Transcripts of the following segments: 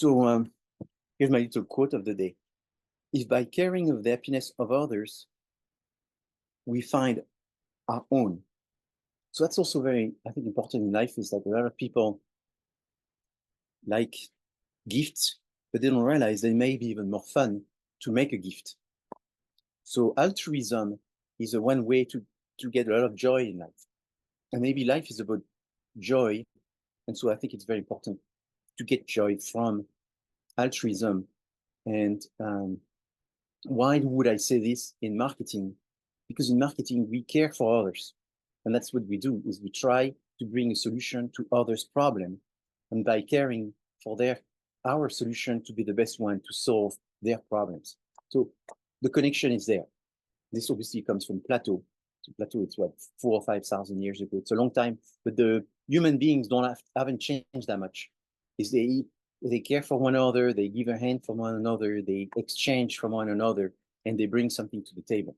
So here's my little quote of the day. If by caring of the happiness of others, we find our own. So that's also very, I think, important in life, is that a lot of people like gifts, but they don't realize they may be even more fun to make a gift. So altruism is a one way to get a lot of joy in life. And maybe life is about joy. And so I think it's very important to get joy from altruism. And why would I say this in marketing? Because in marketing, we care for others. And that's what we do, is we try to bring a solution to others' problem. And by caring for our solution to be the best one to solve their problems. So the connection is there. This obviously comes from Plato. So Plato, it's what, 4,000 or 5,000 years ago. It's a long time, but the human beings haven't changed that much. Is they care for one another, they give a hand for one another, they exchange from one another, and they bring something to the table.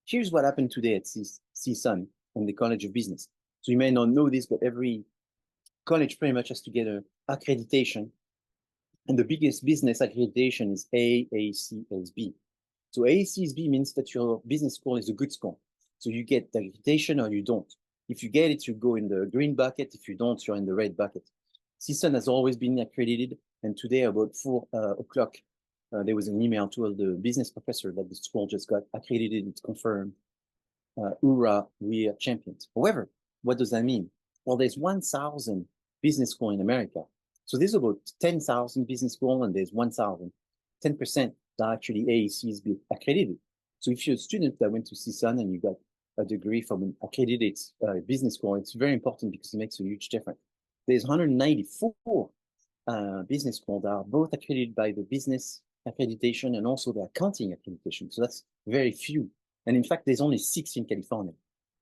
Here's what happened today at CSUN and the College of Business. So you may not know this, but every college pretty much has to get an accreditation. And the biggest business accreditation is AACSB. So AACSB means that your business school is a good school. So you get the accreditation or you don't. If you get it, you go in the green bucket. If you don't, you're in the red bucket. CSUN has always been accredited. And today about 4 o'clock, there was an email to the business professor that the school just got accredited. It's confirmed. Hoorah, we are champions. However, what does that mean? Well, there's 1,000 business schools in America. So there's about 10,000 business schools and there's 1,000. 10% are actually AACSB accredited. So if you're a student that went to CSUN and you got a degree from an accredited business school, it's very important because it makes a huge difference. There's 194 business schools that are both accredited by the business accreditation and also the accounting accreditation. So that's very few. And in fact, there's only 6 in California.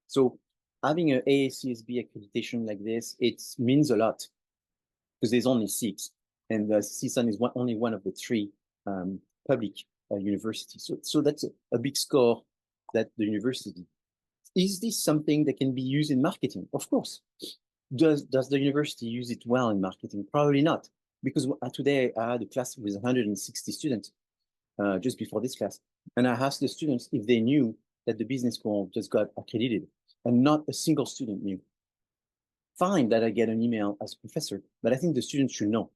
So having an AACSB accreditation like this, it means a lot because there's only 6. And CSUN is only one of the 3 public universities. So that's a big score that the university. Is this something that can be used in marketing? Of course. Does the university use it well in marketing? Probably not. Because today I had a class with 160 students just before this class. And I asked the students if they knew that the business school just got accredited. And not a single student knew. Fine that I get an email as a professor, but I think the students should know.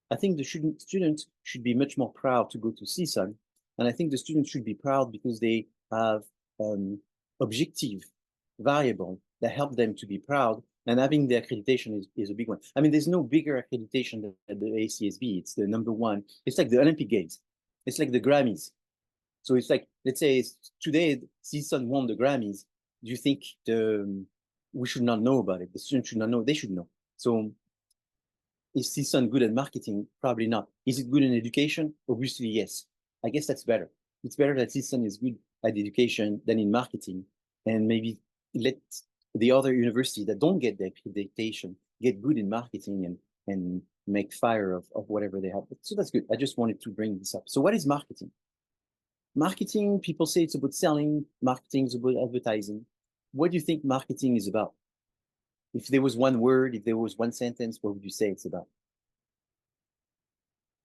I think the students should be much more proud to go to CSUN. And I think the students should be proud because they have objective variable that help them to be proud. And having the accreditation is a big one. I mean, there's no bigger accreditation than the ACSB. It's the #1. It's like the Olympic Games. It's like the Grammys. So it's like, let's say today, CSUN won the Grammys. Do you think we should not know about it? The students should not know. They should know. So is CSUN good at marketing? Probably not. Is it good in education? Obviously, yes. I guess that's better. It's better that CSUN is good at education than in marketing. And maybe let the other university that don't get the accreditation get good in marketing and make fire of whatever they have. So that's good. I just wanted to bring this up. So what is marketing? Marketing, people say it's about selling. Marketing is about advertising. What do you think marketing is about? If there was one word, if there was one sentence, what would you say it's about?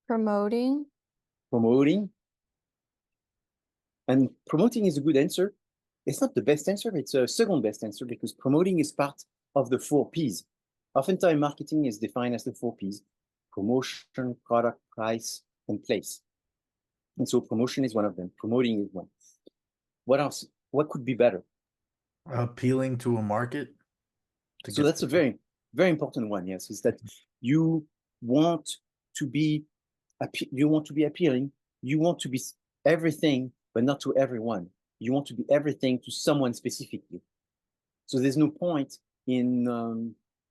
Promoting. Promoting. And promoting is a good answer. It's not the best answer. It's a second best answer because promoting is part of the 4 Ps. Oftentimes, marketing is defined as the 4 Ps: promotion, product, price, and place. And so promotion is one of them. Promoting is one. What else? What could be better? Appealing to a market. So that's a very, very important one. Yes, is that you want to be appealing. You want to be everything, but not to everyone. You want to be everything to someone specifically. So there's no point in,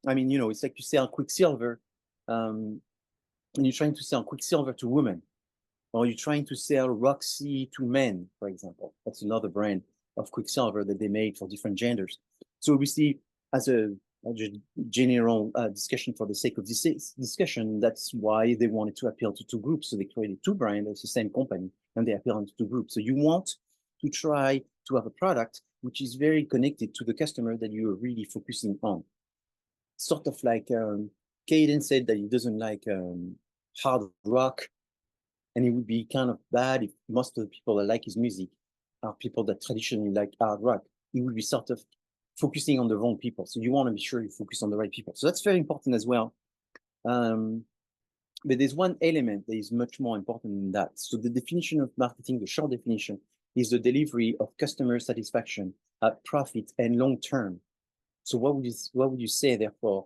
I mean, you know, it's like you sell Quicksilver, and you're trying to sell Quicksilver to women, or you're trying to sell Roxy to men, for example. That's another brand of Quicksilver that they made for different genders. So we see, as a general discussion for the sake of this discussion, that's why they wanted to appeal to 2 groups. So they created 2 brands, it's the same company, and they appeal to 2 groups. So you want to try to have a product which is very connected to the customer that you're really focusing on. Sort of like Caden said that he doesn't like hard rock, and it would be kind of bad if most of the people that like his music are people that traditionally like hard rock. It would be sort of focusing on the wrong people. So you want to be sure you focus on the right people. So that's very important as well. But there's one element that is much more important than that. So the definition of marketing, the short definition, is the delivery of customer satisfaction at profit and long term. So what would you say, therefore?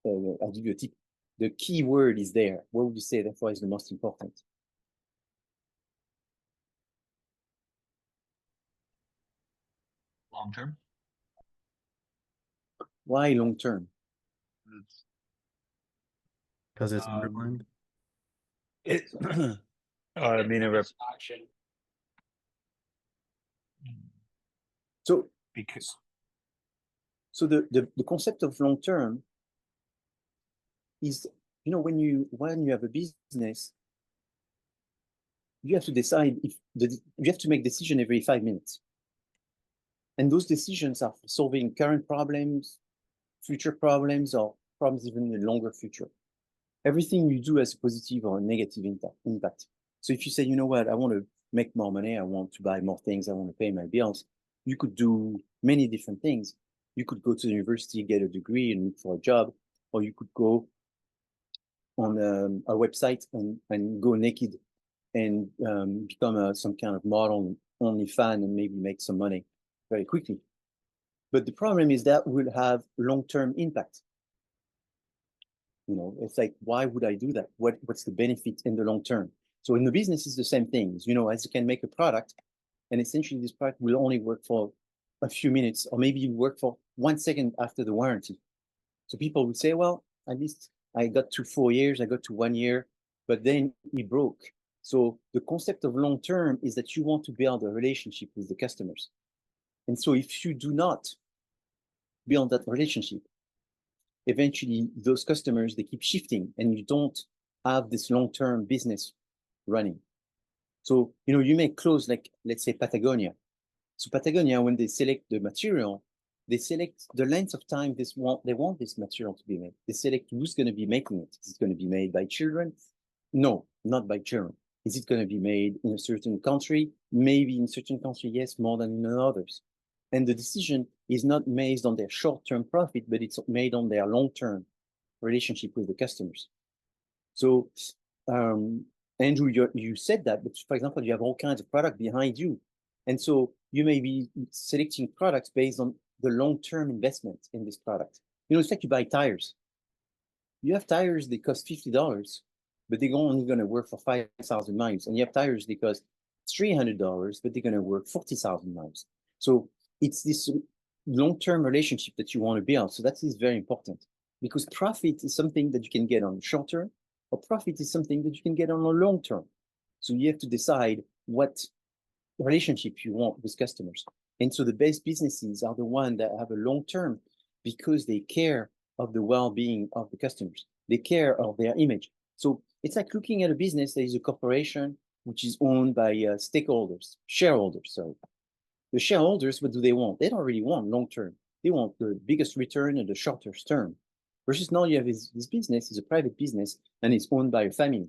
I'll give you a tip. The key word is there. What would you say, therefore, is the most important? Long term. Why long term? Because it's underlined. I mean, So because the concept of long term is, when you have a business, you have to decide you have to make decision every 5 minutes. And those decisions are for solving current problems, future problems, or problems even in the longer future. Everything you do has a positive or a negative impact. So if you say, you know what, I want to make more money, I want to buy more things, I want to pay my bills, you could do many different things. You could go to the university, get a degree and look for a job, or you could go on a website and go naked and become some kind of model only fan and maybe make some money very quickly. But the problem is that will have long-term impact. It's like, why would I do that? What's the benefit in the long term? So in the business, it's the same thing. As you can make a product, and essentially this product will only work for a few minutes, or maybe work for 1 second after the warranty. So people would say, well, at least I got to 4 years, I got to 1 year, but then it broke. So the concept of long term is that you want to build a relationship with the customers. And so if you do not build that relationship, eventually those customers, they keep shifting and you don't have this long-term business running. So, you make clothes like, let's say, Patagonia. So Patagonia, when they select the material, they select the length of time they want this material to be made. They select who's going to be making it. Is it going to be made by children? No, not by children. Is it going to be made in a certain country? Maybe in certain country, yes, more than in others. And the decision is not based on their short-term profit, but it's made on their long-term relationship with the customers. So, Andrew, you said that, but for example, you have all kinds of product behind you. And so you may be selecting products based on the long-term investment in this product. It's like you buy tires. You have tires that cost $50, but they're only going to work for 5,000 miles. And you have tires that cost $300, but they're going to work 40,000 miles. So it's this long-term relationship that you want to build. So that is very important, because profit is something that you can get on the short term, or profit is something that you can get on the long term. So you have to decide what relationship you want with customers. And so the best businesses are the ones that have a long term, because they care of the well-being of the customers. They care of their image. So it's like looking at a business that is a corporation which is owned by shareholders. Sorry. The shareholders, what do they want? They don't really want long term. They want the biggest return in the shortest term. Versus now you have this business is a private business and it's owned by a family.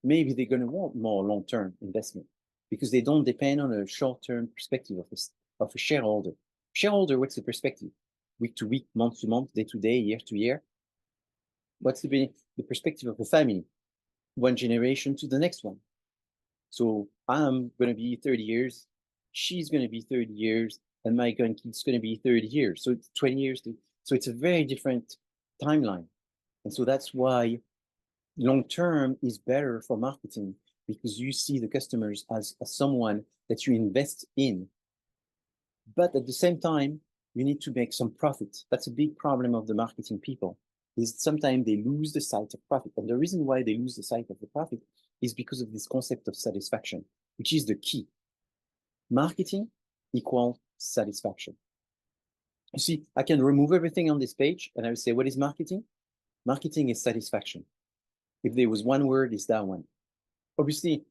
Maybe they're going to want more long-term investment because they don't depend on a short-term perspective of a shareholder. Shareholder, what's the perspective? Week to week, month to month, day to day, year to year. What's the perspective of a family? One generation to the next one. So I'm going to be 30 years, she's going to be 30 years, and my grandkid's going to be 30 years. So it's 20 years. So it's a very different timeline. And so that's why long-term is better for marketing, because you see the customers as someone that you invest in. But at the same time, you need to make some profit. That's a big problem of the marketing people, is sometimes they lose the sight of profit. And the reason why they lose the sight of the profit is because of this concept of satisfaction, which is the key. Marketing equals satisfaction. You see, I can remove everything on this page and I would say, what is marketing? Marketing is satisfaction. If there was one word, it's that one. Obviously,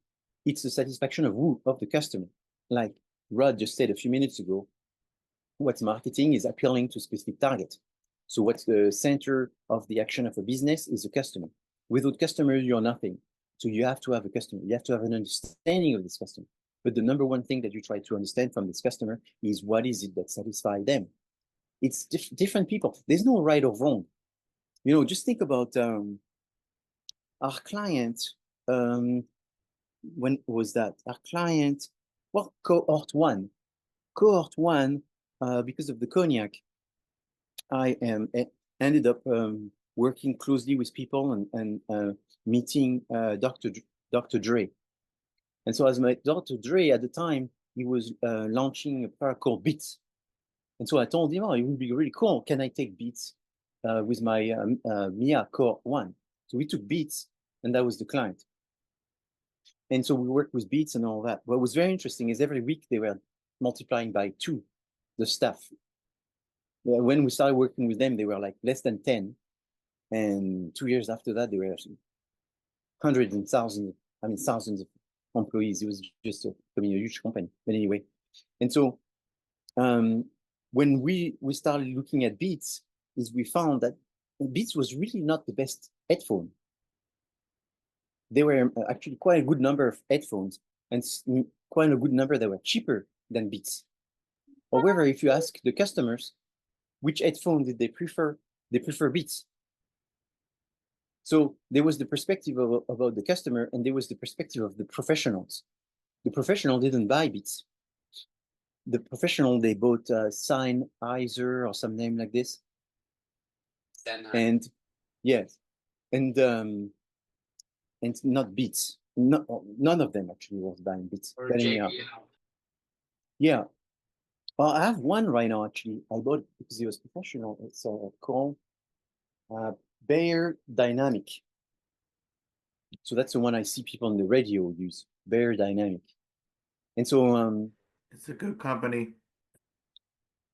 it's the satisfaction of the customer. Like Rod just said a few minutes ago, what's marketing is appealing to a specific target. So what's the center of the action of a business is the customer. Without customer, you're nothing. So you have to have a customer. You have to have an understanding of this customer. But the number one thing that you try to understand from this customer is what is it that satisfies them. It's different people. There's no right or wrong. You know, just think about our client. When was that? Our client, well, cohort one. Cohort one, because of the cognac, I ended up working closely with people and meeting Dr. Dre. And so as my Dr. Dre at the time, he was launching a product called Beats. And so I told him, oh, it would be really cool. Can I take Beats with my Mia Core 1? So we took Beats, and that was the client. And so we worked with Beats and all that. What was very interesting is every week they were multiplying by 2 the staff. When we started working with them, they were like less than 10. And 2 years after that, they were actually hundreds and thousands, thousands of employees. It was just a huge company. But anyway, and so when we started looking at Beats, is we found that Beats was really not the best headphone. There were actually quite a good number of headphones and quite a good number that were cheaper than Beats. However, if you ask the customers which headphone did they prefer Beats. So there was the perspective about the customer, and there was the perspective of the professionals. The professional didn't buy Beats. The professional, they bought Sennheiser or some name like this. And yes, and not Beats. None of them actually was buying Beats. Or JBL. Yeah. Well, I have one right now, actually. I bought it because it was professional. It's called Bear Dynamic. So that's the one I see people on the radio use, Bear Dynamic. And so it's a good company.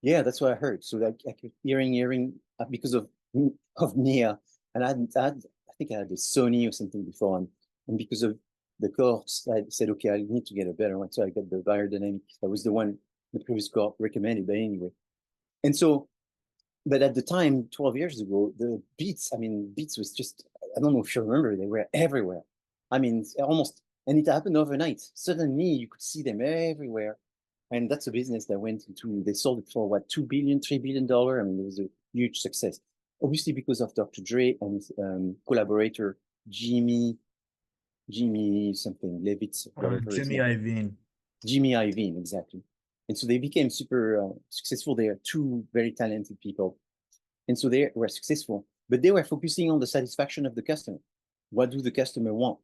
Yeah, that's what I heard. So I kept hearing because of Nia, and I think I had the Sony or something before, and because of the course, I said, okay, I need to get a better one. So I got the Bear Dynamic. That was the one the previous court recommended, but anyway. And so, but at the time, 12 years ago, the Beats, Beats was just, I don't know if you remember, they were everywhere. Almost, and it happened overnight. Suddenly, you could see them everywhere. And that's a business that went into, they sold it for what, $2 billion, $3 billion? It was a huge success. Obviously, because of Dr. Dre and his collaborator, Jimmy something, Levitz, whatever. Jimmy Iovine. Jimmy Iovine, exactly. And so they became super successful. They are 2 very talented people. And so they were successful, but they were focusing on the satisfaction of the customer. What do the customer want?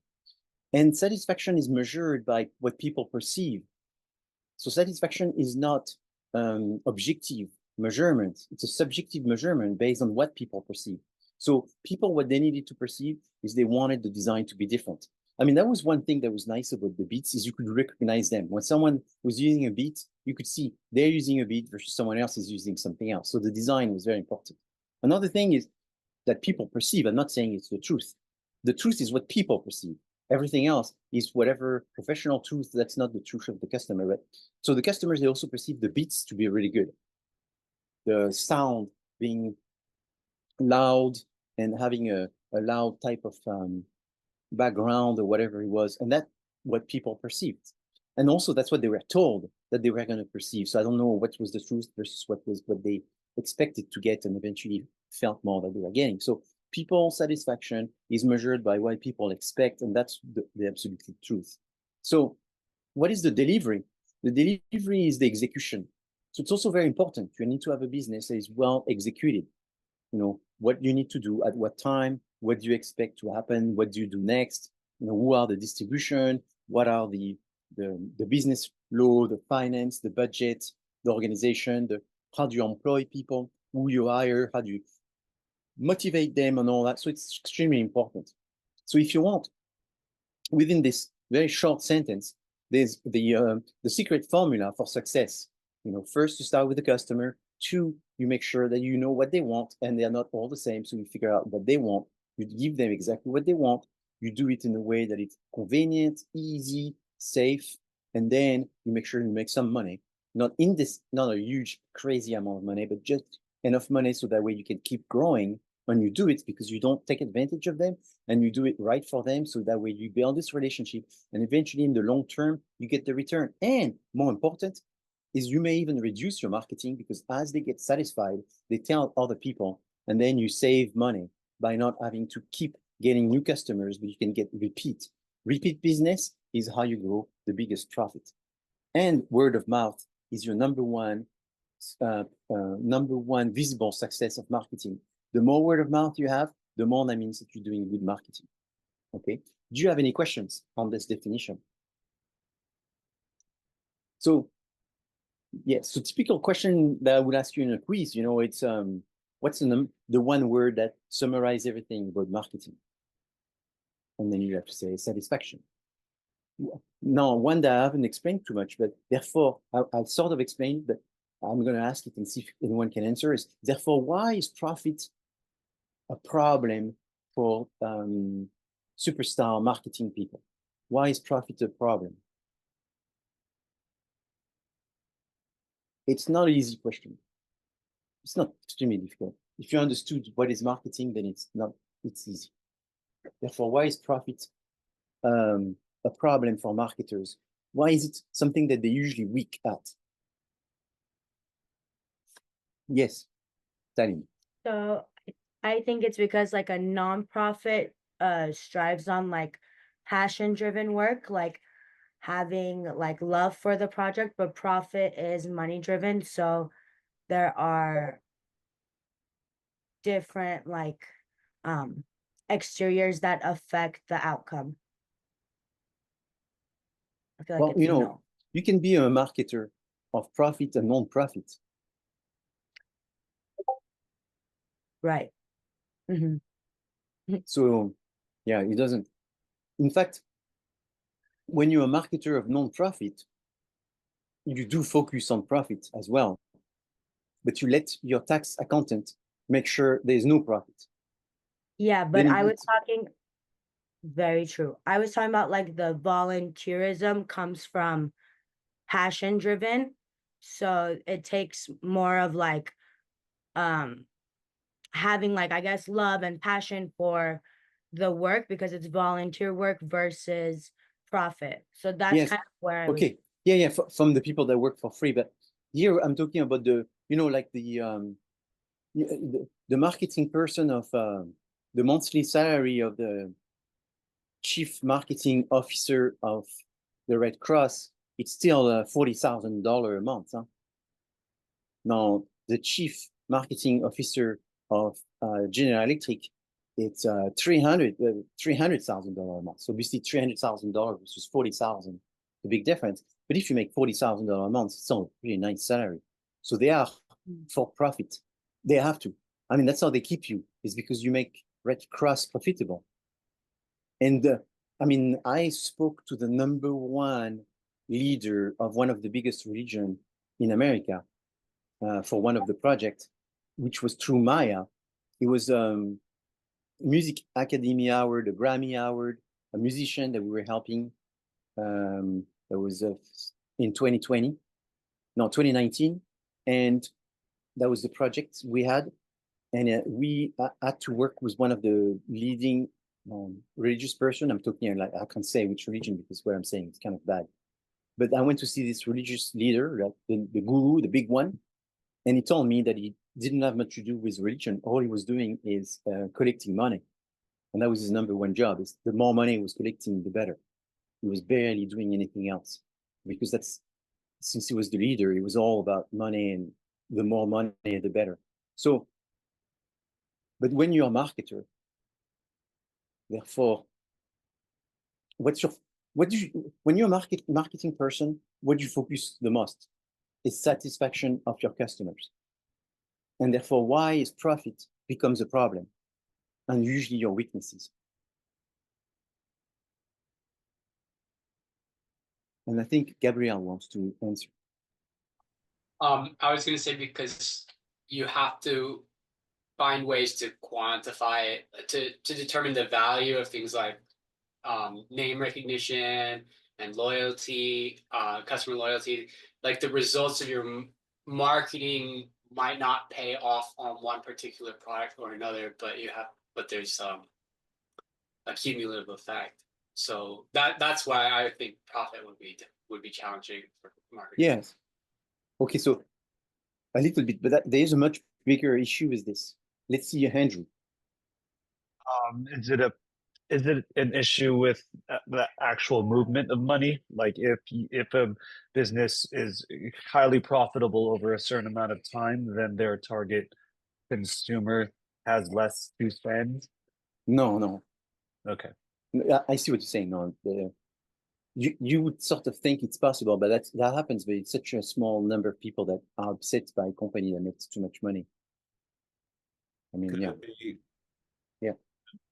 And satisfaction is measured by what people perceive. So satisfaction is not objective measurement. It's a subjective measurement based on what people perceive. So people, what they needed to perceive is they wanted the design to be different. That was one thing that was nice about the Beats is you could recognize them. When someone was using a Beat, you could see they're using a Beat versus someone else is using something else. So the design was very important. Another thing is that people perceive. I'm not saying it's the truth. The truth is what people perceive. Everything else is whatever professional truth, that's not the truth of the customer, right? So the customers, they also perceive the Beats to be really good. The sound being loud and having a loud type of background or whatever it was. And that's what people perceived. And also that's what they were told that they were going to perceive. So I don't know what was the truth versus what they expected to get and eventually felt more that they were getting. So people satisfaction is measured by what people expect, and that's the absolute truth. So what is the delivery? The delivery is the execution. So it's also very important. You need to have a business that is well executed. What you need to do at what time, what do you expect to happen, what do you do next, who are the distribution, what are the business flow, the finance, the budget, the organization, how do you employ people, who you hire, how do you motivate them and all that. So it's extremely important. So if you want, within this very short sentence, there's the secret formula for success. First you start with the customer. 2, you make sure that you know what they want and they're not all the same. So you figure out what they want. You give them exactly what they want. You do it in a way that it's convenient, easy, safe, and then you make sure you make some money. Not a huge, crazy amount of money, but just enough money so that way you can keep growing And you do it because you don't take advantage of them and you do it right for them. So that way you build this relationship and eventually in the long term, you get the return. And more important is you may even reduce your marketing because as they get satisfied, they tell other people and then you save money by not having to keep getting new customers, but you can get repeat. Repeat business is how you grow the biggest profit. And word of mouth is your number one visible success of marketing. The more word of mouth you have, the more that means that you're doing good marketing. Okay. Do you have any questions on this definition? So, yes. So, typical question that I would ask you in a quiz, it's what's the one word that summarizes everything about marketing? And then you have to say satisfaction. Now, one that I haven't explained too much, but therefore I'll sort of explain, but I'm going to ask it and see if anyone can answer is, therefore, why is profit a problem for superstar marketing people? Why is profit a problem? It's not an easy question. It's not extremely difficult. If you understood what is marketing, then it's easy. Therefore, why is profit a problem for marketers? Why is it something that they're usually weak at? Yes, Talim. So I think it's because like a nonprofit strives on like passion driven work, like having like love for the project, but profit is money driven. So there are different like exteriors that affect the outcome. I feel like Well, it's no. you can be a marketer of profit and non-profit. Right. Mm-hmm. So, yeah, it doesn't. In fact, when you're a marketer of non-profit, you do focus on profit as well, but you let your tax accountant make sure there's no profit. Yeah, but I was talking, very true. I was talking about like the volunteerism comes from passion driven. So it takes more of like having like, I guess, love and passion for the work because it's volunteer work versus profit. So that's Yes. kind of where I was. Okay. Yeah. From the people that work for free, but here I'm talking about like the marketing person of the monthly salary of the chief marketing officer of the Red Cross. It's still $40,000 a month. Huh? Now, the chief marketing officer of General Electric, it's $300,000 a month. So obviously $300,000 versus $40,000, the big difference. But if you make $40,000 a month, it's still a pretty nice salary. So they are for profit. They have to. I mean, that's how they keep you, is because you make Red Cross profitable. And I mean, I spoke to the number one leader of one of the biggest religion in America for one of the projects, which was through Maya. It was Music Academy Award, a Grammy Award, a musician that we were helping. That was in 2019. And that was the project we had. And we had to work with one of the leading religious person. I'm talking like, I can't say which religion because what I'm saying it's kind of bad. But I went to see this religious leader, like the guru, the big one. And he told me that he didn't have much to do with religion. All he was doing is collecting money. And that was his number one job. Is the more money he was collecting, the better. He was barely doing anything else because since he was the leader, it was all about money, and the more money, the better. So, but when you're a marketer, therefore, when you're a marketing person, what do you focus the most? Is satisfaction of your customers. And therefore, why is profit becomes a problem? And usually your weaknesses. And I think Gabrielle wants to answer. I was going to say because you have to find ways to quantify it, to determine the value of things like name recognition and loyalty, customer loyalty, like the results of your marketing might not pay off on one particular product or another, but there's a cumulative effect. So that's why I think profit would be challenging for marketing. Yes. Okay, so a little bit, but there is a much bigger issue with this. Let's see, Andrew. Is it an issue with the actual movement of money? Like if a business is highly profitable over a certain amount of time, then their target consumer has less to spend? No. Okay. I see what you're saying. No, you would sort of think it's possible, but that happens, but it's such a small number of people that are upset by a company that makes too much money. I mean, Could yeah. it be, Yeah.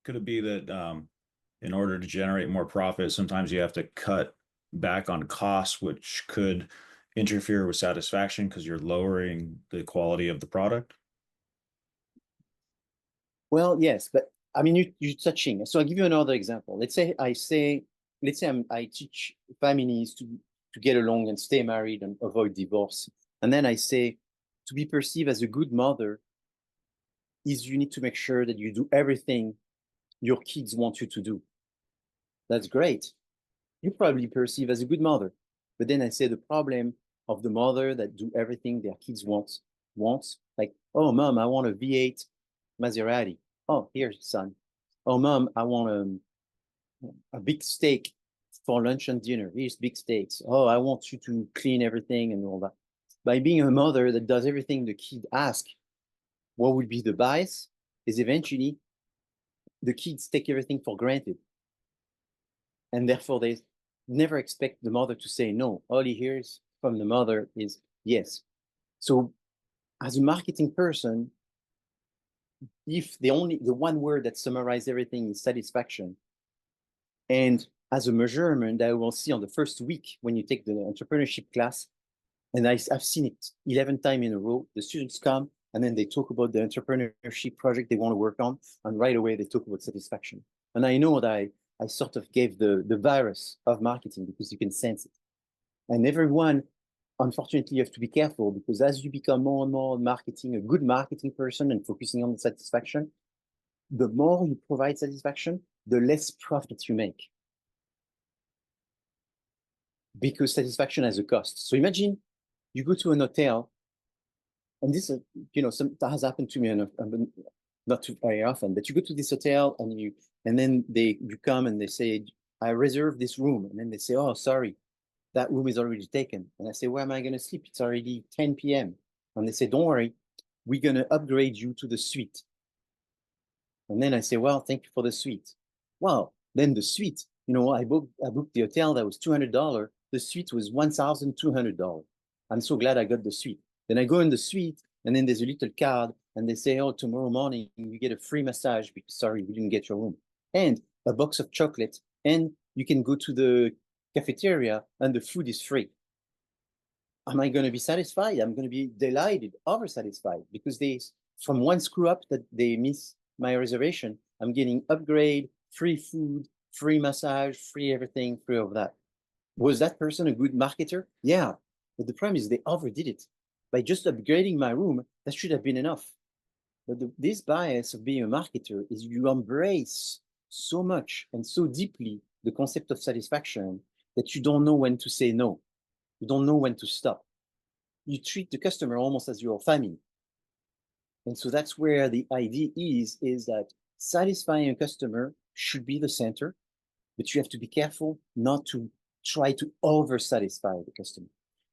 Could it be that in order to generate more profit, sometimes you have to cut back on costs, which could interfere with satisfaction because you're lowering the quality of the product? Well, yes, but I mean, you're touching. So I'll give you another example. Let's say I teach families to get along and stay married and avoid divorce. And then I say, to be perceived as a good mother is you need to make sure that you do everything your kids want you to do. That's great. You probably perceive as a good mother. But then I say the problem of the mother that do everything their kids wants, like, oh, mom, I want a V8 Maserati. Oh, here's son. Oh, mom, I want a big steak for lunch and dinner. Here's big steaks. Oh, I want you to clean everything and all that. By being a mother that does everything the kid asks, what would be the bias is eventually the kids take everything for granted. And therefore, they never expect the mother to say no. All he hears from the mother is yes. So as a marketing person, if the one word that summarizes everything is satisfaction, and as a measurement that I will see on the first week when you take the entrepreneurship class, and I've seen it 11 times in a row, the students come and then they talk about the entrepreneurship project they want to work on, and right away they talk about satisfaction. And I know that I sort of gave the virus of marketing because you can sense it. And everyone, unfortunately, you have to be careful because as you become more and more marketing, a good marketing person and focusing on the satisfaction, the more you provide satisfaction, the less profit you make. Because satisfaction has a cost. So imagine you go to an hotel, and this, that has happened to me, and not too very often, but you go to this hotel and then you come and they say, I reserved this room. And then they say, oh, sorry, that room is already taken. And I say, where am I going to sleep? It's already 10 p.m. And they say, don't worry, we're going to upgrade you to the suite. And then I say, well, thank you for the suite. Well, then the suite, I booked the hotel that was $200. The suite was $1,200. I'm so glad I got the suite. Then I go in the suite, and then there's a little card, and they say, oh, tomorrow morning you get a free massage because, sorry, we didn't get your room. And a box of chocolate, and you can go to the cafeteria, and the food is free. Am I going to be satisfied? I'm going to be delighted, over-satisfied, because from one screw up that they miss my reservation, I'm getting upgrade, free food, free massage, free everything, free of that. Was that person a good marketer? Yeah, but the problem is they overdid it. By just upgrading my room, that should have been enough. But this bias of being a marketer is you embrace so much and so deeply the concept of satisfaction that you don't know when to say no. You don't know when to stop. You treat the customer almost as your family. And so that's where the idea is that satisfying a customer should be the center, but you have to be careful not to try to over-satisfy the customer.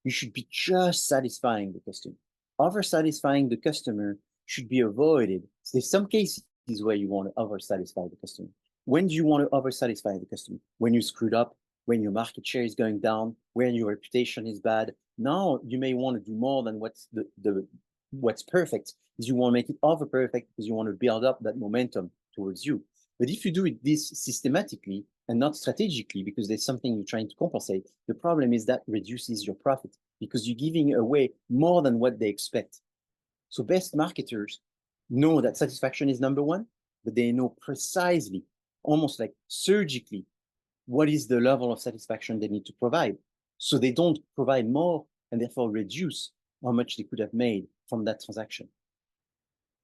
You should be just satisfying the customer. Over-satisfying the customer should be avoided. So there's some cases where you want to over-satisfy the customer. When do you want to over-satisfy the customer? When you screwed up, when your market share is going down, when your reputation is bad. Now you may want to do more than what's perfect. Is you want to make it over perfect because you want to build up that momentum towards you. But if you do this systematically and not strategically because there's something you're trying to compensate, the problem is that reduces your profit because you're giving away more than what they expect. So best marketers know that satisfaction is number one, but they know precisely, almost like surgically, what is the level of satisfaction they need to provide. So they don't provide more and therefore reduce how much they could have made from that transaction.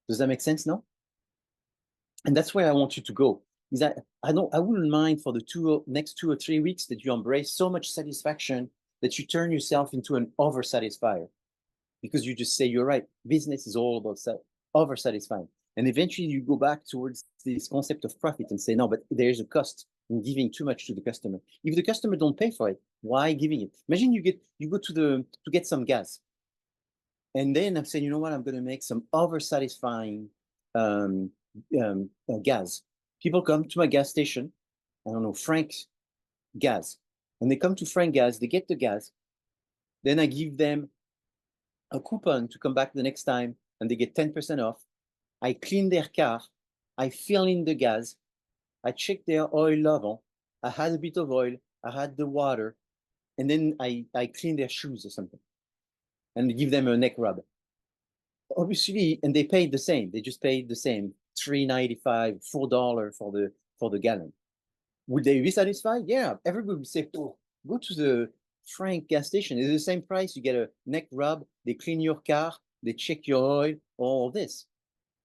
Does that make sense now? And that's where I want you to go. Is that I wouldn't mind for the next 2 or 3 weeks that you embrace so much satisfaction that you turn yourself into an over-satisfier. Because you just say, you're right, business is all about over-satisfying. And eventually you go back towards this concept of profit and say, no, but there's a cost in giving too much to the customer. If the customer don't pay for it, why giving it? Imagine you go to get some gas. And then I'm saying, you know what, I'm going to make some over-satisfying gas. People come to my gas station, I don't know, Frank Gas. And they come to Frank Gas, they get the gas. Then I give them a coupon to come back the next time and they get 10% off. I clean their car, I fill in the gas, I check their oil level, I had a bit of oil, I had the water, and then I clean their shoes or something and give them a neck rub. Obviously, and they paid the same. They just paid the same, $3.95, $4 for the gallon. Would they be satisfied? Yeah, everybody would say, oh, go to the Frank gas station. It's the same price. You get a neck rub, they clean your car, they check your oil, all this,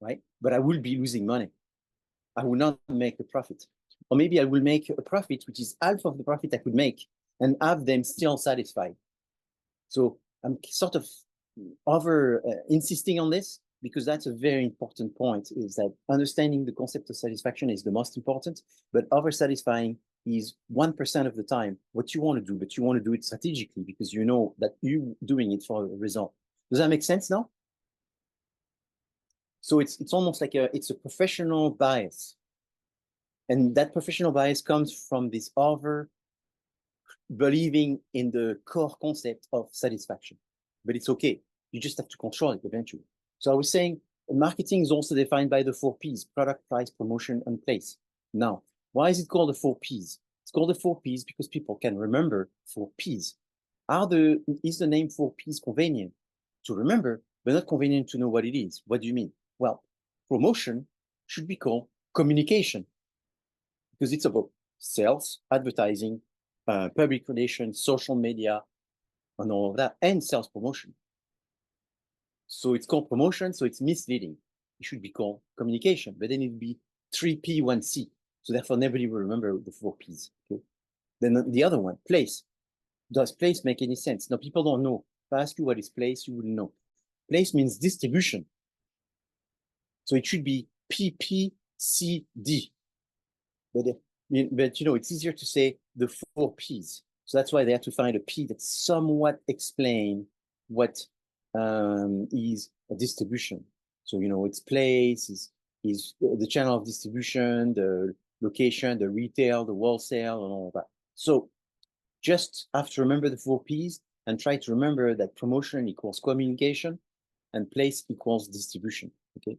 right? But I will be losing money. I will not make a profit. Or maybe I will make a profit, which is half of the profit I could make, and have them still satisfied. So I'm sort of over insisting on this because that's a very important point, is that understanding the concept of satisfaction is the most important, but over satisfying is 1% of the time what you want to do, but you want to do it strategically because you know that you're doing it for a result. Does that make sense now? So it's almost like it's a professional bias. And that professional bias comes from this over believing in the core concept of satisfaction. But it's okay. You just have to control it eventually. So I was saying marketing is also defined by the 4 Ps: product, price, promotion, and place. Now, why is it called the 4 Ps? It's called the 4 Ps because people can remember 4 Ps. Is the name 4 Ps convenient to remember, but not convenient to know what it is? What do you mean? Well, promotion should be called communication because it's about sales, advertising, public relations, social media, and all of that, and sales promotion. So it's called promotion, so it's misleading. It should be called communication, but then it'd be 3P, 1C. So therefore, nobody will remember the 4 Ps. Okay? Then the other one, place. Does place make any sense? Now, people don't know. If I ask you what is place, you wouldn't know. Place means distribution. So it should be PPCD. But you know, it's easier to say the 4 Ps. So that's why they have to find a P that somewhat explain what is a distribution. So, you know, its place is the channel of distribution, the location, the retail, the wholesale, and all of that. So just have to remember the 4 Ps and try to remember that promotion equals communication and place equals distribution, okay?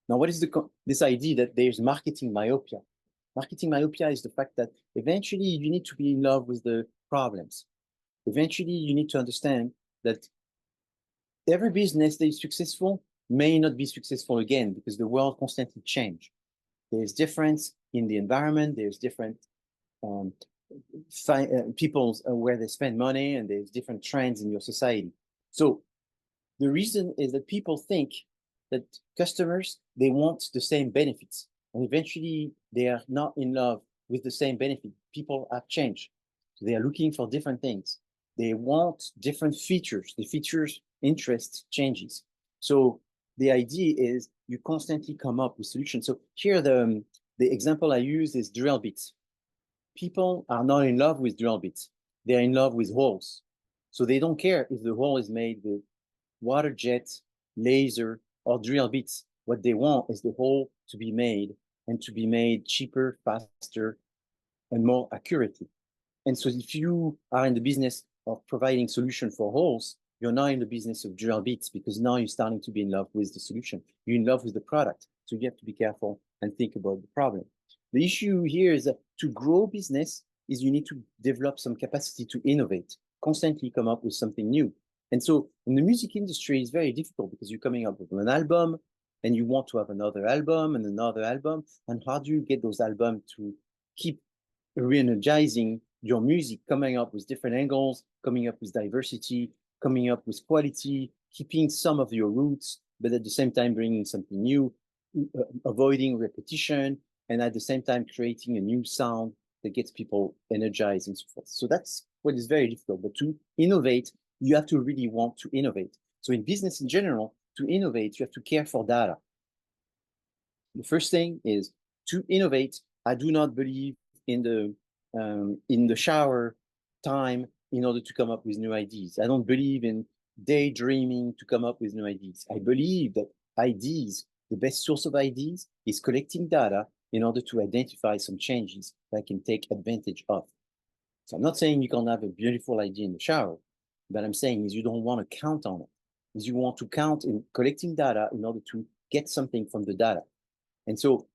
Now, what is this idea that there's marketing myopia? Marketing myopia is the fact that eventually you need to be in love with the problems. Eventually, you need to understand that every business that is successful may not be successful again because the world constantly changes. There's difference in the environment. There's different people where they spend money, and there's different trends in your society. So the reason is that people think that customers, they want the same benefits. And eventually, they are not in love with the same benefit. People have changed. So they are looking for different things. They want different features. The features, interest changes. So the idea is you constantly come up with solutions. So here, the example I use is drill bits. People are not in love with drill bits. They're in love with holes. So they don't care if the hole is made with water jet, laser, or drill bits. What they want is the hole to be made, and to be made cheaper, faster, and more accurately. And so if you are in the business of providing solution for holes, you're now in the business of drill bits, because now you're starting to be in love with the solution. You're in love with the product. So you have to be careful and think about the problem. The issue here is that to grow business is you need to develop some capacity to innovate, constantly come up with something new. And so in the music industry, it's very difficult because you're coming up with an album and you want to have another album and another album. And how do you get those albums to keep re-energizing your music, coming up with different angles, coming up with diversity, coming up with quality, keeping some of your roots, but at the same time bringing something new, avoiding repetition, and at the same time creating a new sound that gets people energized and so forth. So that's what is very difficult. But to innovate, you have to really want to innovate. So in business in general, to innovate, you have to care for data. The first thing is to innovate. I do not believe in the shower time in order to come up with new ideas. I don't believe in daydreaming to come up with new ideas. I believe that ideas, the best source of ideas is collecting data in order to identify some changes that I can take advantage of. So I'm not saying you can't have a beautiful idea in the shower, but I'm saying is you don't want to count on it. Is you want to count in collecting data in order to get something from the data. And so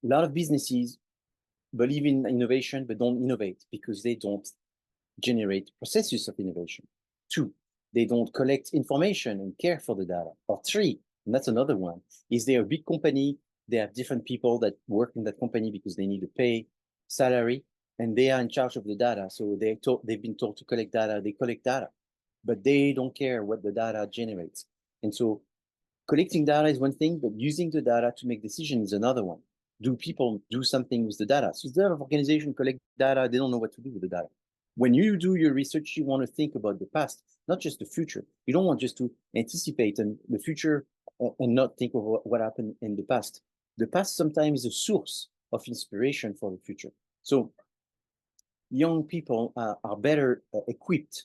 a lot of businesses believe in innovation, but don't innovate because they don't generate processes of innovation. 2, they don't collect information and care for the data. Or 3, and that's another one, is they're a big company, they have different people that work in that company because they need to pay salary, and they are in charge of the data. So they've been told to collect data, they collect data, but they don't care what the data generates. And so collecting data is one thing, but using the data to make decisions is another one. Do people do something with the data? So a lot of organizations collect data, they don't know what to do with the data. When you do your research, you want to think about the past, not just the future. You don't want just to anticipate the future and not think of what happened in the past. The past sometimes is a source of inspiration for the future. So young people are better equipped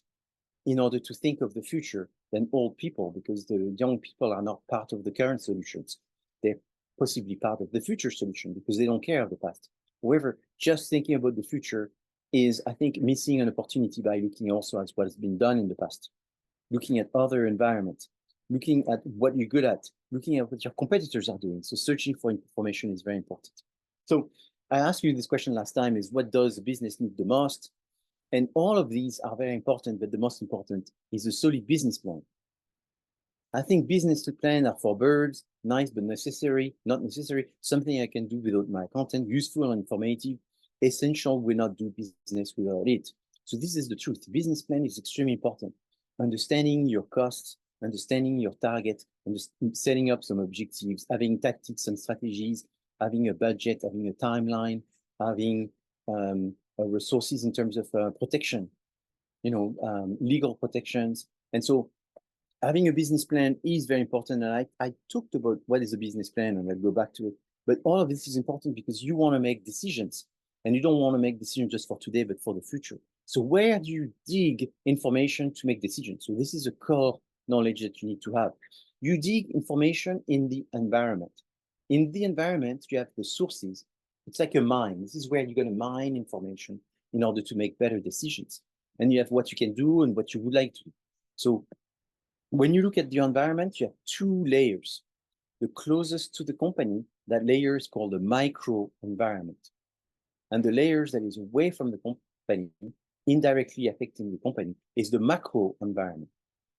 in order to think of the future than old people, because the young people are not part of the current solutions. They're possibly part of the future solution because they don't care of the past. However, just thinking about the future is, I think, missing an opportunity by looking also at what has been done in the past, looking at other environments, looking at what you're good at, looking at what your competitors are doing. So searching for information is very important. So I asked you this question last time, is what does the business need the most? And all of these are very important, but the most important is a solid business plan. I think business plans are for birds, nice but necessary, not necessary, something I can do without my content, useful and informative, essential, will not do business without it. So this is the truth. Business plan is extremely important. Understanding your costs, understanding your target, and setting up some objectives, having tactics and strategies, having a budget, having a timeline, having resources in terms of protection, legal protections. And so having a business plan is very important. And I talked about what is a business plan, and I'll go back to it. But all of this is important because you want to make decisions, and you don't want to make decisions just for today, but for the future. So where do you dig information to make decisions? So this is a core knowledge that you need to have. You dig information in the environment. In the environment, you have the sources. It's like a mine. This is where you're going to mine information in order to make better decisions. And you have what you can do and what you would like to do. So when you look at the environment, you have 2 layers. The closest to the company, that layer is called the micro environment. And the layers that is away from the company, indirectly affecting the company, is the macro environment.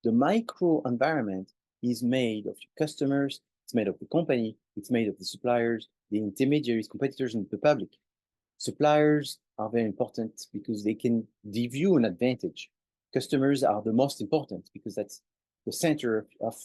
The micro environment is made of your customers, it's made of the company, it's made of the suppliers, the intermediaries, competitors, and the public. Suppliers are very important because they can give you an advantage. Customers are the most important because that's the center of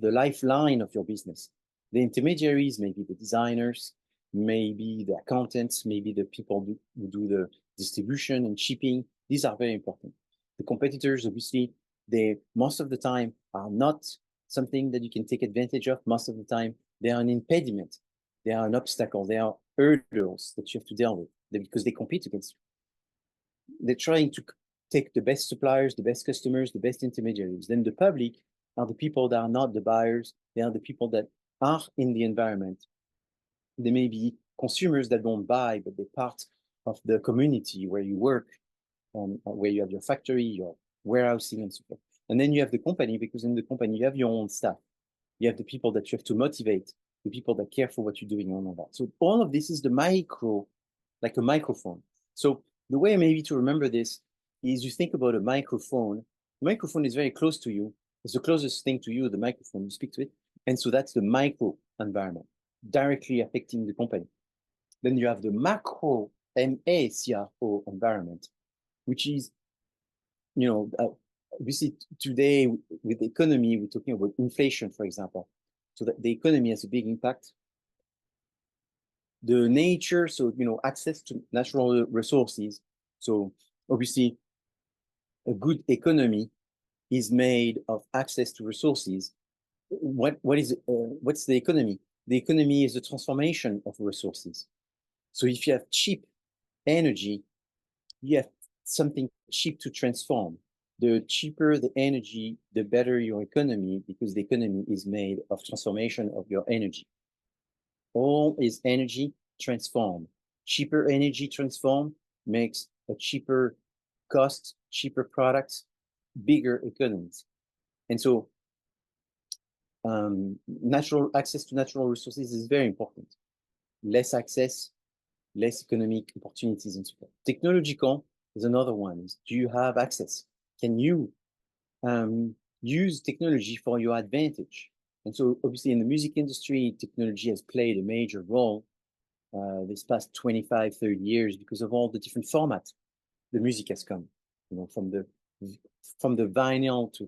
the lifeline of your business. The intermediaries may be the designers, maybe the accountants, maybe the people who do the distribution and shipping. These are very important. The competitors, obviously, they most of the time are not something that you can take advantage of. Most of the time, they are an impediment. They are an obstacle. They are hurdles that you have to deal with because they compete against you. They're trying to take the best suppliers, the best customers, the best intermediaries. Then the public are the people that are not the buyers. They are the people that are in the environment. They may be consumers that don't buy, but they're part of the community where you work, where you have your factory, your warehousing, and so forth. And then you have the company, because in the company, you have your own staff. You have the people that you have to motivate, the people that care for what you're doing and all that. So all of this is the micro, like a microphone. So the way maybe to remember this is you think about a microphone. The microphone is very close to you. It's the closest thing to you, the microphone, you speak to it. And so that's the micro environment, directly affecting the company. Then you have the macro, MACRO environment, which is, obviously today with the economy, we're talking about inflation, for example. So that the economy has a big impact. The nature, so access to natural resources. So obviously, a good economy is made of access to resources. What's the economy? The economy is the transformation of resources. So if you have cheap energy, you have something cheap to transform. The cheaper the energy, the better your economy, because the economy is made of transformation of your energy. All is energy transformed. Cheaper energy transformed makes a cheaper cost, cheaper products, bigger economies. And so natural access to natural resources is very important. Less access, less economic opportunities and so forth. Technological is another one. Do you have access? Can you use technology for your advantage? And so obviously in the music industry, technology has played a major role this past 25, 30 years because of all the different formats the music has come, from the vinyl to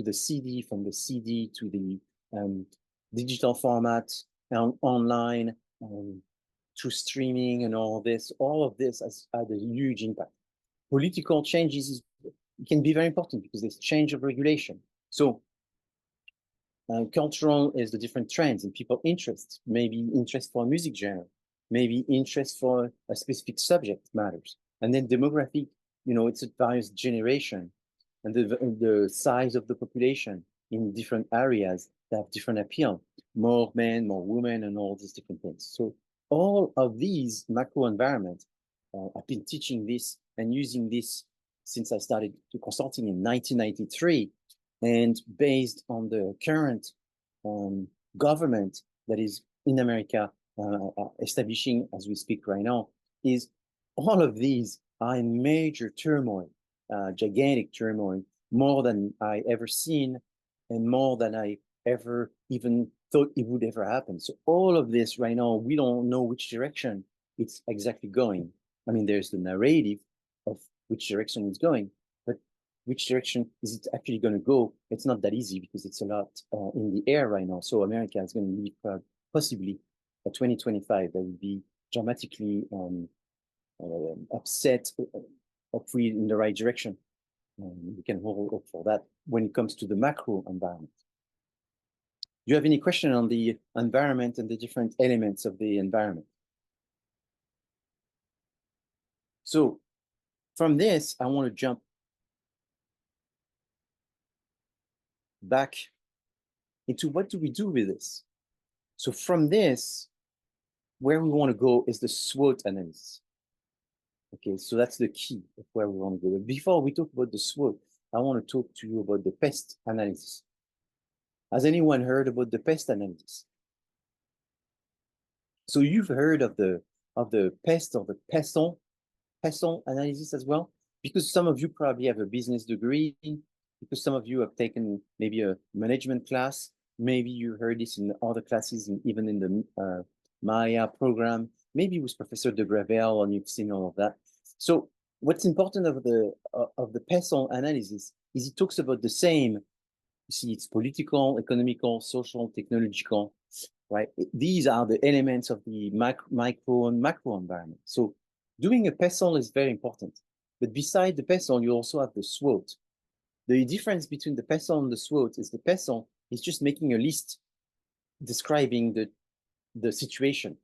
the CD, from the CD to the digital format, online, through streaming and all of this has had a huge impact. Political changes can be very important because there's change of regulation. So cultural is the different trends and people interests, maybe interest for a music genre, maybe interest for a specific subject matters. And then demographic, it's a various generation and the size of the population in different areas that have different appeal, more men, more women, and all these different things. So all of these macro environments, I've been teaching this and using this since I started consulting in 1993, and based on the current government that is in America establishing as we speak right now, is all of these are in major turmoil, gigantic turmoil, more than I ever seen and more than I ever even thought it would ever happen. So all of this right now, we don't know which direction it's exactly going. I mean, there's the narrative of which direction it's going, but which direction is it actually going to go? It's not that easy because it's a lot in the air right now. So America is going to leave possibly a 2025 that will be dramatically upset, hopefully in the right direction. We can hold hope for that when it comes to the macro environment. Do you have any question on the environment and the different elements of the environment? So from this, I want to jump back into what do we do with this? So from this, where we want to go is the SWOT analysis. Okay, so that's the key of where we want to go. But before we talk about the SWOT, I want to talk to you about the PEST analysis. Has anyone heard about the PEST analysis? So you've heard of the PEST or the PESTON analysis as well, because some of you probably have a business degree, because some of you have taken maybe a management class, maybe you heard this in other classes, and even in the Maya program, maybe with Professor de Gravel, and you've seen all of that. So what's important of the PESTON analysis is it talks about the same. You see, it's political, economical, social, technological, right? These are the elements of the micro and macro environment. So doing a PESTON is very important. But beside the PESTON, you also have the SWOT. The difference between the PESTON and the SWOT is the PESTON is just making a list describing the situation.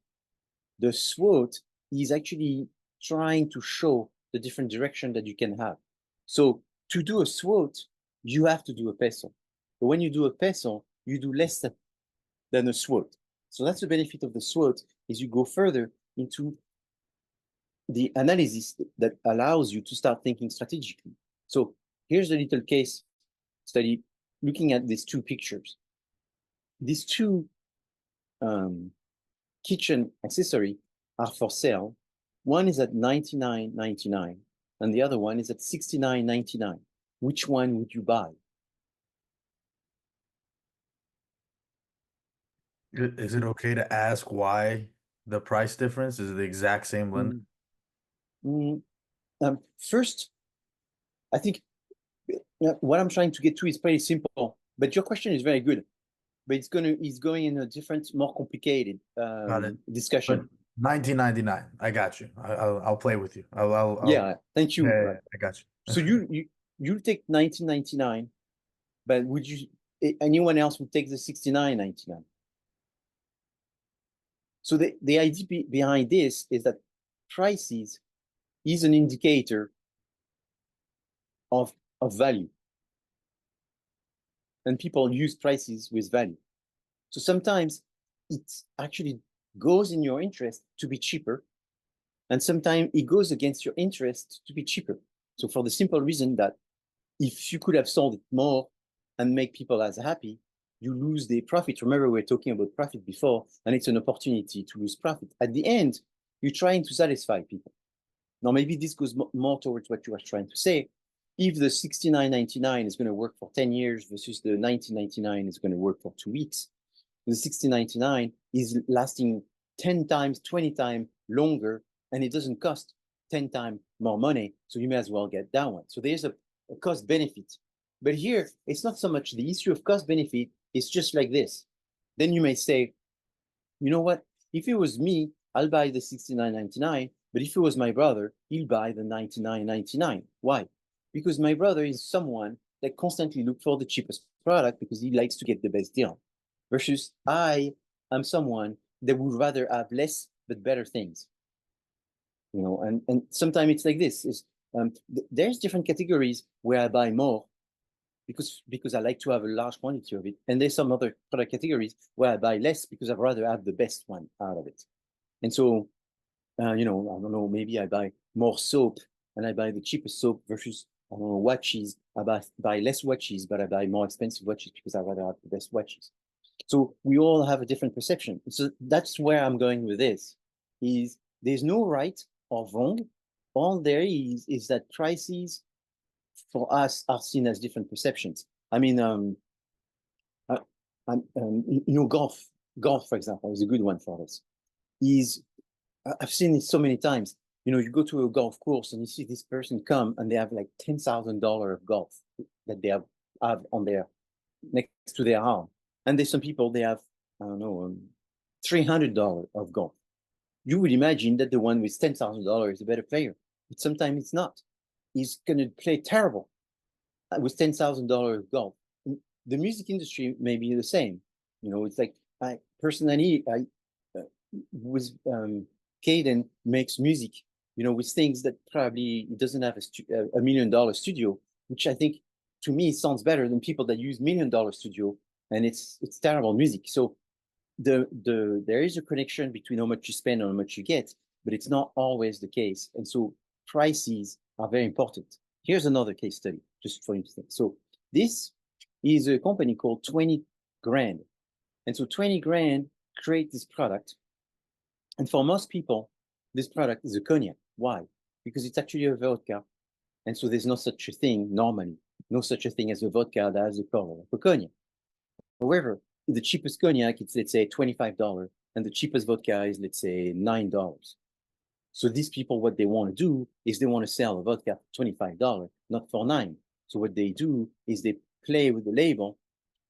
The SWOT is actually trying to show the different direction that you can have. So to do a SWOT, you have to do a PESTON. But when you do a PESTON, you do less than a SWOT. So that's the benefit of the SWOT, is you go further into the analysis that allows you to start thinking strategically. So here's a little case study looking at these two pictures. These two kitchen accessories are for sale. One is at $99.99 and the other one is at $69.99. Which one would you buy? Is it okay to ask why the price difference? Is it the exact same lens? First, I think What I'm trying to get to is pretty simple, but your question is very good. But it's going in a different, more complicated Got it. discussion. But 1999, I got you. I'll play with you. I'll Yeah, thank you. yeah, I got you. So you take 1999, but would you anyone else would take the 69.99? So the idea behind this is that prices is an indicator of value, and people use prices with value. So sometimes it actually goes in your interest to be cheaper, and sometimes it goes against your interest to be cheaper. So for the simple reason that if you could have sold it more and make people as happy, you lose the profit. Remember, we were talking about profit before, and it's an opportunity to lose profit. At the end, you're trying to satisfy people. Now, maybe this goes more towards what you are trying to say. If the 69.99 is going to work for 10 years versus the 19.99 is going to work for 2 weeks, the 60.99 is lasting 10 times, 20 times longer, and it doesn't cost 10 times more money. So you may as well get that one. So there's a cost benefit. But here, it's not so much the issue of cost benefit. It's just like this. Then you may say, you know what? If it was me, I'll buy the 69.99. But if it was my brother, he'll buy the 99.99. Why? Because my brother is someone that constantly looks for the cheapest product because he likes to get the best deal. Versus I am someone that would rather have less but better things. You know, and sometimes it's like this. There's different categories where I buy more because I like to have a large quantity of it. And there's some other product categories where I buy less because I'd rather have the best one out of it. And so, you know, I don't know, maybe I buy more soap and I buy the cheapest soap versus, I don't know, watches. I buy less watches, but I buy more expensive watches because I'd rather have the best watches. So we all have a different perception. So that's where I'm going with this, is there's no right or wrong. All there is that prices for us are seen as different perceptions. I mean, you know, golf, for example, is a good one for this. I've seen it so many times. You know, you go to a golf course and you see this person come and they have like $10,000 of golf that they have on their next to their arm. And there's some people, they have, I don't know, $300 of golf. You would imagine that the one with $10,000 is a better player, but sometimes it's not. He's going to play terrible with $10,000 of golf. The music industry may be the same. You know, it's like Caden makes music, you know, with things that probably doesn't have a $1 million studio, which I think to me sounds better than people that use $1 million studio, and it's terrible music. So there is a connection between how much you spend and how much you get, but it's not always the case. And so prices are very important. Here's another case study, just for you to think. So this is a company called 20 Grand. And so 20 Grand create this product. And for most people, this product is a cognac. Why? Because it's actually a vodka. And so there's no such a thing normally, no such a thing as a vodka that has the color of a cognac. However, the cheapest cognac, it's let's say $25, and the cheapest vodka is let's say $9. So these people, what they want to do is they want to sell a vodka for $25, not for $9. So what they do is they play with the label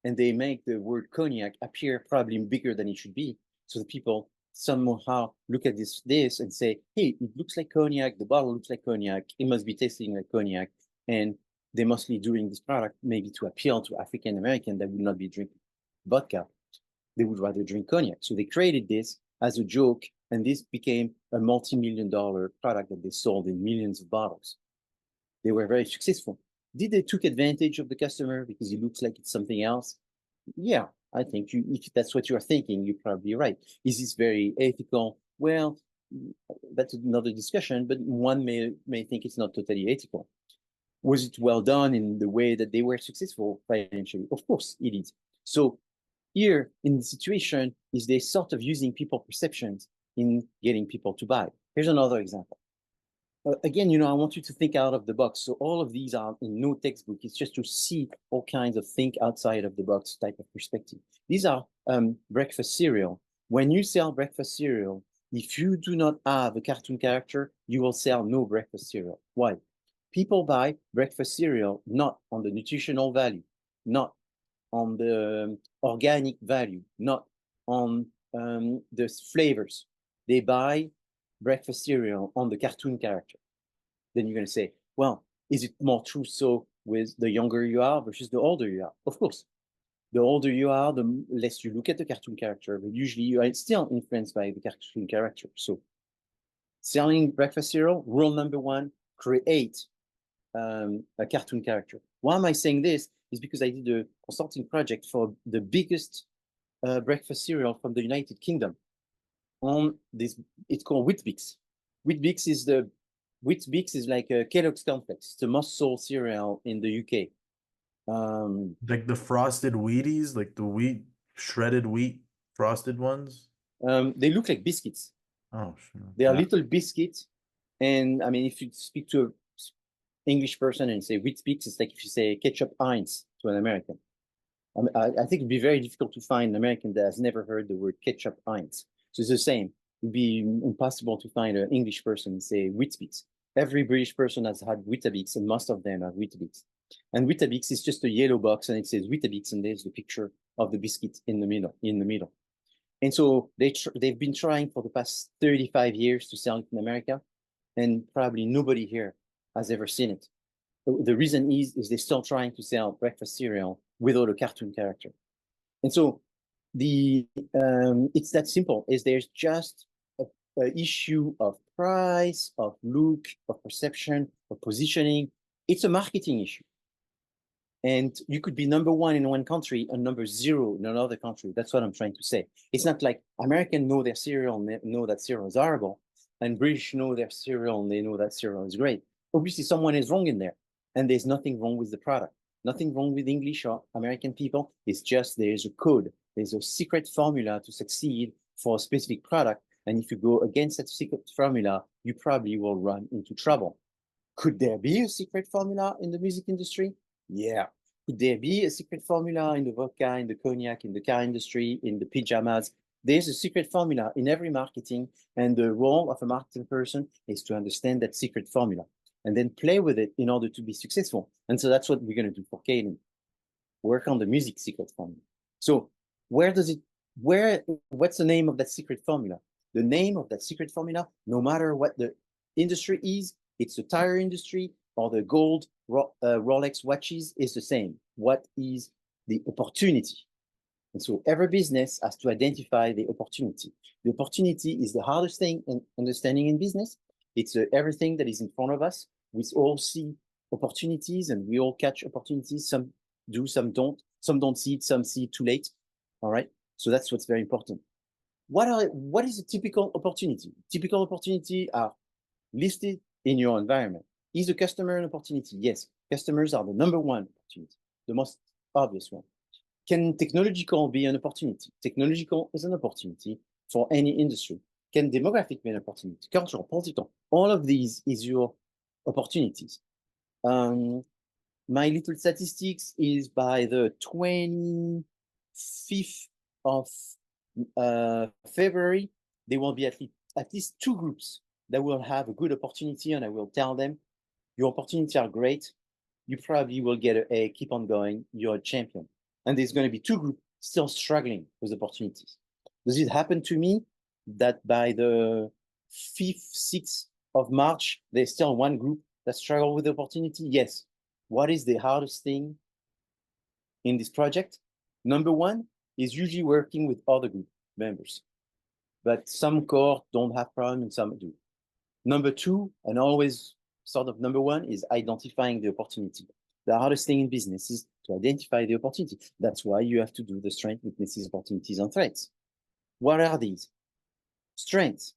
and they make the word cognac appear probably bigger than it should be. So the people somehow look at this and say, hey, it looks like cognac, the bottle looks like cognac, it must be tasting like cognac. And they're mostly doing this product maybe to appeal to African American that would not be drinking vodka. They would rather drink cognac. So they created this as a joke, and this became a multi-million-dollar product that they sold in millions of bottles. They were very successful. Did they took advantage of the customer because it looks like it's something else? Yeah, I think if that's what you're thinking, you're probably right. Is this very ethical? Well, that's another discussion, but one may think it's not totally ethical. Was it well done in the way that they were successful financially? Of course it is. So here in the situation is they sort of using people perceptions in getting people to buy. Here's another example. Again, you know, I want you to think out of the box. So all of these are in no textbook. It's just to see all kinds of think outside of the box type of perspective. These are breakfast cereal. When you sell breakfast cereal, if you do not have a cartoon character, you will sell no breakfast cereal. Why? People buy breakfast cereal not on the nutritional value, not on the organic value, not on the flavors. They buy breakfast cereal on the cartoon character. Then you're going to say, well, is it more true so with the younger you are versus the older you are? Of course. The older you are, the less you look at the cartoon character, but usually you are still influenced by the cartoon character. So selling breakfast cereal, rule number one, create a cartoon character. Why am I saying this? Is because I did a consulting project for the biggest breakfast cereal from the United Kingdom. On this, it's called Weet-Bix. Weet-Bix is like a Kellogg's cornflakes. It's the most sold cereal in the UK. Like the frosted Wheaties, like the shredded wheat frosted ones. They look like biscuits. Oh, sure. They are little biscuits. And I mean, if you speak to an English person and say Weet-Bix, it's like if you say ketchup Heinz to an American. I think it'd be very difficult to find an American that has never heard the word ketchup Heinz. So it's the same. It'd be impossible to find an English person and say Weet-Bix. Every British person has had Weetabix, and most of them have Weetabix. And Weetabix is just a yellow box, and it says Weetabix, and there's the picture of the biscuit in the middle. And so they've been trying for the past 35 years to sell it in America, and probably nobody here has ever seen it. The reason is they're still trying to sell breakfast cereal without a cartoon character. And so it's that simple. Is there's just an issue of price, of look, of perception, of positioning. It's a marketing issue. And you could be number one in one country and number 0 in another country. That's what I'm trying to say. It's not like Americans know their cereal and know that cereal is horrible, and British know their cereal and they know that cereal is great. Obviously, someone is wrong in there, and there's nothing wrong with the product. Nothing wrong with English or American people. It's just there's a code. There's a secret formula to succeed for a specific product. And if you go against that secret formula, you probably will run into trouble. Could there be a secret formula in the music industry? Yeah. Could there be a secret formula in the vodka, in the cognac, in the car industry, in the pajamas? There's a secret formula in every marketing, and the role of a marketing person is to understand that secret formula and then play with it in order to be successful. And so that's what we're going to do for Kaden. Work on the music secret formula. So what's the name of that secret formula? The name of that secret formula, no matter what the industry is, it's the tire industry or the gold Rolex watches, is the same. What is the opportunity? And so every business has to identify the opportunity. The opportunity is the hardest thing in understanding in business. It's everything that is in front of us. We all see opportunities and we all catch opportunities. Some do, some don't. Some don't see it, some see it too late. All right. So that's what's very important. What is a typical opportunity? Typical opportunity are listed in your environment. Is a customer an opportunity? Yes. Customers are the number one opportunity, the most obvious one. Can technological be an opportunity? Technological is an opportunity for any industry. Can demographic be an opportunity? Cultural, political, all of these is your opportunities. My little statistics is by the 25th of February, there will be at least 2 groups that will have a good opportunity, and I will tell them, your opportunities are great. You probably will get a keep on going. You're a champion. And there's going to be 2 groups still struggling with opportunities. Does it happen to me that by the 5th, 6th of March, there's still 1 group that struggle with the opportunity? Yes. What is the hardest thing in this project? Number 1 is usually working with other group members, but some cohort don't have problem and some do. Number 2, and always sort of number 1, is identifying the opportunity. The hardest thing in business is to identify the opportunity. That's why you have to do the strengths, weaknesses, opportunities, and threats. What are these? Strengths.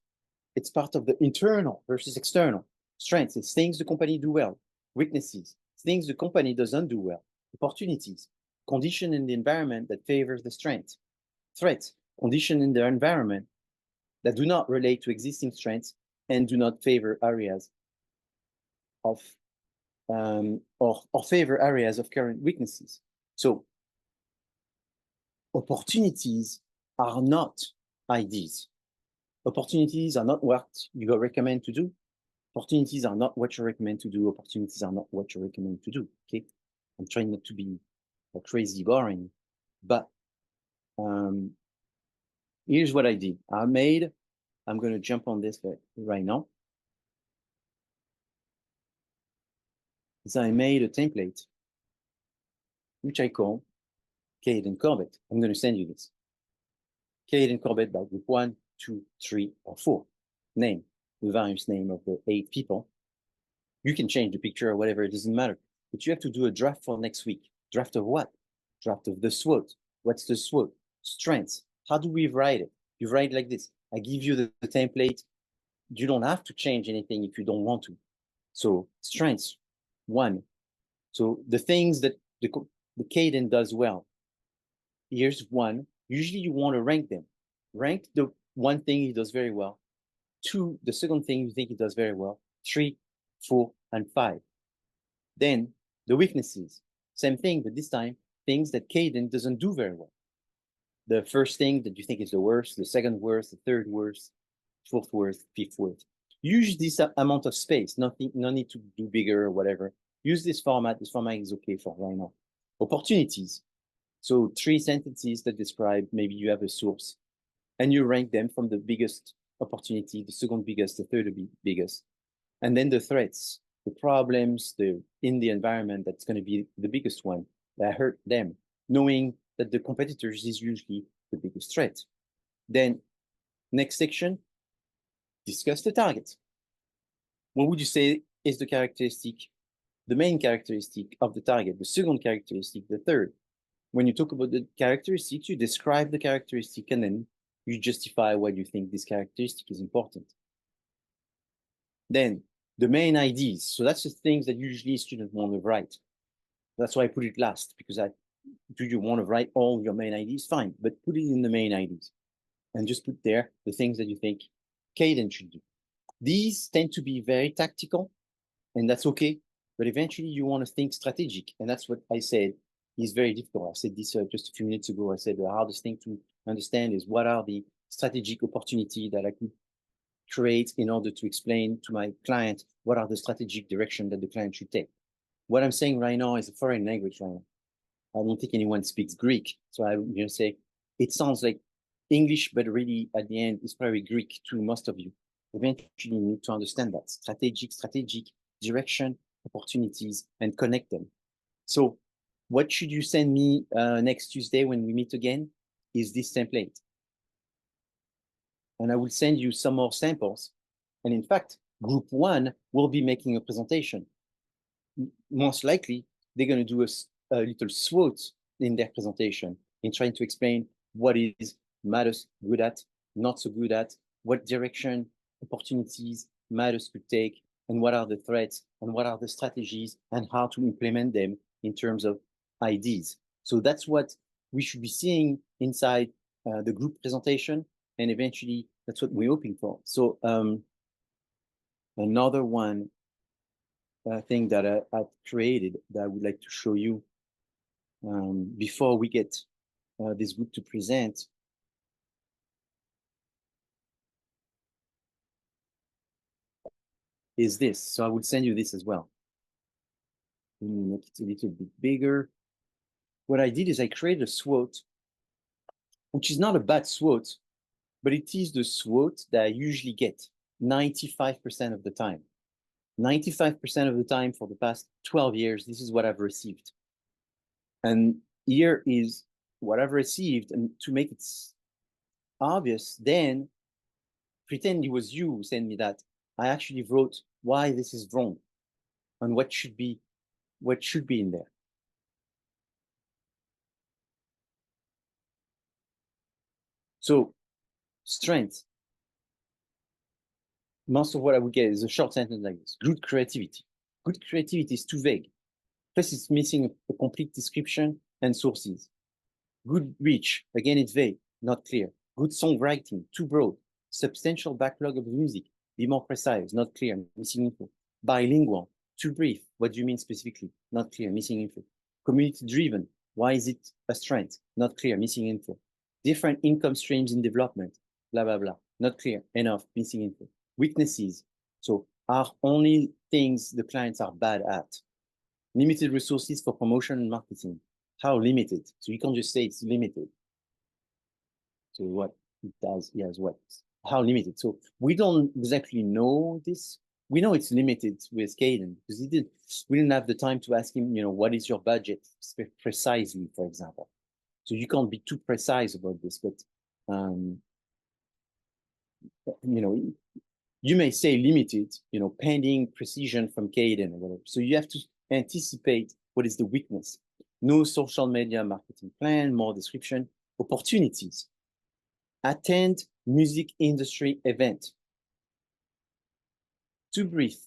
It's part of the internal versus external. Strengths is things the company do well. Weaknesses, things the company doesn't do well. Opportunities, condition in the environment that favors the strength. Threats, condition in the environment that do not relate to existing strengths and do not favor areas of or favor areas of current weaknesses. So opportunities are not ideas. Opportunities are not what you recommend to do. Opportunities are not what you recommend to do. Opportunities are not what you recommend to do. Okay, I'm trying not to be crazy boring, but here's what I did. I'm going to jump on this right now. So I made a template, which I call Cade and Corbett. I'm going to send you this. Cade and Corbett by group 1, 2, 3, or 4. Name, the various name of the 8 people. You can change the picture or whatever, it doesn't matter. But you have to do a draft for next week. Draft of what? Draft of the SWOT. What's the SWOT? Strengths. How do we write it? You write like this. I give you the template. You don't have to change anything if you don't want to. So strengths, 1. So the things that the Caden does well. Here's 1. Usually you want to rank them. Rank the 1 thing he does very well. 2, the second thing you think he does very well. 3, 4, and 5. Then the weaknesses. Same thing, but this time, things that Caden doesn't do very well. The first thing that you think is the worst, the second worst, the third worst, fourth worst, fifth worst. Use this amount of space, no need to do bigger or whatever. Use this format. This format is okay for right now. Opportunities. So 3 sentences that describe maybe you have a source and you rank them from the biggest opportunity, the second biggest, the third biggest. And then the threats, the problems in the environment that's going to be the biggest one that hurt them, knowing that the competitors is usually the biggest threat. Then next section, discuss the target. What would you say is the characteristic, the main characteristic of the target, the second characteristic, the third? When you talk about the characteristics, you describe the characteristic and then you justify why you think this characteristic is important. Then the main IDs. So that's the things that usually students want to write. That's why I put it last, because do you want to write all your main IDs? Fine, but put it in the main IDs and just put there the things that you think Caden should do. These tend to be very tactical, and that's okay. But eventually you want to think strategic. And that's what I said is very difficult. I said this just a few minutes ago. I said the hardest thing to understand is what are the strategic opportunity that I could create in order to explain to my client what are the strategic direction that the client should take. What I'm saying right now is a foreign language right now. I don't think anyone speaks Greek. So I'm going to say it sounds like English, but really at the end, it's probably Greek to most of you. Eventually, you need to understand that strategic direction, opportunities, and connect them. So what should you send me next Tuesday when we meet again is this template. And I will send you some more samples. And in fact, group 1 will be making a presentation. Most likely, they're going to do a little SWOT in their presentation in trying to explain what is matters good at, not so good at, what direction opportunities matters could take, and what are the threats, and what are the strategies, and how to implement them in terms of IDs. So that's what we should be seeing inside the group presentation, and eventually that's what we're hoping for. So another one thing that I've created that I would like to show you before we get this group to present. Is this. So I will send you this as well. Let me make it a little bit bigger. What I did is I created a SWOT, which is not a bad SWOT, but it is the SWOT that I usually get 95% of the time. 95% of the time for the past 12 years, this is what I've received. And here is what I've received. And to make it obvious, then pretend it was you who sent me that. I actually wrote why this is wrong and what should be in there. So strength. Most of what I would get is a short sentence like this. Good creativity. Good creativity is too vague. Plus it's missing a complete description and sources. Good reach. Again, it's vague, not clear. Good songwriting, too broad. Substantial backlog of music. Be more precise, not clear, missing info. Bilingual, too brief. What do you mean specifically? Not clear, missing info. Community driven. Why is it a strength? Not clear, missing info. Different income streams in development. Blah, blah, blah. Not clear, enough, missing info. Weaknesses. So are only things the clients are bad at. Limited resources for promotion and marketing. How limited? So you can't just say it's limited. So what it does, yes, what? How limited? So we don't exactly know this. We know it's limited with Caden because we didn't have the time to ask him, what is your budget precisely, for example. So you can't be too precise about this, but you may say limited, pending precision from Caden or whatever. So you have to anticipate what is the weakness. No social media marketing plan, more description, opportunities. Attend music industry event. Too brief,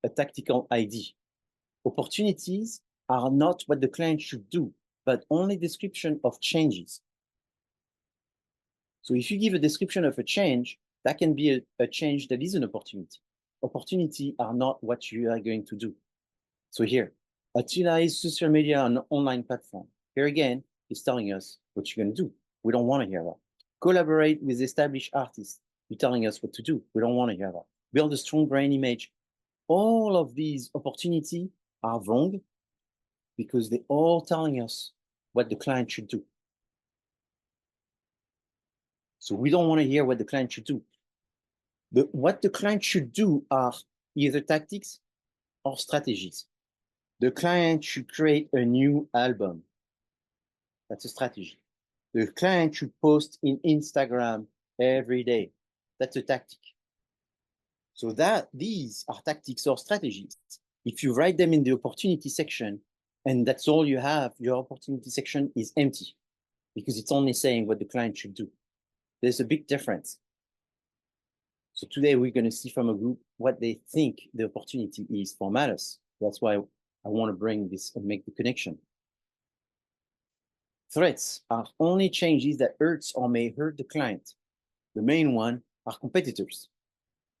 a tactical ID. Opportunities are not what the client should do, but only description of changes. So if you give a description of a change, that can be a change that is an opportunity. Opportunity are not what you are going to do. So here, utilize social media on online platform. Here again, it's telling us what you're going to do. We don't want to hear that. Collaborate with established artists. You're telling us what to do. We don't want to hear that. Build a strong brand image. All of these opportunities are wrong because they're all telling us what the client should do. So we don't want to hear what the client should do. What the client should do are either tactics or strategies. The client should create a new album. That's a strategy. The client should post in Instagram every day. That's a tactic. So these are tactics or strategies. If you write them in the opportunity section and that's all you have, your opportunity section is empty because it's only saying what the client should do. There's a big difference. So today we're going to see from a group what they think the opportunity is for matters. That's why I want to bring this and make the connection. Threats are only changes that hurts or may hurt the client. The main one are competitors.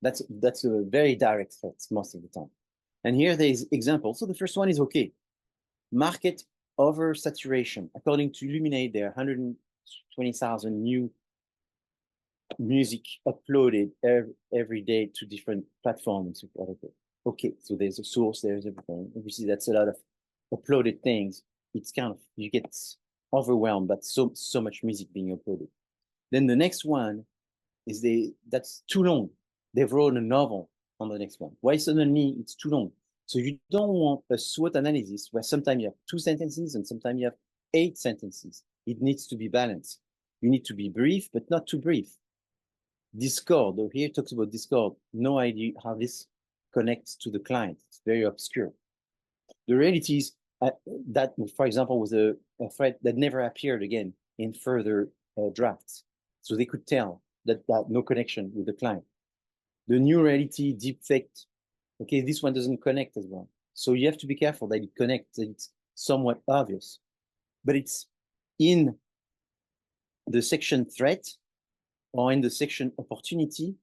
That's a very direct threat most of the time. And here there's examples. So the first one is okay. Market oversaturation. According to Illuminate, there are 120,000 new music uploaded every day to different platforms. Okay, so there's a source, there's everything. Obviously, that's a lot of uploaded things. It's kind of, you get overwhelmed by so much music being uploaded. Then the next one is that's too long. They've wrote a novel on the next one. Why suddenly it's too long? So you don't want a SWOT analysis where sometimes you have 2 sentences and sometimes you have 8 sentences. It needs to be balanced. You need to be brief, but not too brief. Discord, here it talks about Discord. No idea how this connects to the client. It's very obscure. The reality is that, for example, was a threat that never appeared again in further drafts. So they could tell that no connection with the client. The new reality, deep fake, okay, this one doesn't connect as well. So you have to be careful that it connects, that it's somewhat obvious. But it's in the section threat or in the section opportunity,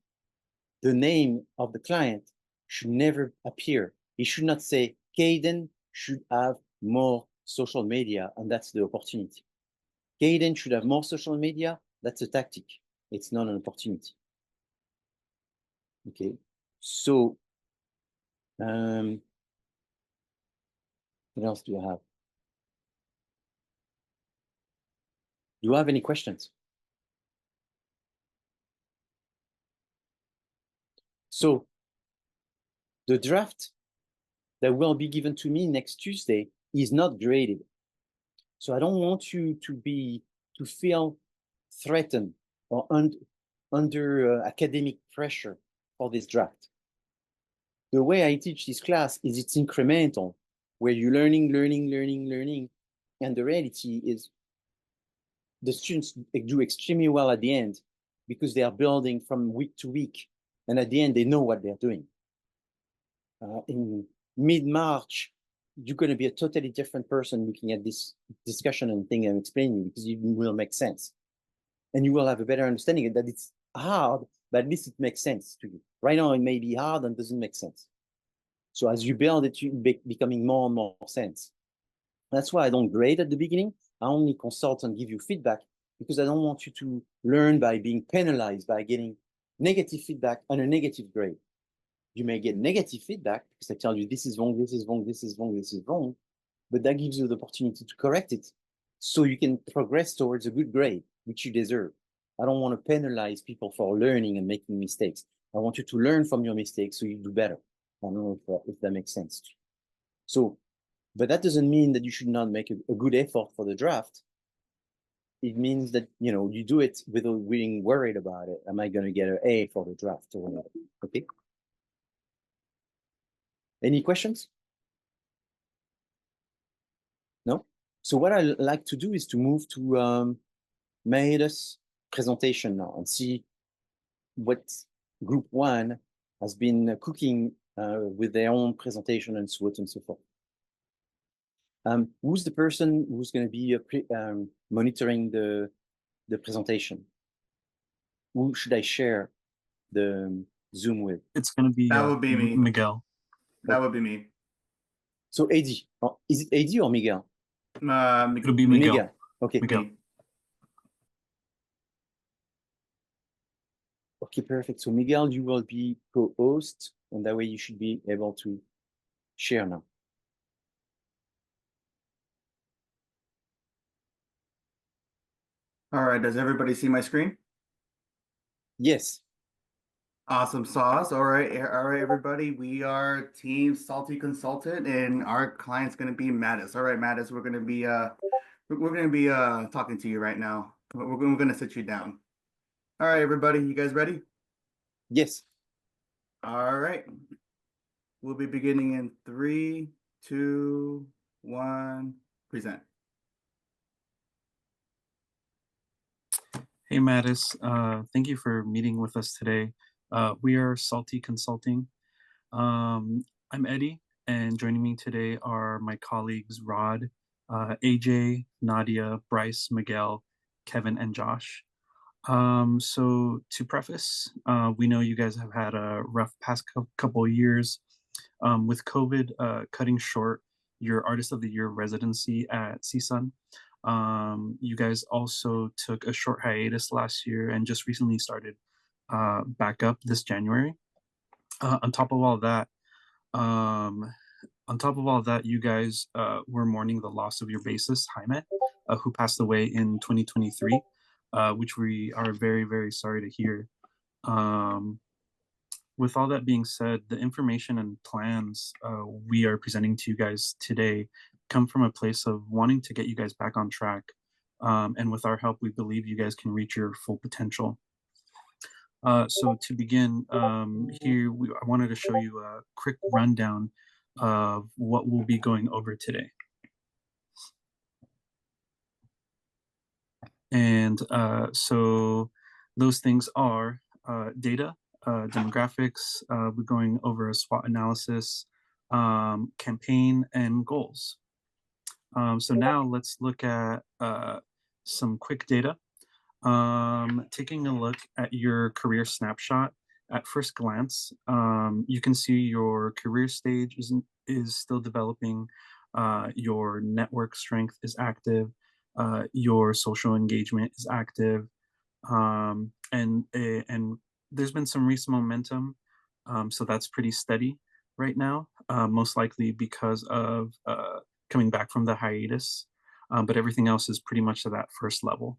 the name of the client should never appear. It should not say, Caden should have more social media, and that's the opportunity. Caden should have more social media, that's a tactic. It's not an opportunity. Okay, so what else do I have? Do you have any questions? So the draft that will be given to me next Tuesday is not graded. So I don't want you to feel threatened or under academic pressure for this draft. The way I teach this class is it's incremental, where you're learning, and the reality is the students do extremely well at the end because they are building from week to week, and at the end they know what they're doing. In mid-March, you're going to be a totally different person looking at this discussion and thing I'm explaining because it will make sense. And you will have a better understanding that it's hard, but at least it makes sense to you. Right now, it may be hard and doesn't make sense. So as you build it, you're becoming more and more sense. That's why I don't grade at the beginning. I only consult and give you feedback because I don't want you to learn by being penalized by getting negative feedback and a negative grade. You may get negative feedback because I tell you this is wrong, this is wrong, this is wrong, this is wrong, but that gives you the opportunity to correct it so you can progress towards a good grade, which you deserve. I don't want to penalize people for learning and making mistakes. I want you to learn from your mistakes so you do better. I don't know if that makes sense. So, but that doesn't mean that you should not make a good effort for the draft. It means that, you know, you do it without being worried about it. Am I going to get an A for the draft or whatever? Okay. Any questions? No? So what I like to do is to move to Maeda's presentation now and see what group one has been cooking with their own presentation and so on and so forth. Who's the person who's going to be monitoring the presentation? Who should I share the Zoom with? It's going to be That would be me. Miguel. That would be me. So AD, is it AD or Miguel? It'll be Miguel. Okay. Miguel. Okay, perfect. So Miguel, you will be co-host, and that way you should be able to share now. All right. Does everybody see my screen? Yes. Awesome sauce. All right, everybody. We are Team Salty Consultant, and our client's gonna be Mattis. All right, Mattis, we're gonna be talking to you right now. We're gonna sit you down. All right, everybody. You guys ready? Yes. All right. We'll be beginning in 3, 2, 1. Present. Hey, Mattis. Thank you for meeting with us today. We are Salty Consulting. I'm Eddie, and joining me today are my colleagues Rod, AJ, Nadia, Bryce, Miguel, Kevin, and Josh. So to preface, we know you guys have had a rough past couple of years with COVID cutting short your Artist of the Year residency at CSUN. You guys also took a short hiatus last year and just recently started back up this January. On top of all that, you guys were mourning the loss of your bassist Jaime, who passed away in 2023, which we are very, very sorry to hear. With all that being said, the information and plans we are presenting to you guys today come from a place of wanting to get you guys back on track. And with our help, we believe you guys can reach your full potential. So to begin, I wanted to show you a quick rundown of what we'll be going over today. And so those things are data, demographics, we're going over a SWOT analysis, campaign, and goals. So now let's look at some quick data. Taking a look at your career snapshot, at first glance, you can see your career stage is still developing, your network strength is active, your social engagement is active, and there's been some recent momentum, so that's pretty steady right now, most likely because of coming back from the hiatus, but everything else is pretty much to that first level.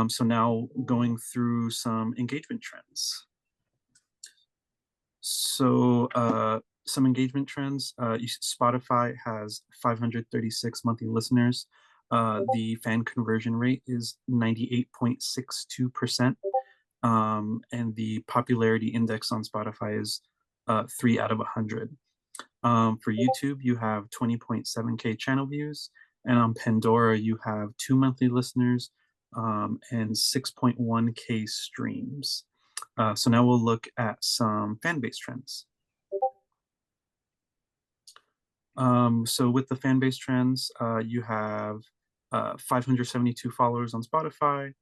So now going through some engagement trends. So some engagement trends, Spotify has 536 monthly listeners. The fan conversion rate is 98.62%. And the popularity index on Spotify is 3 out of 100. For YouTube, you have 20.7K channel views. And on Pandora, you have 2 monthly listeners and 6.1K streams. So now we'll look at some fan base trends. So with the fan base trends, you have 572 followers on Spotify,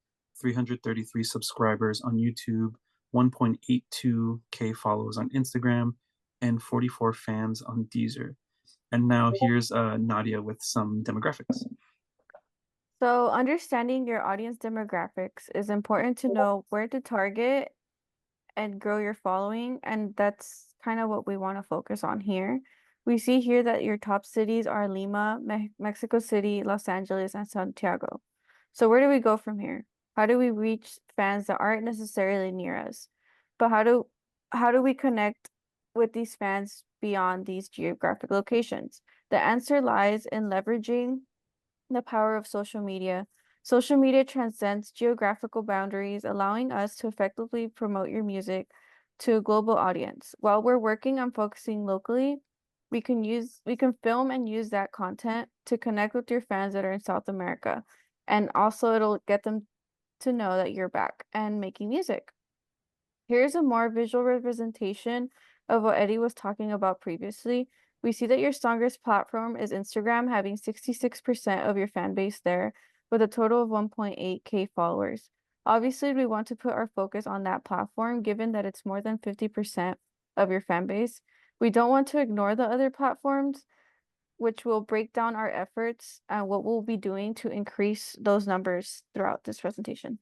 333 subscribers on YouTube, 1.82K followers on Instagram, and 44 fans on Deezer. And now here's Nadia with some demographics. So understanding your audience demographics is important to know where to target and grow your following, and that's kind of what we want to focus on here. We see here that your top cities are Lima, Mexico City, Los Angeles, and Santiago. So where do we go from here? How do we reach fans that aren't necessarily near us? But how do we connect with these fans beyond these geographic locations? The answer lies in leveraging the power of social media. Social media transcends geographical boundaries, allowing us to effectively promote your music to a global audience. While we're working on focusing locally, we can film and use that content to connect with your fans that are in South America. And also it'll get them to know that you're back and making music. Here's a more visual representation of what Eddie was talking about previously. We see that your strongest platform is Instagram, having 66% of your fan base there, with a total of 1.8K followers. Obviously, we want to put our focus on that platform, given that it's more than 50% of your fan base. We don't want to ignore the other platforms, which will break down our efforts and what we'll be doing to increase those numbers throughout this presentation.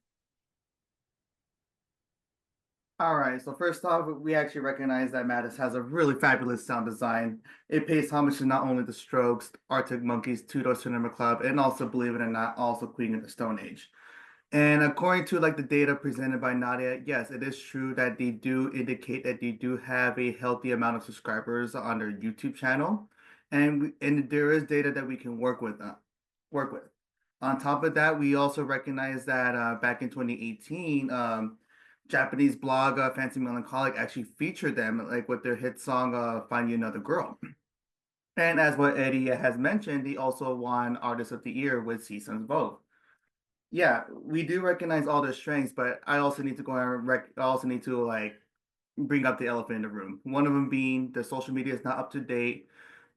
All right, so first off, we actually recognize that Mattis has a really fabulous sound design. It pays homage to not only the Strokes, Arctic Monkeys, Two Door Cinema Club, and also, believe it or not, also Queen of the Stone Age. And according to like the data presented by Nadia, yes, it is true that they do indicate that they do have a healthy amount of subscribers on their YouTube channel, and there is data that we can work with. On top of that, we also recognize that back in 2018, Japanese blog Fancy Melancholic actually featured them like with their hit song "Find You Another Girl." And as what Eddie has mentioned, he also won Artist of the Year with Season's Vote. Yeah, we do recognize all their strengths, but I also need to like bring up the elephant in the room. One of them being their social media is not up to date.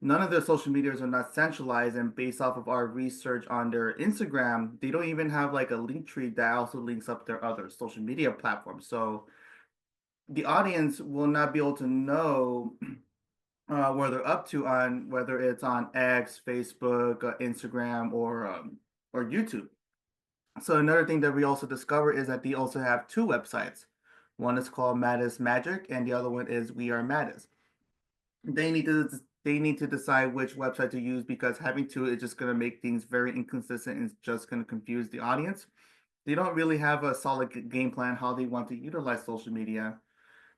None of their social medias are not centralized, and based off of our research on their Instagram, they don't even have like a link tree that also links up their other social media platforms. So the audience will not be able to know where they're up to on whether it's on X, Facebook, Instagram, or YouTube. So another thing that we also discover is that they also have two websites. One is called Mattis Magic, and the other one is We Are Mattis. They need to decide which website to use, because having two is just going to make things very inconsistent and it's just going to confuse the audience. They don't really have a solid game plan how they want to utilize social media.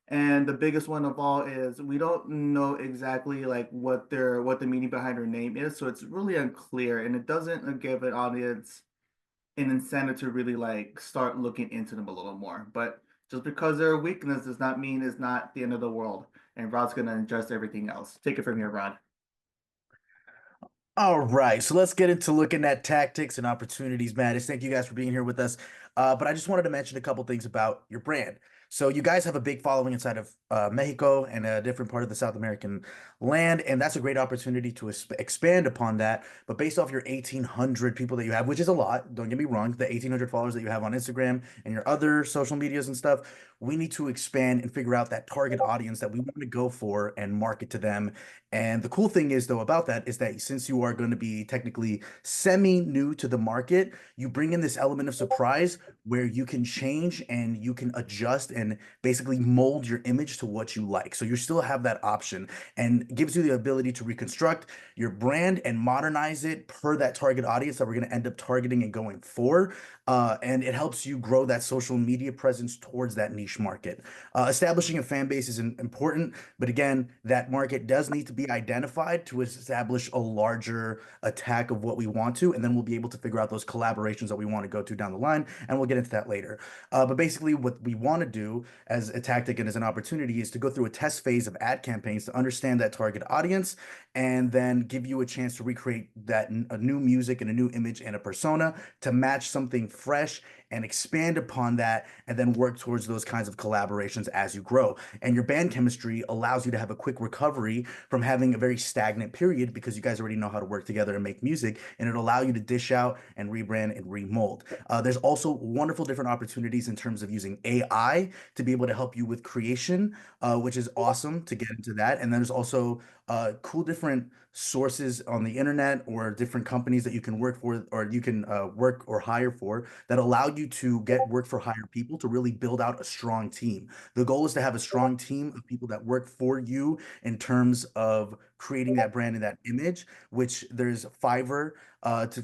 And the biggest one of all is we don't know exactly like what the meaning behind their name is, so it's really unclear, and it doesn't give an audience an incentive to really like start looking into them a little more. But just because they're a weakness does not mean it's not the end of the world. And Rod's gonna adjust everything else. Take it from here, Rod. All right, so let's get into looking at tactics and opportunities, Mattis. Thank you guys for being here with us. But I just wanted to mention a couple things about your brand. So you guys have a big following inside of Mexico and a different part of the South American land, and that's a great opportunity to expand upon that. But based off your 1,800 people that you have, which is a lot, don't get me wrong, the 1,800 followers that you have on Instagram and your other social medias and stuff, we need to expand and figure out that target audience that we want to go for and market to them. And the cool thing is, though, about that is that since you are going to be technically semi-new to the market, you bring in this element of surprise where you can change and you can adjust and basically mold your image to what you like. So you still have that option, and gives you the ability to reconstruct your brand and modernize it per that target audience that we're going to end up targeting and going for. And it helps you grow that social media presence towards that niche market. Establishing a fan base is important, but again, that market does need to be identified to establish a larger attack of what we want to, and then we'll be able to figure out those collaborations that we want to go to down the line, and we'll get into that later. But basically, what we want to do as a tactic and as an opportunity is to go through a test phase of ad campaigns to understand that target audience, and then give you a chance to recreate that a new music and a new image and a persona to match something fresh and expand upon that, and then work towards those kinds of collaborations as you grow. And your band chemistry allows you to have a quick recovery from having a very stagnant period, because you guys already know how to work together and make music, and it'll allow you to dish out and rebrand and remold. There's also wonderful different opportunities in terms of using AI to be able to help you with creation, which is awesome to get into that. And then there's also cool different sources on the internet or different companies that you can work for, or you can work or hire for, that allow you to get work for hire people to really build out a strong team. The goal is to have a strong team of people that work for you in terms of creating that brand and that image, which there's Fiverr,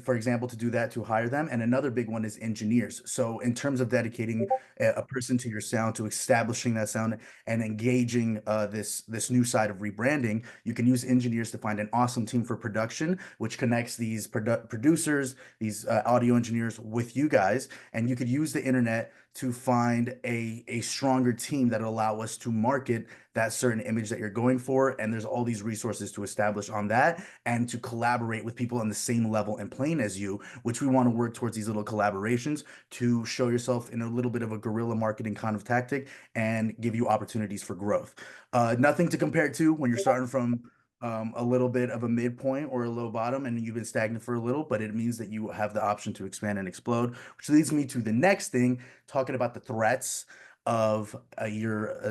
for example, to do that, to hire them. And another big one is engineers. So in terms of dedicating a person to your sound, to establishing that sound and engaging this new side of rebranding, you can use engineers to find an awesome team for production, which connects these producers, these audio engineers with you guys. And you could use the internet to find a stronger team that allow us to market that certain image that you're going for. And there's all these resources to establish on that and to collaborate with people on the same level and plane as you, which we want to work towards these little collaborations to show yourself in a little bit of a guerrilla marketing kind of tactic and give you opportunities for growth. Nothing to compare to when you're starting from a little bit of a midpoint or a low bottom and you've been stagnant for a little, but it means that you have the option to expand and explode, which leads me to the next thing, talking about the threats of your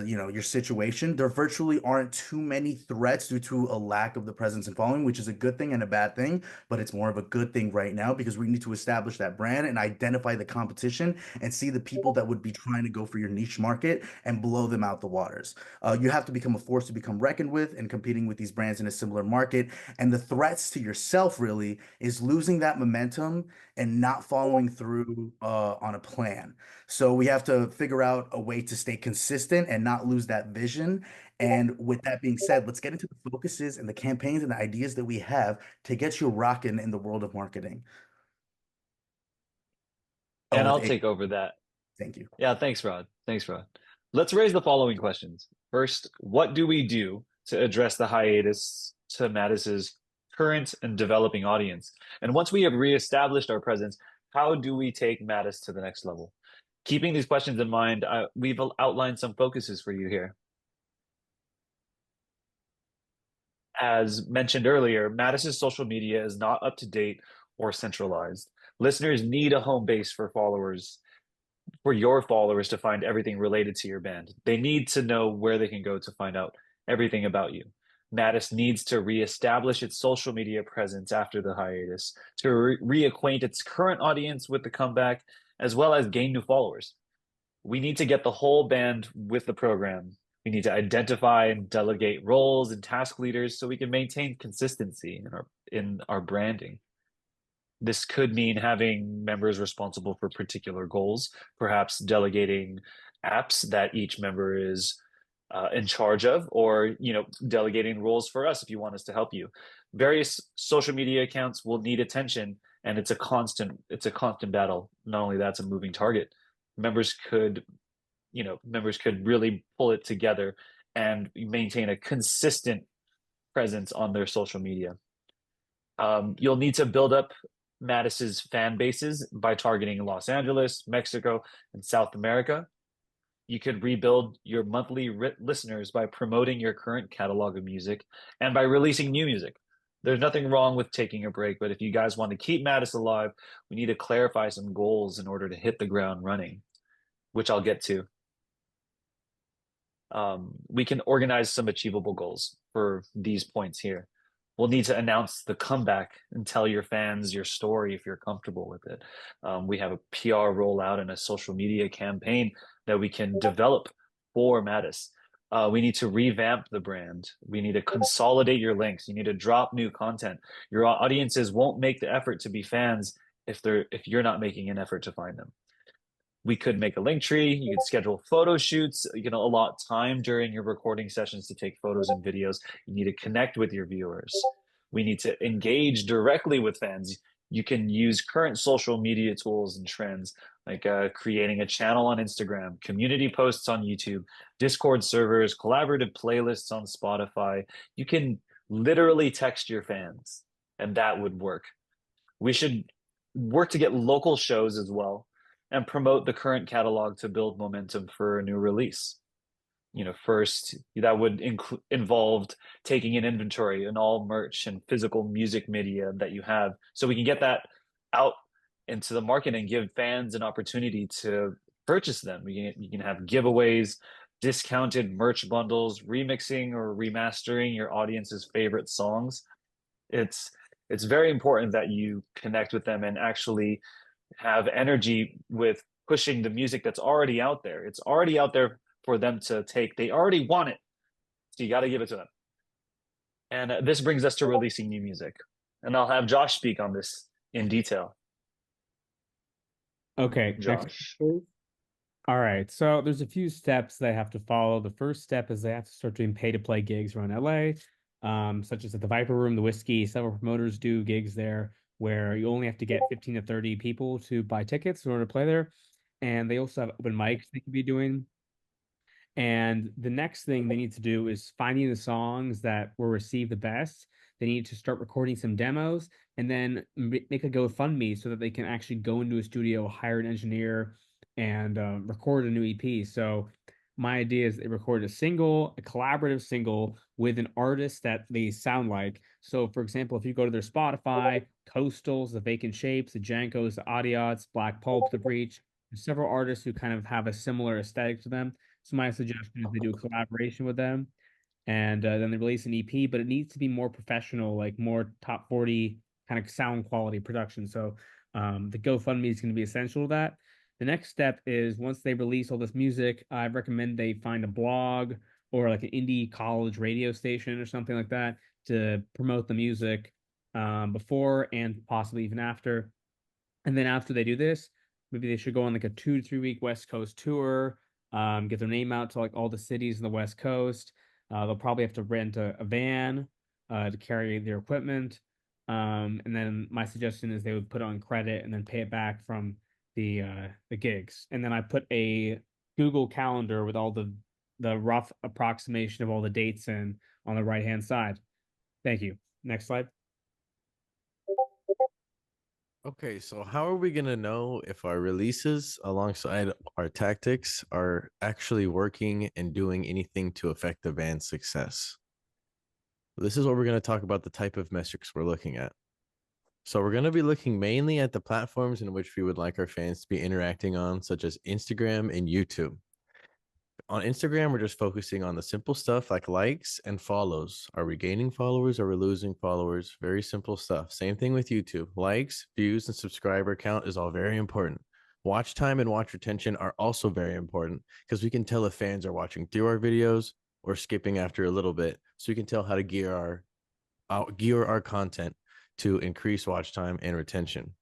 situation. There virtually aren't too many threats due to a lack of the presence and following, which is a good thing and a bad thing, but it's more of a good thing right now because we need to establish that brand and identify the competition and see the people that would be trying to go for your niche market and blow them out the waters. You have to become a force to become reckoned with and competing with these brands in a similar market. And the threats to yourself really is losing that momentum and not following through on a plan. So we have to figure out a way to stay consistent and not lose that vision. And with that being said, let's get into the focuses and the campaigns and the ideas that we have to get you rocking in the world of marketing. And I'll take over that. Thank you. Yeah, thanks, Rod. Thanks, Rod. Let's raise the following questions. First, what do we do to address the hiatus to Mattis's current and developing audience? And once we have reestablished our presence, how do we take Mattis to the next level? Keeping these questions in mind, we've outlined some focuses for you here. As mentioned earlier, Mattis's social media is not up to date or centralized. Listeners need a home base for your followers to find everything related to your band. They need to know where they can go to find out everything about you. Mattis needs to reestablish its social media presence after the hiatus, to reacquaint its current audience with the comeback, as well as gain new followers. We need to get the whole band with the program. We need to identify and delegate roles and task leaders so we can maintain consistency in our branding. This could mean having members responsible for particular goals, perhaps delegating apps that each member is in charge of, or delegating roles for us if you want us to help you. Various social media accounts will need attention, and it's a constant battle. Not only that, it's a moving target. Members could really pull it together and maintain a consistent presence on their social media. You'll need to build up Mattis's fan bases by targeting Los Angeles, Mexico, and South America. You could rebuild your monthly listeners by promoting your current catalog of music and by releasing new music. There's nothing wrong with taking a break, but if you guys want to keep Mattis alive, we need to clarify some goals in order to hit the ground running, which I'll get to. We can organize some achievable goals for these points here. We'll need to announce the comeback and tell your fans your story if you're comfortable with it. We have a PR rollout and a social media campaign that we can develop for Mattis. We need to revamp the brand. We need to consolidate your links. You need to drop new content. Your audiences won't make the effort to be fans if you're not making an effort to find them. We could make a link tree. You could schedule photo shoots. You can allot time during your recording sessions to take photos and videos. You need to connect with your viewers. We need to engage directly with fans. You can use current social media tools and trends, like creating a channel on Instagram, community posts on YouTube, Discord servers, collaborative playlists on Spotify. You can literally text your fans, and that would work. We should work to get local shows as well, and promote the current catalog to build momentum for a new release. First, that would involve taking an inventory and all merch and physical music media that you have, so we can get that out into the market and give fans an opportunity to purchase them. You can have giveaways, discounted merch bundles, remixing or remastering your audience's favorite songs. it's very important that you connect with them and actually have energy with pushing the music that's already out there. It's already out there for them to take. They already want it. So you got to give it to them. And this brings us to releasing new music. And I'll have Josh speak on this in detail. Okay, Josh. All right, so there's a few steps they have to follow. The first step is they have to start doing pay-to-play gigs around LA, such as at the Viper Room, the Whiskey. Several promoters do gigs there where you only have to get 15 to 30 people to buy tickets in order to play there. And they also have open mics they could be doing. And the next thing they need to do is finding the songs that will receive the best. They need to start recording some demos and then make a GoFundMe so that they can actually go into a studio, hire an engineer, and record a new EP. So my idea is they record a collaborative single with an artist that they sound like. So for example, if you go to their Spotify, Coastals, The Vacant Shapes, The Jankos, The Audiots, Black Pulp, The Breach, there's several artists who kind of have a similar aesthetic to them. So my suggestion is they do a collaboration with them, and then they release an EP, but it needs to be more professional, like more top 40 kind of sound quality production. So the GoFundMe is going to be essential to that. The next step is once they release all this music, I recommend they find a blog or like an indie college radio station or something like that to promote the music before and possibly even after. And then after they do this, maybe they should go on like a 2 to 3 week West Coast tour, get their name out to like all the cities in the West Coast. They'll probably have to rent a van to carry their equipment. And then my suggestion is they would put on credit and then pay it back from the gigs. And then I put a Google Calendar with all the rough approximation of all the dates in on the right hand side. Thank you. Next slide. Okay, so how are we going to know if our releases alongside our tactics are actually working and doing anything to affect the band's success? This is what we're going to talk about, the type of metrics we're looking at. So we're going to be looking mainly at the platforms in which we would like our fans to be interacting on, such as Instagram and YouTube. On Instagram, we're just focusing on the simple stuff like likes and follows. Are we gaining followers? Are we losing followers? Very simple stuff. Same thing with YouTube. Likes, views, and subscriber count is all very important. Watch time and watch retention are also very important because we can tell if fans are watching through our videos or skipping after a little bit. So we can tell how to gear our content to increase watch time and retention.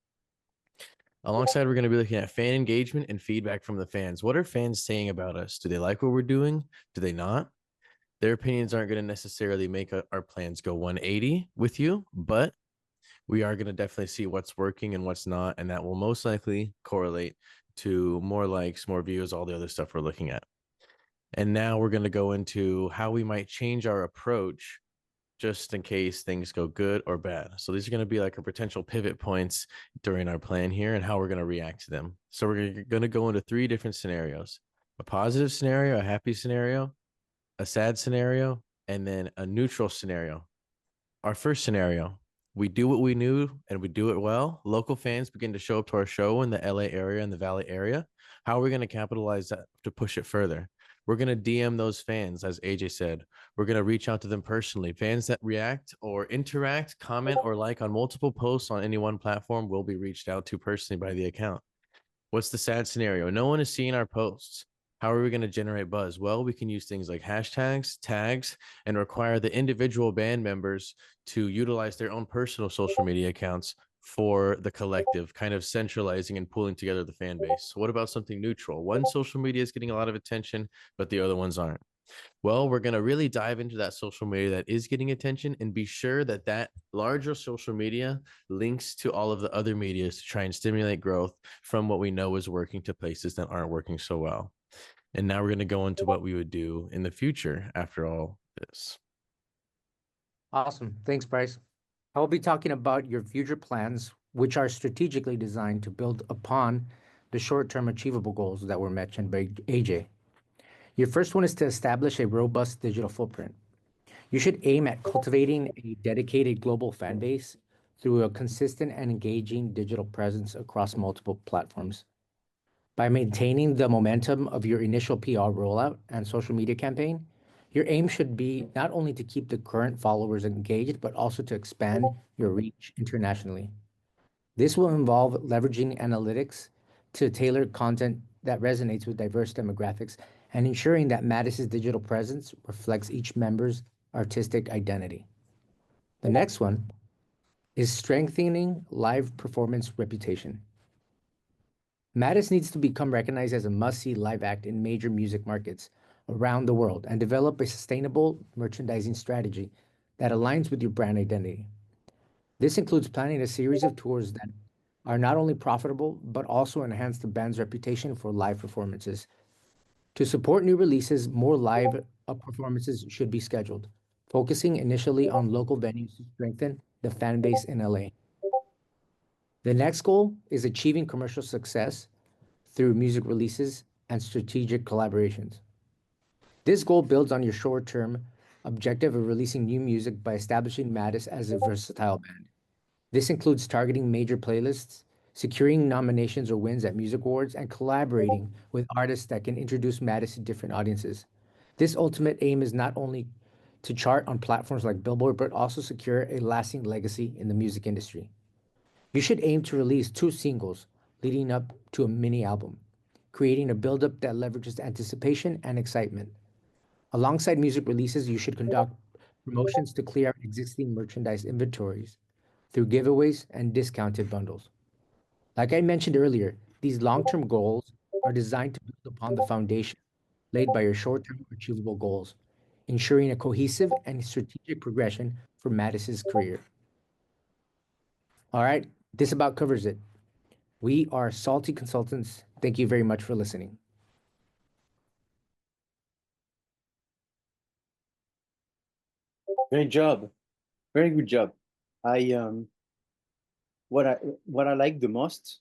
Alongside, we're going to be looking at fan engagement and feedback from the fans. What are fans saying about us? Do they like what we're doing? Do they not? Their opinions aren't going to necessarily make our plans go 180 with you, but we are going to definitely see what's working and what's not, and that will most likely correlate to more likes, more views, all the other stuff we're looking at. And now we're going to go into how we might change our approach just in case things go good or bad. So these are going to be like our potential pivot points during our plan here and how we're going to react to them. So we're going to go into 3 different scenarios: a positive scenario, a happy scenario, a sad scenario, and then a neutral scenario. Our first scenario: we do what we knew and we do it well. Local fans begin to show up to our show in the LA area and the Valley area. How are we going to capitalize that to push it further? We're going to DM those fans, as AJ said. We're going to reach out to them personally. Fans that react or interact, comment, or like on multiple posts on any one platform will be reached out to personally by the account. What's the sad scenario? No one is seeing our posts. How are we going to generate buzz? Well, we can use things like hashtags, tags, and require the individual band members to utilize their own personal social media accounts for the collective, kind of centralizing and pulling together the fan base. So what about something neutral? One social media is getting a lot of attention, but the other ones aren't. Well, we're going to really dive into that social media that is getting attention and be sure that that larger social media links to all of the other medias to try and stimulate growth from what we know is working to places that aren't working so well. And now we're going to go into what we would do in the future after all this. Awesome. Thanks, Bryce. I will be talking about your future plans, which are strategically designed to build upon the short-term achievable goals that were mentioned by AJ. Your first one is to establish a robust digital footprint. You should aim at cultivating a dedicated global fan base through a consistent and engaging digital presence across multiple platforms. By maintaining the momentum of your initial PR rollout and social media campaign, Your aim should be not only to keep the current followers engaged, but also to expand your reach internationally. This will involve leveraging analytics to tailor content that resonates with diverse demographics and ensuring that Mattis's digital presence reflects each member's artistic identity. The next one is strengthening live performance reputation. Mattis needs to become recognized as a must-see live act in major music markets around the world and develop a sustainable merchandising strategy that aligns with your brand identity. This includes planning a series of tours that are not only profitable, but also enhance the band's reputation for live performances. To support new releases, more live performances should be scheduled, focusing initially on local venues to strengthen the fan base in LA. The next goal is achieving commercial success through music releases and strategic collaborations. This goal builds on your short-term objective of releasing new music by establishing Mattis as a versatile band. This includes targeting major playlists, securing nominations or wins at music awards, and collaborating with artists that can introduce Mattis to different audiences. This ultimate aim is not only to chart on platforms like Billboard, but also secure a lasting legacy in the music industry. You should aim to release 2 singles leading up to a mini album, creating a buildup that leverages anticipation and excitement. Alongside music releases, you should conduct promotions to clear out existing merchandise inventories through giveaways and discounted bundles. Like I mentioned earlier, these long-term goals are designed to build upon the foundation laid by your short-term achievable goals, ensuring a cohesive and strategic progression for Mattis's career. All right, this about covers it. We are Salty Consultants. Thank you very much for listening. Great job. Very good job. I what I like the most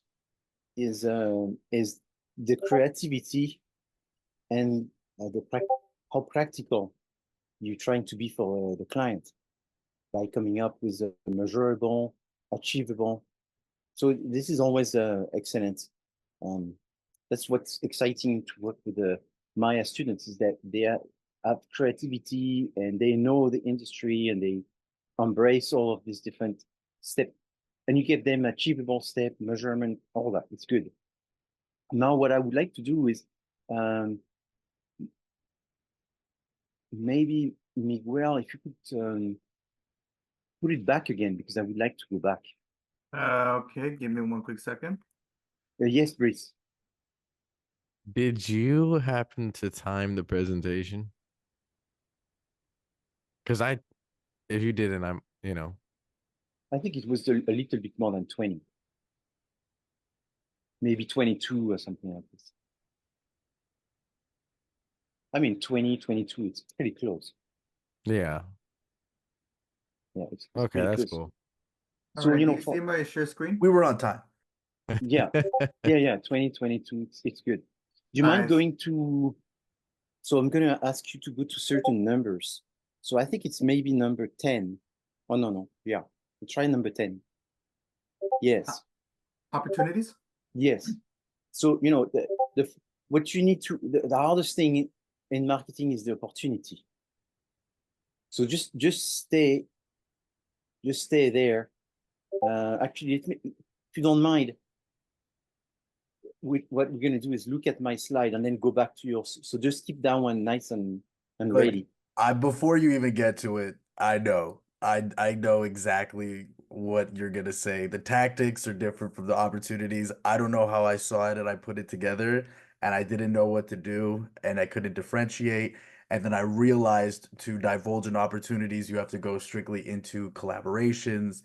is the creativity and how practical you're trying to be for the client by coming up with a measurable, achievable. So this is always excellent. That's what's exciting to work with the Maya students, is that they have creativity and they know the industry and they embrace all of these different steps. And you give them achievable step, measurement, all that. It's good. Now, what I would like to do is maybe, Miguel, if you could put it back again, because I would like to go back. Okay, give me one quick second. Yes, Brice. Did you happen to time the presentation? Because if you didn't, I think it was a little bit more than 20. Maybe 22 or something like this. I mean, 20, 22, it's pretty close. Yeah. Yeah, it's Okay, that's close. cool. All So, right, you do know, you see my share screen? We were on time. yeah, 2022, it's good. Do you mind Nice. going to, so I'm going to ask you to go to certain numbers. So I think it's maybe number 10. Oh, no, yeah. Try number 10. Yes. Opportunities? Yes. So, you know, what you need to, the hardest thing in marketing is the opportunity. So just stay there. Actually, if you don't mind, what we're going to do is look at my slide and then go back to yours. So just keep that one nice and ready. Before you even get to it, I know exactly what you're gonna say. The tactics are different from the opportunities. I don't know how I saw it and I put it together and I didn't know what to do and I couldn't differentiate. And then I realized to divulge in opportunities, you have to go strictly into collaborations,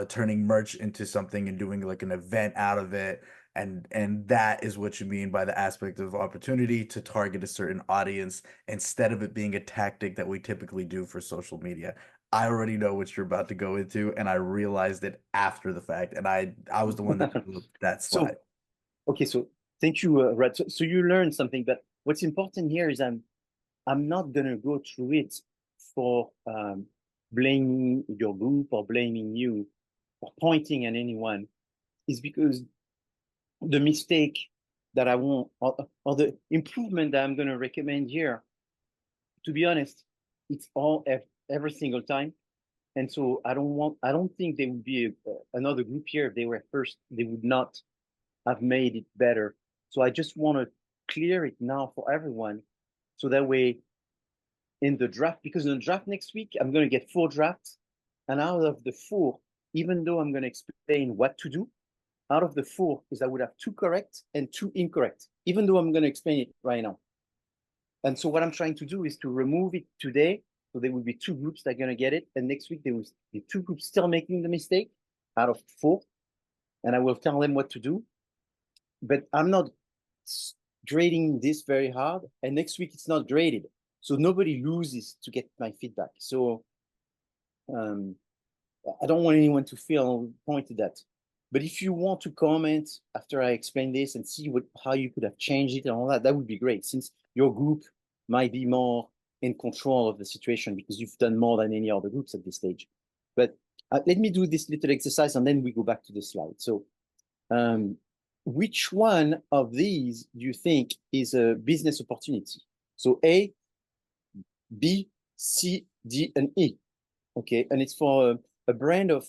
turning merch into something and doing like an event out of it. And that is what you mean by the aspect of opportunity to target a certain audience instead of it being a tactic that we typically do for social media. I already know what you're about to go into, and I realized it after the fact, and I was the one that developed that slide. Okay, so thank you, Rad. So you learned something, but what's important here is I'm not gonna go through it for blaming your group or blaming you or pointing at anyone. Is because the mistake that I want or the improvement that I'm gonna recommend here to be honest, it's all every single time. And so I don't think there would be another group here. If they were first, they would not have made it better. So I just want to clear it now for everyone. So that way in the draft, because in the draft next week, I'm going to get 4 drafts. And out of the 4, even though I'm going to explain what to do, out of the 4 is I would have 2 correct and 2 incorrect, even though I'm going to explain it right now. And so what I'm trying to do is to remove it today. So there will be 2 groups that are going to get it. And next week, there will be 2 groups still making the mistake out of 4. And I will tell them what to do. But I'm not grading this very hard. And next week, it's not graded. So nobody loses to get my feedback. So I don't want anyone to feel pointed at. But if you want to comment after I explain this and see how you could have changed it and all that, that would be great, since your group might be more in control of the situation because you've done more than any other groups at this stage. But let me do this little exercise and then we go back to the slide. So which one of these do you think is a business opportunity? So A, B, C, D, and E. Okay, and it's for a brand of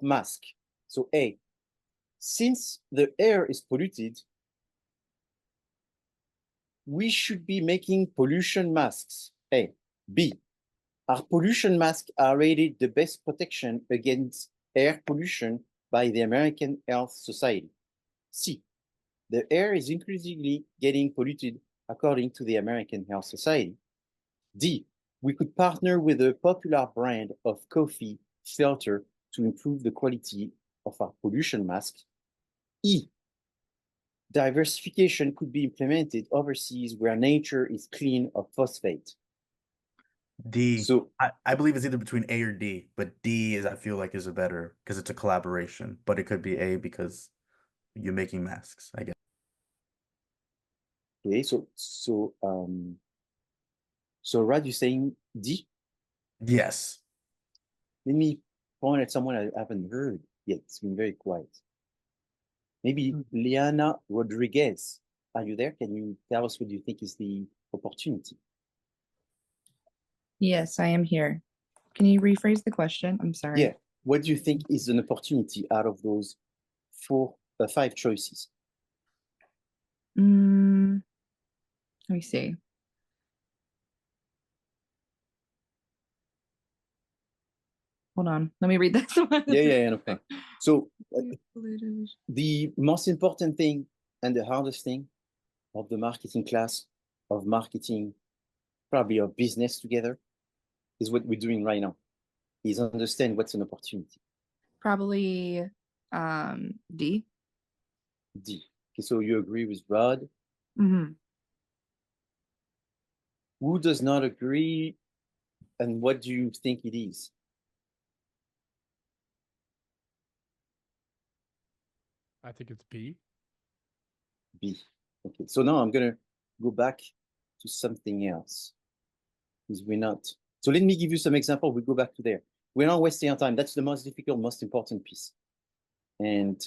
mask. So A, since the air is polluted, we should be making pollution masks. A. B, our pollution masks are rated the best protection against air pollution by the American Health Society. C, the air is increasingly getting polluted according to the American Health Society. D, we could partner with a popular brand of coffee filter to improve the quality of our pollution masks. E, diversification could be implemented overseas where nature is clean of phosphate. D. So I believe it's either between A or D, but D I feel like is a better because it's a collaboration, but it could be A because you're making masks, I guess. Okay, so Rad, you're saying D? Yes. Let me point at someone I haven't heard yet. It's been very quiet. Maybe Liana Rodriguez. Are you there? Can you tell us what you think is the opportunity? Yes, I am here. Can you rephrase the question? I'm sorry. Yeah. What do you think is an opportunity out of those 5 choices? Let me see. Hold on. Let me read this one. Yeah, no problem. So the most important thing and the hardest thing of the marketing class, of marketing, probably of business together, is what we're doing right now, is understand what's an opportunity. Probably D. D. Okay, so you agree with Rod? Mm-hmm. Who does not agree, and what do you think it is? I think it's B. B. Okay, so now I'm going to go back to something else. Because we're not. So let me give you some example. We go back to there. We're not wasting our time. That's the most difficult, most important piece. And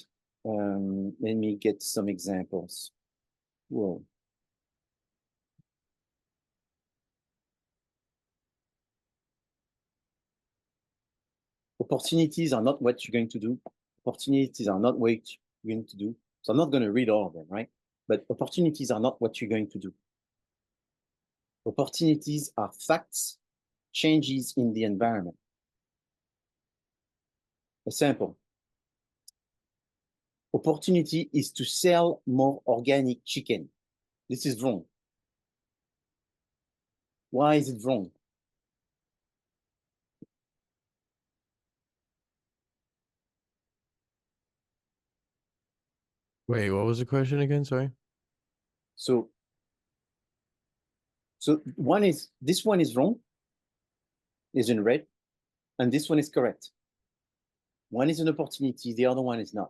let me get some examples. Whoa. Opportunities are not what you're going to do. Opportunities are not what you're going to do. So I'm not going to read all of them, right? But opportunities are not what you're going to do. Opportunities are facts, changes in the environment. A sample. Opportunity is to sell more organic chicken. This is wrong. Why is it wrong? Wait, what was the question again? Sorry. So this one is wrong, is in red, and this one is correct. One is an opportunity, the other one is not.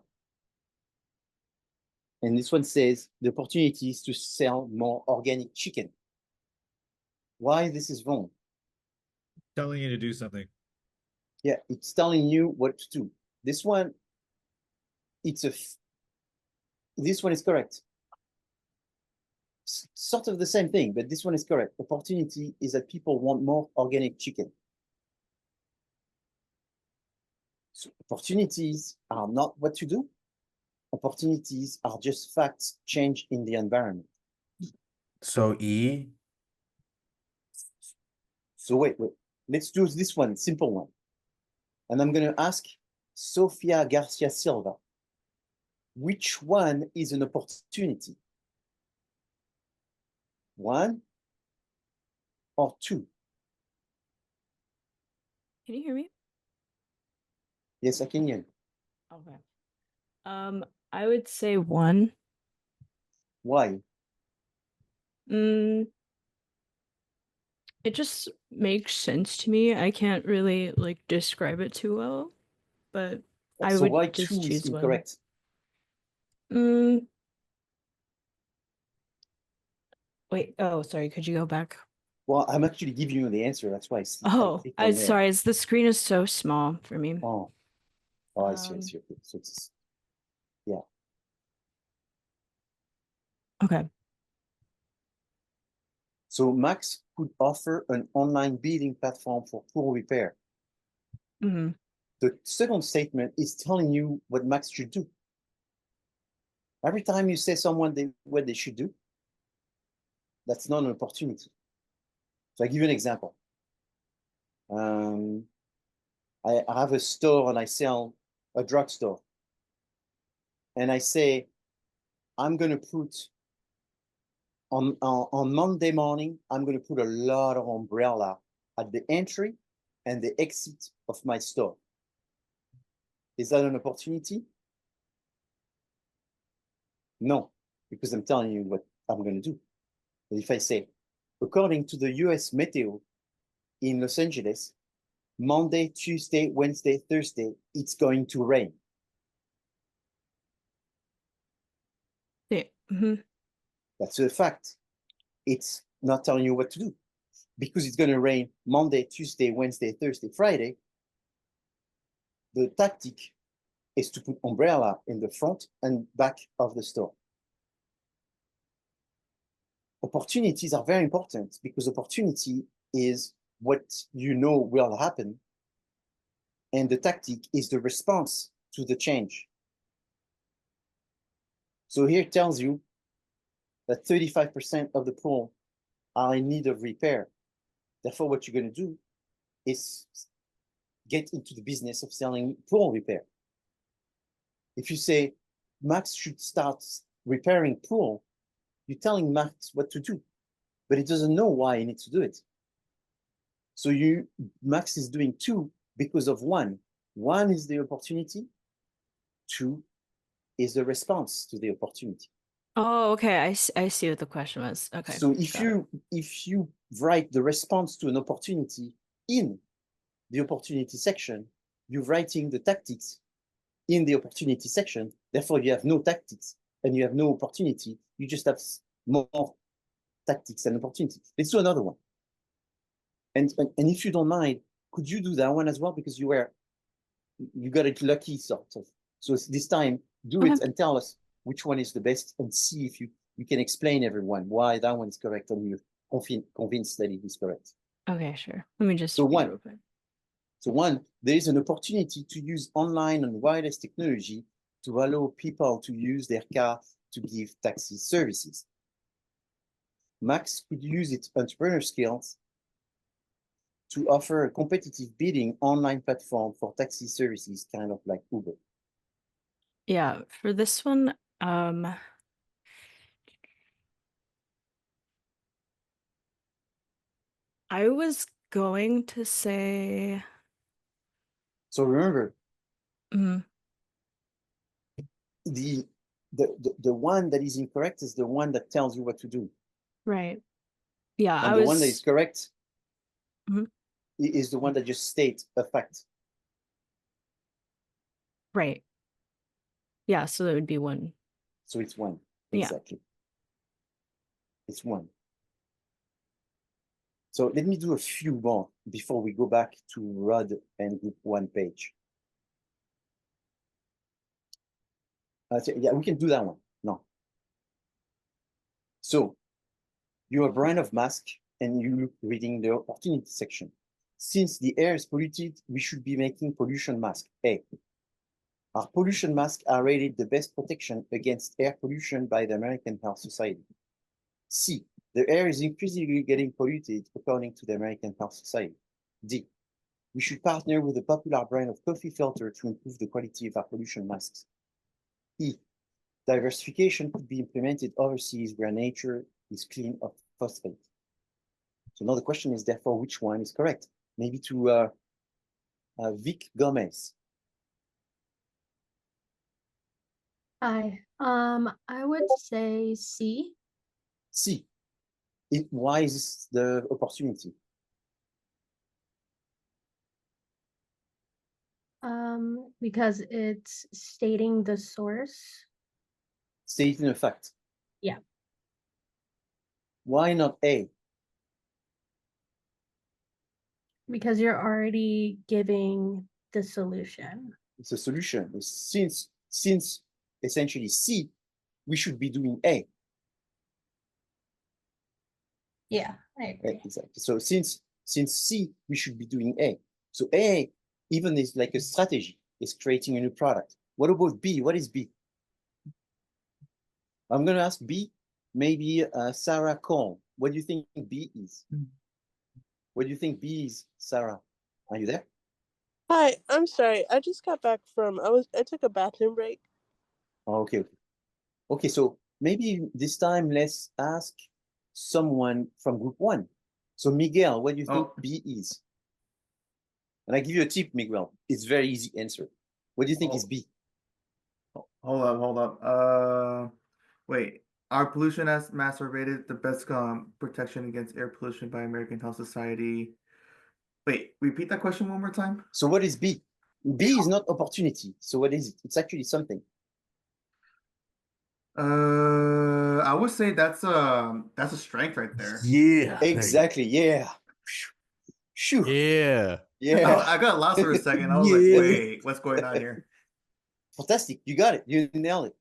And this one says the opportunity is to sell more organic chicken. Why this is wrong? Telling you to do something. Yeah, it's telling you what to do. This one, this one is correct. sort of the same thing, but this one is correct. Opportunity is that people want more organic chicken. So opportunities are not what to do. Opportunities are just facts change in the environment. So E. So wait. Let's do this one, simple one. And I'm going to ask Sofia Garcia Silva, which one is an opportunity? One or two? Can you hear me? Yes, I can hear you. Okay. I would say one. Why? It just makes sense to me. I can't really like describe it too well, but I So would why just two is choose one. incorrect? Wait, oh, sorry, could you go back? Well, I'm actually giving you the answer. That's why Oh, clicked on there. sorry, the screen is so small for me. Oh, I see. I see. Okay. So it's, yeah. Okay. So Max could offer an online bidding platform for pool repair. The second statement is telling you what Max should do. Every time you say someone what they should do, that's not an opportunity. So I give you an example. I have a store and I sell a drugstore. And I say, I'm going to put on Monday morning, I'm going to put a lot of umbrella at the entry and the exit of my store. Is that an opportunity? No, because I'm telling you what I'm going to do. But if I say, according to the US Meteo in Los Angeles, Monday, Tuesday, Wednesday, Thursday, it's going to rain. Yeah. That's a fact. It's not telling you what to do. Because it's going to rain Monday, Tuesday, Wednesday, Thursday, Friday, the tactic is to put umbrella in the front and back of the store. Opportunities are very important because opportunity is what you know will happen, and the tactic is the response to the change. So here it tells you that 35% of the pool are in need of repair. Therefore, what you're going to do is get into the business of selling pool repair. If you say Max should start repairing pool, you're telling Max what to do, but he doesn't know why he needs to do it. So Max is doing two because of one. One is the opportunity. Two is the response to the opportunity. Oh, okay. I see what the question was. Okay. So if you write the response to an opportunity in the opportunity section, you're writing the tactics in the opportunity section. Therefore, you have no tactics and you have no opportunity. You just have more tactics and opportunity. Let's do another one. And if you don't mind, could you do that one as well? Because you got it lucky, sort of. So this time, do it and tell us which one is the best and see if you can explain everyone why that one is correct and you're convinced that it is correct. Okay, sure. Let me just So one, there is an opportunity to use online and wireless technology to allow people to use their car to give taxi services. Max could use its entrepreneur skills to offer a competitive bidding online platform for taxi services, kind of like Uber. Yeah, for this one, I was going to say. So remember, the one that is incorrect is the one that tells you what to do. Right. Yeah, and the one that is correct is the one that just states a fact. Right. Yeah, so that would be one. So it's one. Yeah. Exactly. It's one. So let me do a few more before we go back to Rod and group one page. So yeah, we can do that one. No. So You're a brand of mask and you're reading the opportunity section. Since the air is polluted, we should be making pollution mask. A. Our pollution masks are rated the best protection against air pollution by the American Heart Society. C. The air is increasingly getting polluted according to the American Heart Society. D. We should partner with a popular brand of coffee filter to improve the quality of our pollution masks. E. Diversification could be implemented overseas where nature is clean of phosphate. So now the question is therefore which one is correct? Maybe to Vic Gomez. Hi. I would say C. C. Why is this the opportunity? Because it's stating the source. Stating a fact. Yeah. Why not A? Because you're already giving the solution. It's a solution. Since essentially C, we should be doing A. Yeah, I agree. Exactly. So since C, we should be doing A. So A even is like a strategy. It's creating a new product. What about B? What is B? I'm going to ask B. Maybe Sarah Cole. What do you think B is? What do you think B is, Sarah? Are you there? Hi, I'm sorry. I just got back from I took a bathroom break. Oh, okay. Okay, so maybe this time let's ask someone from group 1. So Miguel, what do you think B is? And I give you a tip, Miguel. It's very easy answer. What do you think is B? Hold up. Wait. Our pollution masks are rated the best protection against air pollution by American Health Society. Wait, repeat that question one more time. So what is B? B is not opportunity. So what is it? It's actually something. I would say that's a strength right there. Yeah. Exactly. Yeah. Shoo. Yeah. Yeah. I got lost for a second. I was like, wait, what's going on here? Fantastic. You got it. You nailed it.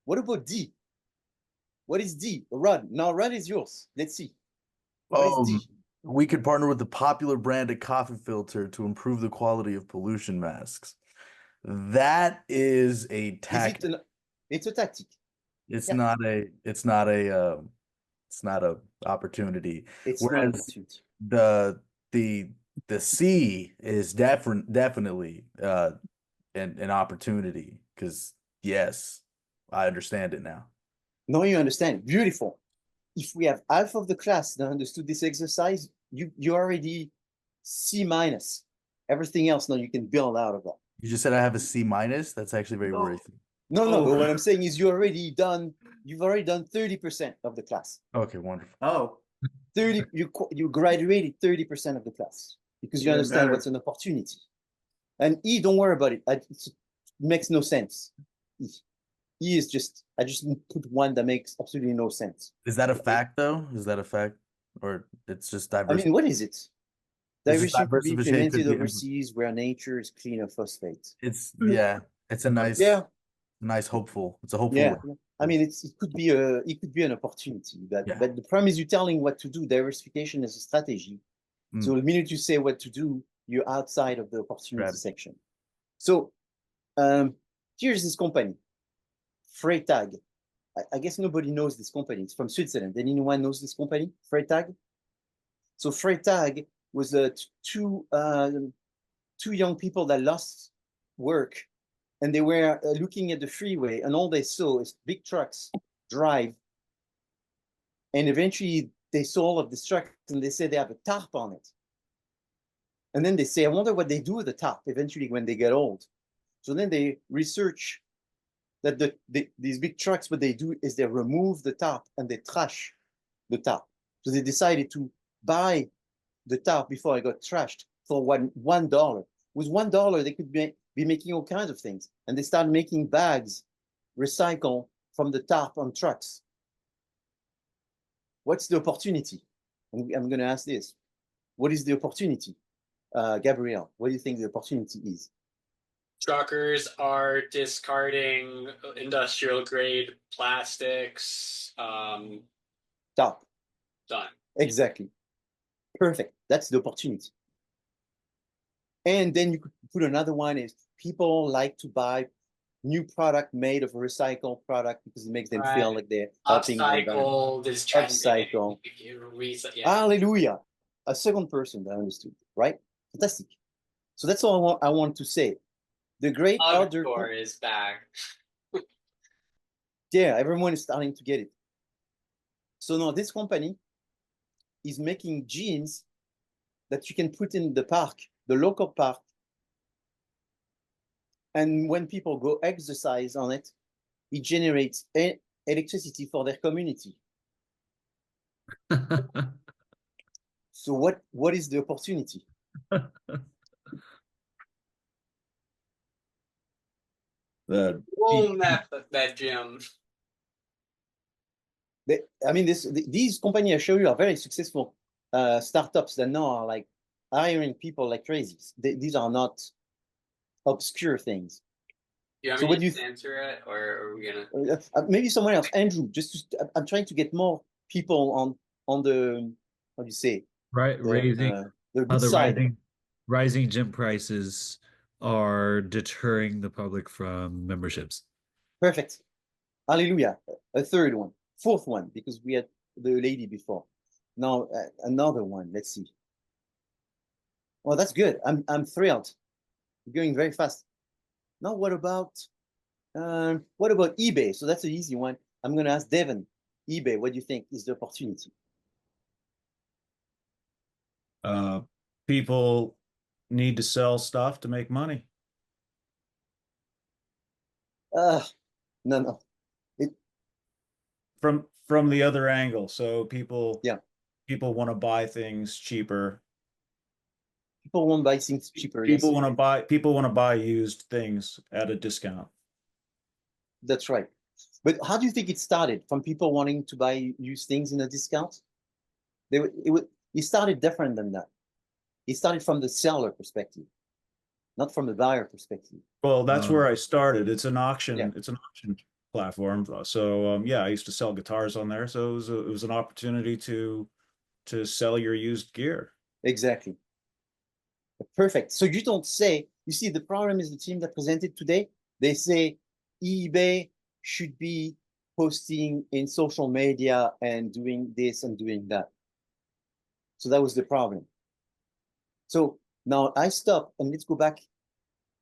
What about D? What is D? Rod. Now Rod is yours. Let's see. What is D? We could partner with the popular brand of coffee filter to improve the quality of pollution masks. That is a tactic. It's a tactic. It's not a opportunity. It's Whereas not an opportunity. the C is definitely an opportunity, because yes, I understand it now. Now you understand. Beautiful. If we have half of the class that understood this exercise, you already C minus. Everything else now you can build out of that. You just said I have a C minus? That's actually very worrisome. No, but what I'm saying is you've already done 30% of the class. Okay, wonderful. Oh. 30 you graduated 30% of the class because you understand what's an opportunity. And E, don't worry about it. It makes no sense. E is just, I just put one that makes absolutely no sense. Is that a fact though? Is that a fact? Or it's just diversity? I mean, what is it? Diversification could be implemented could be overseas where nature is clean of phosphate. It's it's a nice hopeful. It's a hopeful word. I mean, it could be an opportunity, but the problem is you're telling what to do. Diversification is a strategy. So the minute you say what to do, you're outside of the opportunity section. So here's this company, Freytag. I guess nobody knows this company. It's from Switzerland. Anyone knows this company, Freytag? So Freytag was two young people that lost work, and they were looking at the freeway, and all they saw is big trucks drive. And eventually they saw all of these trucks, and they said they have a tarp on it. And then they say, I wonder what they do with the tarp eventually when they get old. So then they research that these big trucks, what they do is they remove the tarp and they trash the tarp. So they decided to buy the tarp before it got trashed for $1. With $1, they could be making all kinds of things. And they started making bags, recycle from the tarp on trucks. What's the opportunity? I'm going to ask this. What is the opportunity? Gabrielle, what do you think the opportunity is? Truckers are discarding industrial grade plastics. Tarp. Done. Exactly. Perfect. That's the opportunity. And then you could put another one is people like to buy new product made of a recycled product because it makes them feel like they're helping the environment. Upcycle, this trending. Upcycle. Yeah. Hallelujah. A second person that understood, right? Fantastic. So that's all I want to say. The great elder. Outdoor is back. Yeah, everyone is starting to get it. So now this company is making jeans that you can put in the park, the local park. And when people go exercise on it, it generates electricity for their community. So what is the opportunity? Own that gym. I mean, these companies I show you are very successful startups that now are like hiring people like crazy. These are not obscure things. Do you want So me what do to you answer it, or are we gonna? maybe someone else? Andrew, I'm trying to get more people on the, how do you say, Right, the good the side. rising gym prices are deterring the public from memberships. Perfect. Hallelujah. A third one, fourth one, because we had the lady before. Now another one. Let's see. Well, that's good. I'm thrilled. You're going very fast. Now what about eBay? So that's an easy one. I'm going to ask Devin. eBay, what do you think is the opportunity? People need to sell stuff to make money. No. From the other angle. So people yeah, people want to buy things cheaper. People want to buy things cheaper. People yes. want to buy used things at a discount. That's right. But how do you think it started? From people wanting to buy used things in a discount? It started different than that. It started from the seller perspective, not from the buyer perspective. Well, that's where I started. It's an auction. Yeah. It's an auction platform. So yeah, I used to sell guitars on there. So it was an opportunity to sell your used gear. Exactly. Perfect. So you don't say, you see, the problem is the team that presented today, they say eBay should be posting in social media and doing this and doing that. So that was the problem. So now I stop and let's go back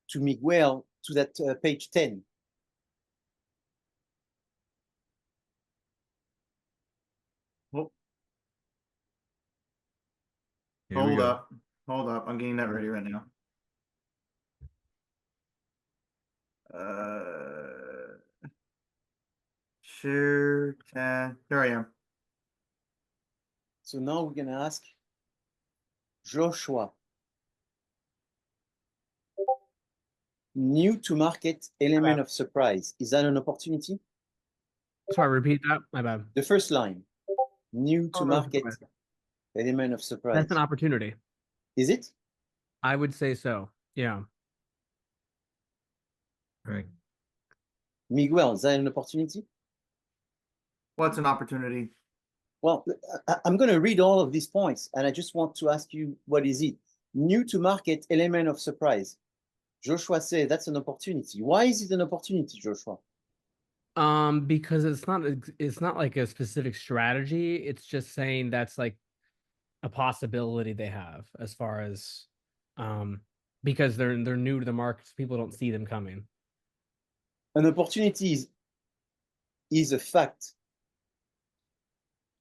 to Miguel to that page 10. Oh. Here we Hold go. up. Hold up. I'm getting that ready right now. Share tab. Here I am. So now we're going to ask Joshua. New to market element of surprise. Is that an opportunity? Sorry, repeat that. My bad. The first line. New to market element of surprise. That's an opportunity. Is it? I would say so. Yeah. Right. Miguel, is that an opportunity? What's an opportunity? Well, I'm going to read all of these points, and I just want to ask you, what is it? New to market element of surprise. Joshua said that's an opportunity. Why is it an opportunity, Joshua? Because it's not like a specific strategy. It's just saying that's like a possibility they have as far as because they're new to the market, so people don't see them coming. An opportunity is a fact.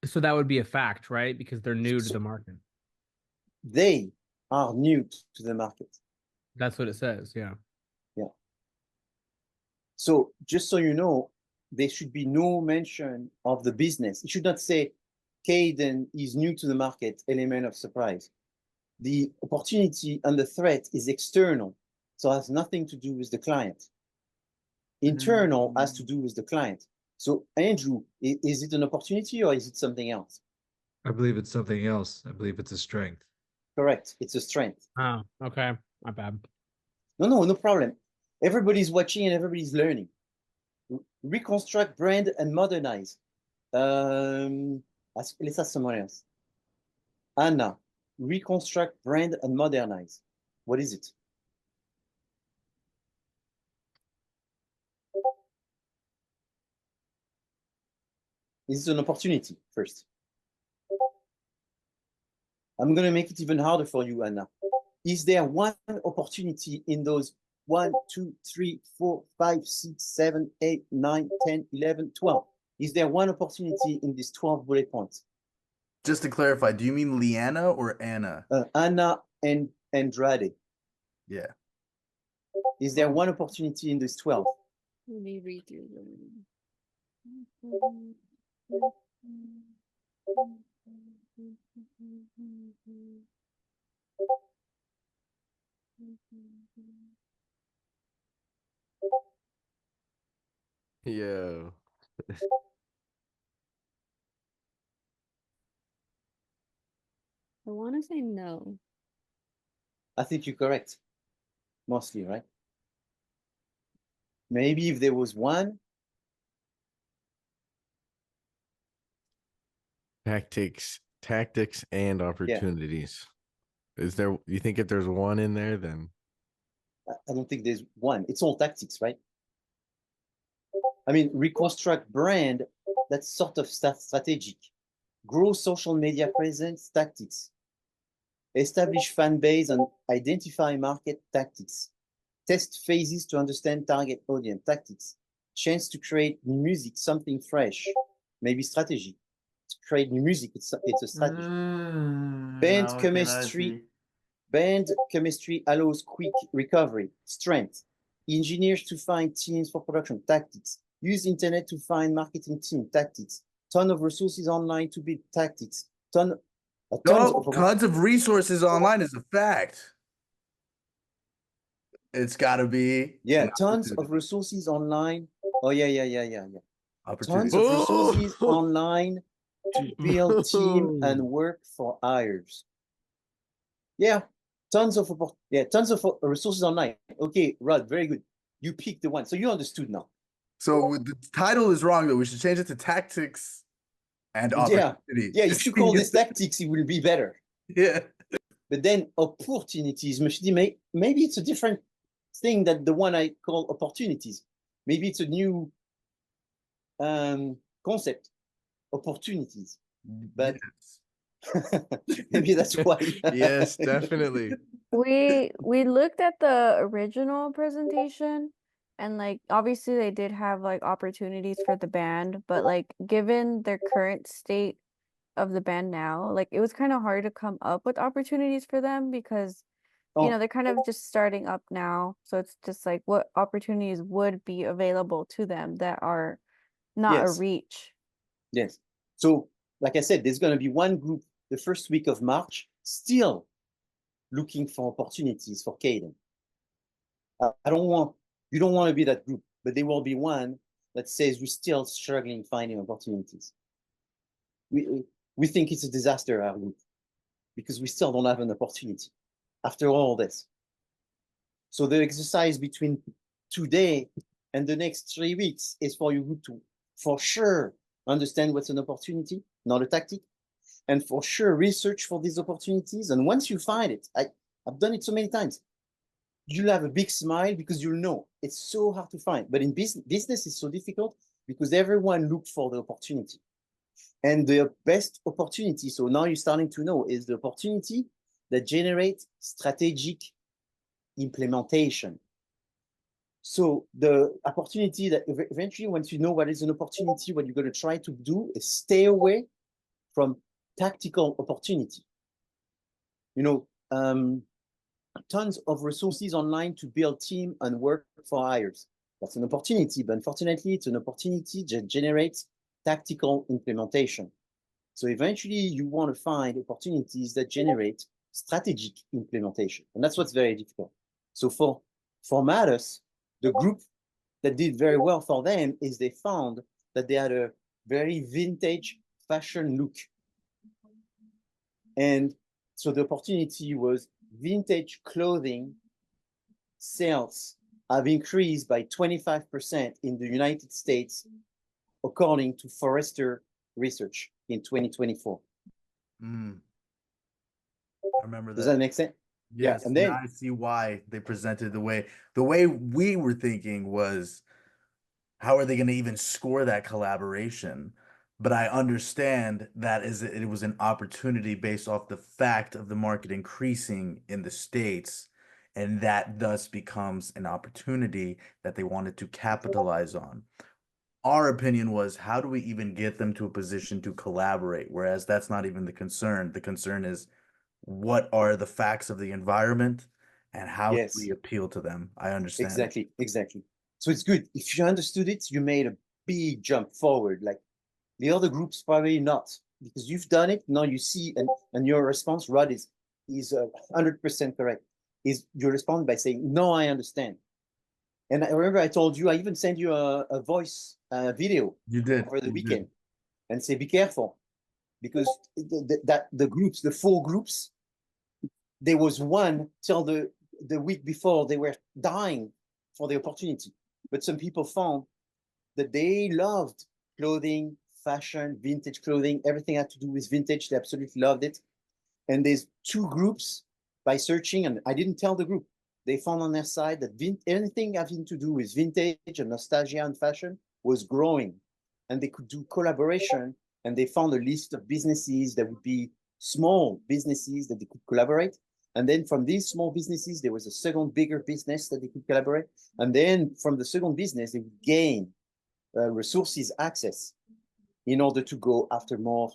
So that would be a fact, right? Because they're new to the market. They are new to the market. That's what it says, yeah. Yeah. So just so you know, there should be no mention of the business. It should not say Caden is new to the market, element of surprise. The opportunity and the threat is external, so it has nothing to do with the client. Internal has to do with the client. So Andrew, is it an opportunity or is it something else? I believe it's something else. I believe it's a strength. Correct. It's a strength. Oh, okay. My bad. No problem. Everybody's watching and everybody's learning. Reconstruct, brand, and modernize. Let's ask someone else. Anna, reconstruct, brand, and modernize. What is it? Is it an opportunity first? I'm going to make it even harder for you, Anna. Is there one opportunity in those 1, 2, 3, 4, 5, 6, 7, 8, 9, 10, 11, 12? Is there one opportunity in these 12 bullet points? Just to clarify, do you mean Leanna or Anna? Anna and Andrade. Yeah. Is there one opportunity in these 12? Let me read through them. Yeah. I want to say no. I think you're correct. Mostly, right? Maybe if there was one. Tactics and opportunities. Is there, you think if there's one in there, then? I don't think there's one. It's all tactics, right? I mean, reconstruct brand, that's sort of strategic. Grow social media presence, tactics. Establish fan base and identify market, tactics. Test phases to understand target audience, tactics. Chance to create new music, something fresh, maybe strategy. To create new music, it's a strategy. Band chemistry. Band chemistry allows quick recovery, strength. Engineers to find teams for production, tactics. Use internet to find marketing team, tactics. Ton of resources online to build, tactics. Tons of resources online is a fact. It's got to be. Yeah, tons of resources online. Oh, yeah. Opportunity. Tons of resources online to build team and work for hires. Yeah, tons of resources online. Okay, Rod, very good. You picked the one, so you understood now. So the title is wrong, though. We should change it to tactics and opportunity. Yeah. If you call this tactics, it will be better. Yeah. But then opportunities, maybe it's a different thing than the one I call opportunities. Maybe it's a new concept, opportunities. But maybe that's why. Yes, definitely. We looked at the original presentation, and like obviously they did have like opportunities for the band, but like given their current state of the band now, like it was kind of hard to come up with opportunities for them because you know they're kind of just starting up now. So it's just like what opportunities would be available to them that are not a reach. Yes. So like I said, there's going to be one group the first week of March still looking for opportunities for Caden. You don't want to be that group, but there will be one that says we're still struggling finding opportunities. We think it's a disaster, our group, because we still don't have an opportunity after all this. So the exercise between today and the next 3 weeks is for you to, for sure, understand what's an opportunity, not a tactic, and for sure research for these opportunities. And once you find it, I've done it so many times, you'll have a big smile because you'll know it's so hard to find. But in business, it's so difficult because everyone looks for the opportunity. And the best opportunity, so now you're starting to know, is the opportunity that generates strategic implementation. So the opportunity that eventually, once you know what is an opportunity, what you're going to try to do is stay away from tactical opportunity. You know, tons of resources online to build team and work for hires. That's an opportunity, but unfortunately, it's an opportunity that generates tactical implementation. So eventually, you want to find opportunities that generate strategic implementation, and that's what's very difficult. So for Matus, the group that did very well for them is they found that they had a very vintage fashion look. And so the opportunity was vintage clothing sales have increased by 25% in the United States, according to Forrester research. in 2024. I remember Does that. that make sense? Yes, Yeah, and then now I see why they presented the way we were thinking was, how are they going to even score that collaboration? But I understand that it was an opportunity based off the fact of the market increasing in the States, and that thus becomes an opportunity that they wanted to capitalize on. Our opinion was, how do we even get them to a position to collaborate? Whereas that's not even the concern. The concern is, what are the facts of the environment and how do we yes, appeal to them? I understand. exactly, exactly. So it's good. If you understood it, you made a big jump forward. Like the other groups probably not, because you've done it. Now you see, and your response, Rod, is 100% correct. Is you respond by saying, "No, I understand." And I remember I told you, I even sent you a voice video You did. over the You weekend, did. and say, "Be careful," because the groups, the 4 groups, there was one till the week before they were dying for the opportunity, but some people found that they loved clothing, fashion, vintage clothing, everything had to do with vintage. They absolutely loved it. And there's 2 groups by searching, and I didn't tell the group. They found on their side that anything having to do with vintage and nostalgia and fashion was growing, and they could do collaboration. And they found a list of businesses that would be small businesses that they could collaborate. And then from these small businesses, there was a second bigger business that they could collaborate. And then from the second business, they would gain resources access in order to go after more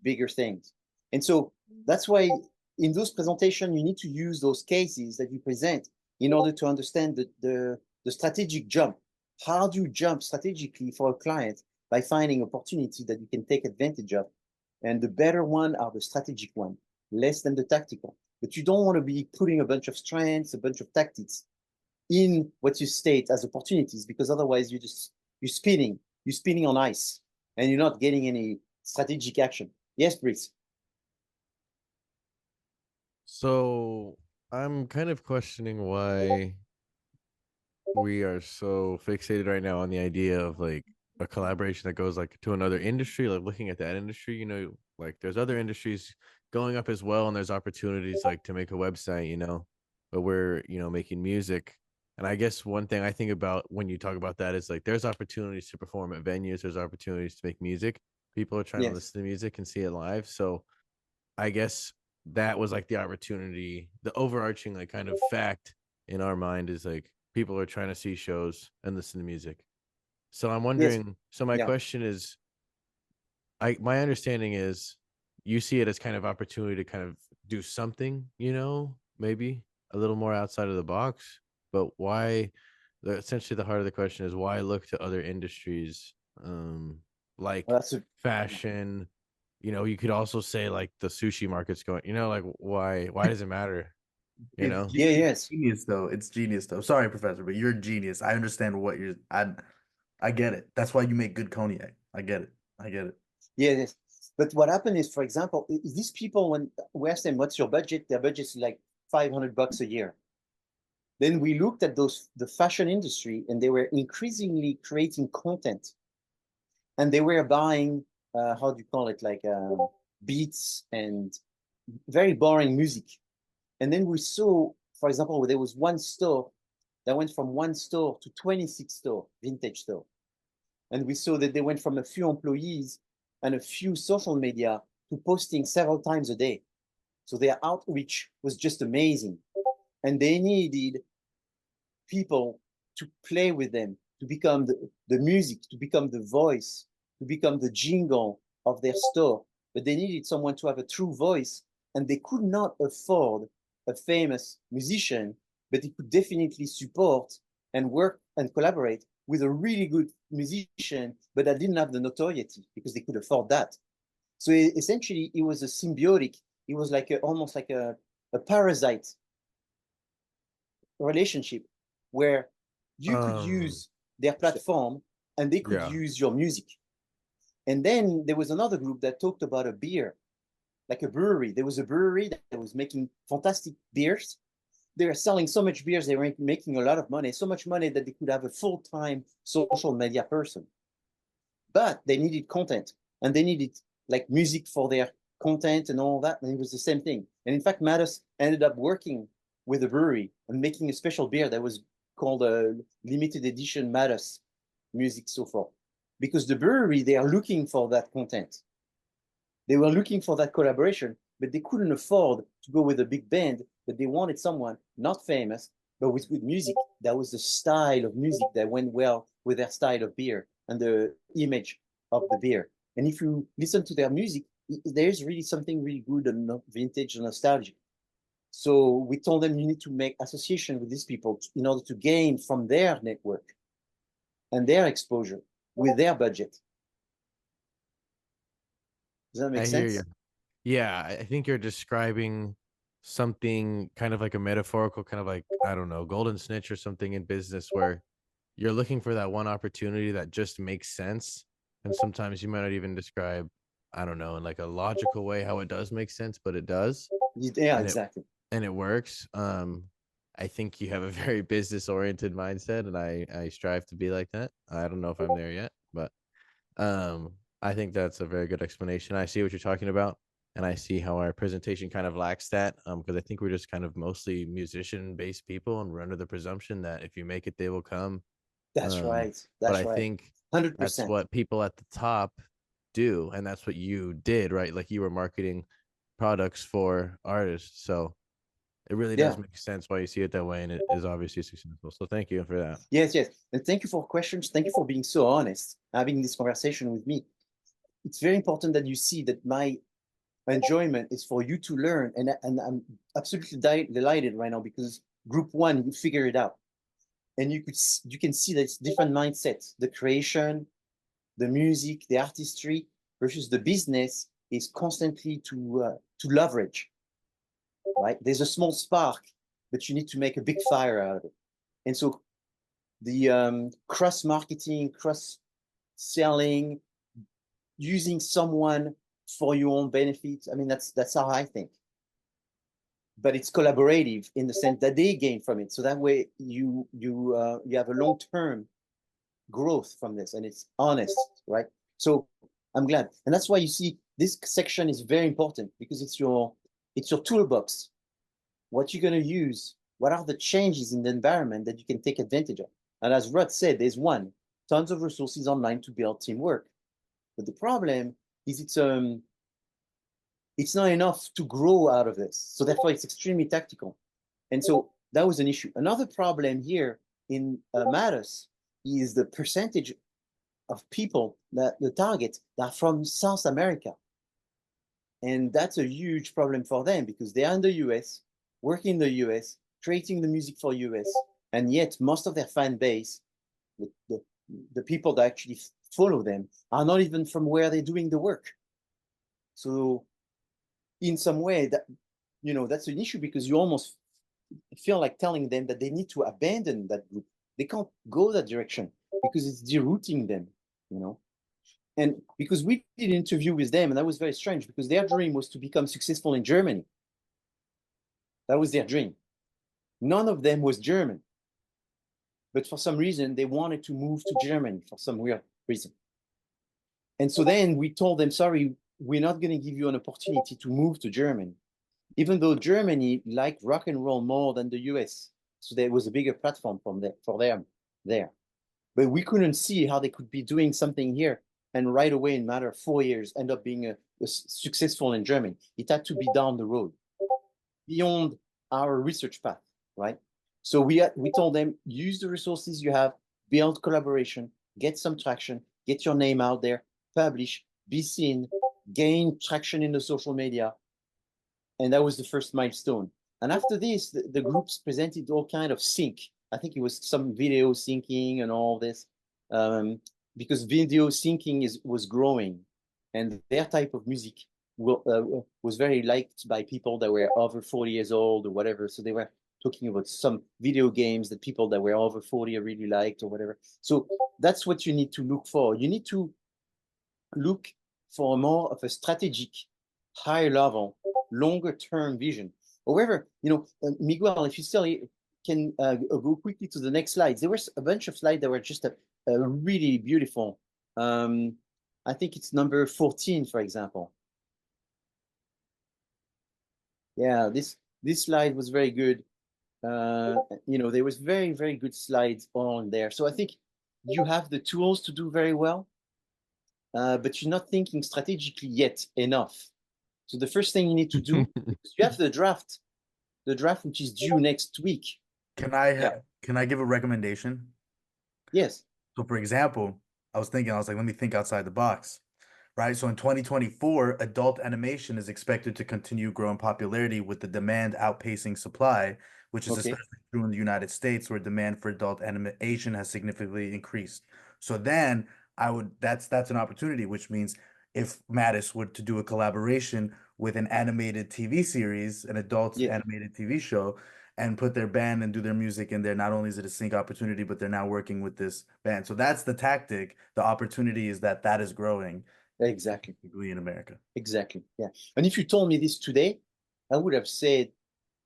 bigger things. And so that's why in those presentations, you need to use those cases that you present in order to understand the strategic jump. How do you jump strategically for a client by finding opportunity that you can take advantage of? And the better one are the strategic one, less than the tactical. But you don't want to be putting a bunch of strengths, a bunch of tactics in what you state as opportunities, because otherwise you're spinning on ice, and you're not getting any strategic action. Yes, Brice. So I'm kind of questioning why we are so fixated right now on the idea of like a collaboration that goes like to another industry, like looking at that industry, like there's other industries going up as well, and there's opportunities like to make a website, but we're, making music. And I guess one thing I think about when you talk about that is like there's opportunities to perform at venues, there's opportunities to make music. People are trying to Yes. listen to music and see it live. So I guess that was like the opportunity, the overarching like kind of fact in our mind is like people are trying to see shows and listen to music. So I'm Yes. wondering, so my Yeah. question is, my understanding is you see it as kind of opportunity to kind of do something, maybe a little more outside of the box, but why, essentially the heart of the question is why look to other industries, like Well, that's fashion. You could also say like the sushi market's going, like why does it matter? It's Yeah, yes. genius though. It's genius though. Sorry, Professor, but you're a genius. I understand what you're. I get it. That's why you make good cognac. I get it. I get it. Yeah, yes. But what happened is, for example, these people, when we asked them, "What's your budget?" Their budget is like $500 a year. Then we looked at the fashion industry, and they were increasingly creating content, and they were buying how do you call it, like beats and very boring music. And then we saw, for example, there was one store that went from 1 store to 26 store, vintage store. And we saw that they went from a few employees and a few social media to posting several times a day. So their outreach was just amazing. And they needed people to play with them, to become the music, to become the voice, to become the jingle of their store. But they needed someone to have a true voice, and they could not afford a famous musician, but they could definitely support and work and collaborate with a really good musician, but that didn't have the notoriety because they could afford that. So essentially, it was a symbiotic. It was like almost like a parasite relationship where you could use their platform and they could Yeah. use your music. And then there was another group that talked about a beer, like a brewery. There was a brewery that was making fantastic beers. They were selling so much beers, they were making a lot of money, so much money that they could have a full-time social media person. But they needed content, and they needed like music for their content and all that, and it was the same thing. And in fact, Mattis ended up working with a brewery and making a special beer that was called a limited edition Mattis music so far, because the brewery, they are looking for that content. They were looking for that collaboration, but they couldn't afford to go with a big band, but they wanted someone not famous, but with good music. That was the style of music that went well with their style of beer and the image of the beer. And if you listen to their music, there's really something really good and vintage and nostalgic. So we told them you need to make association with these people in order to gain from their network and their exposure with their budget. Does that make I sense? hear you. Yeah, I think you're describing something kind of like a metaphorical, kind of like, I don't know, golden snitch or something in business where you're looking for that one opportunity that just makes sense. And sometimes you might not even describe, I don't know, in like a logical way how it does make sense, but it does. Yeah, and exactly. And it works. I think you have a very business oriented mindset, and I strive to be like that. I don't know if I'm there yet, but I think that's a very good explanation. I see what you're talking about, and I see how our presentation kind of lacks that. Because I think we're just kind of mostly musician based people, and we're under the presumption that if you make it, they will come. That's right. But That's I right. think 100%. that's what people at the top do, and that's what you did, right? Like you were marketing products for artists, so it really does Yeah. make sense why you see it that way, and it is obviously successful. So thank you for that. Yes, yes. And thank you for questions. Thank you for being so honest, having this conversation with me. It's very important that you see that my enjoyment is for you to learn. And I'm absolutely delighted right now because group one, you figure it out. And you can see that it's different mindsets. The creation, the music, the artistry versus the business is constantly to leverage, right? There's a small spark, but you need to make a big fire out of it. And so the cross marketing, cross selling, using someone for your own benefit. I mean, that's how I think. But it's collaborative in the sense that they gain from it. So that way you have a long-term growth from this, and it's honest, right? So I'm glad, and that's why you see this section is very important because it's your toolbox. What you're going to use, what are the changes in the environment that you can take advantage of. And as Rod said, there's tons of resources online to build teamwork. But the problem is it's not enough to grow out of this. So therefore, it's extremely tactical. And so that was an issue. Another problem here in Mattis is the percentage of people that the target that are from South America. And that's a huge problem for them because they are in the US, working in the US, creating the music for US, and yet most of their fan base, the people that actually follow them, are not even from where they're doing the work. So in some way, that's an issue because you almost feel like telling them that they need to abandon that group. They can't go that direction because it's derooting them, And because we did an interview with them, and that was very strange because their dream was to become successful in Germany. That was their dream. None of them was German. But for some reason, they wanted to move to Germany for some weird reason. And so then we told them, sorry, we're not going to give you an opportunity to move to Germany, even though Germany liked rock and roll more than the US. So there was a bigger platform for them there. But we couldn't see how they could be doing something here and right away in a matter of 4 years end up being successful in Germany. It had to be down the road, beyond our research path, right? So we told them, use the resources you have, build collaboration, get some traction, get your name out there, publish, be seen, gain traction in the social media. And that was the first milestone. And after this, the groups presented all kind of sync. I think it was some video syncing and all this, because video syncing was growing, and their type of music was very liked by people that were over 40 years old or whatever. So they were talking about some video games that people that were over 40 really liked or whatever. So that's what you need to look for. You need to look for more of a strategic, high level, longer term vision. However, Miguel, if you still can go quickly to the next slides. There was a bunch of slides that were just a really beautiful. I think it's number 14, for example. Yeah, this slide was very good. You know, there was very, very good slides on there. So I think you have the tools to do very well, but you're not thinking strategically yet enough. So the first thing you need to do, you have the draft which is due next week. Can I give a recommendation? Yes. So for example, I was like, let me think outside the box. Right. So in 2024, adult animation is expected to continue growing popularity with the demand outpacing supply, which is Okay. especially true in the United States, where demand for adult animation has significantly increased. So then that's an opportunity, which means if Mattis were to do a collaboration with an animated TV series, an adult animated TV show, and put their band and do their music in there, not only is it a sync opportunity, but they're now working with this band. So that's the tactic. The opportunity is that is growing. Exactly. In America. Exactly. Yeah. And if you told me this today, I would have said,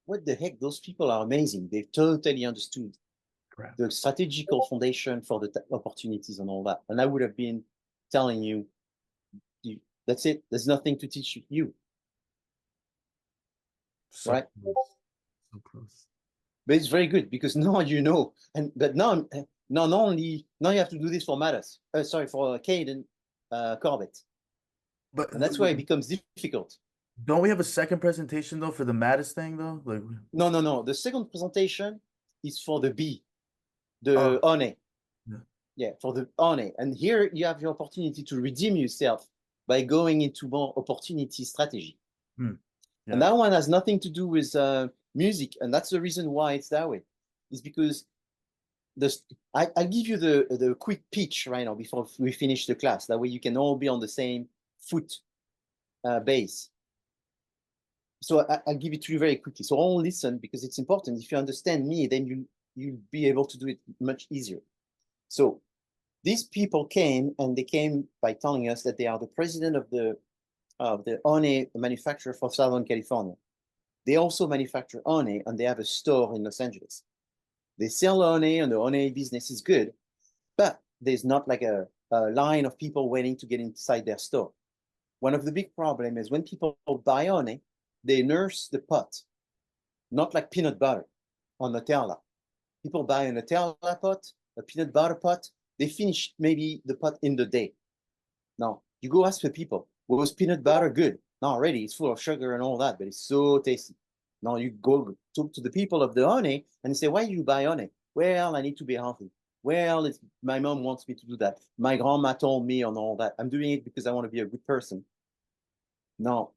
what the heck? Those people are amazing. They've totally understood the strategical foundation for the opportunities and all that. And I would have been telling you, that's it. There's nothing to teach you. So right? Close. So close. But it's very good because now you know. But now you have to do this for Mattis. Sorry, for Caden Corbett. And that's why it becomes difficult. Don't we have a second presentation though for the Mattis thing though? Like No. The second presentation is for the B, the ONE. Yeah, for the ONE. And here you have the opportunity to redeem yourself by going into more opportunity strategy. Yeah. And that one has nothing to do with music. And that's the reason why it's that way. It's because I'll give you the quick pitch right now before we finish the class. That way you can all be on the same foot base. So I'll give it to you very quickly. So all listen because it's important. If you understand me, then you'll be able to do it much easier. So these people came, and they came by telling us that they are the president of the ONE manufacturer for Southern California. They also manufacture ONE, and they have a store in Los Angeles. They sell ONE, and the ONE business is good, but there's not like a line of people waiting to get inside their store. One of the big problems is when people buy ONE, they nurse the pot, not like peanut butter or Nutella. People buy a Nutella pot, a peanut butter pot, they finish maybe the pot in the day. Now, you go ask the people, was peanut butter good? No, already it's full of sugar and all that, but it's so tasty. Now you go talk to the people of the ONE and say, why do you buy ONE? Well, I need to be healthy. Well, my mom wants me to do that. My grandma told me and all that. I'm doing it because I want to be a good person. Now,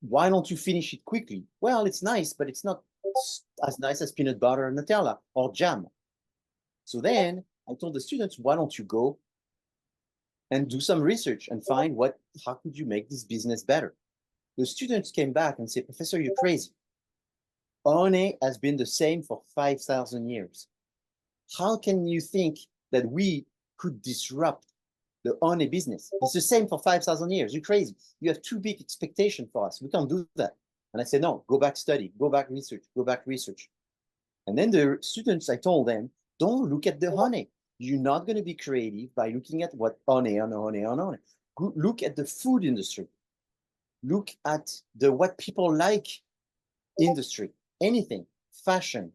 why don't you finish it quickly? Well, it's nice, but it's not as nice as peanut butter and Nutella or jam. So then I told the students, why don't you go and do some research and find how could you make this business better? The students came back and said, Professor, you're crazy. ONE has been the same for 5,000 years. How can you think that we could disrupt the ONE business? It's the same for 5,000 years. You're crazy. You have too big expectation for us. We can't do that. And I said, no, go back study, go back research. And then the students, I told them, don't look at the ONE. You're not going to be creative by looking at what ONE. Look at the food industry. Look at what people like industry, anything, fashion,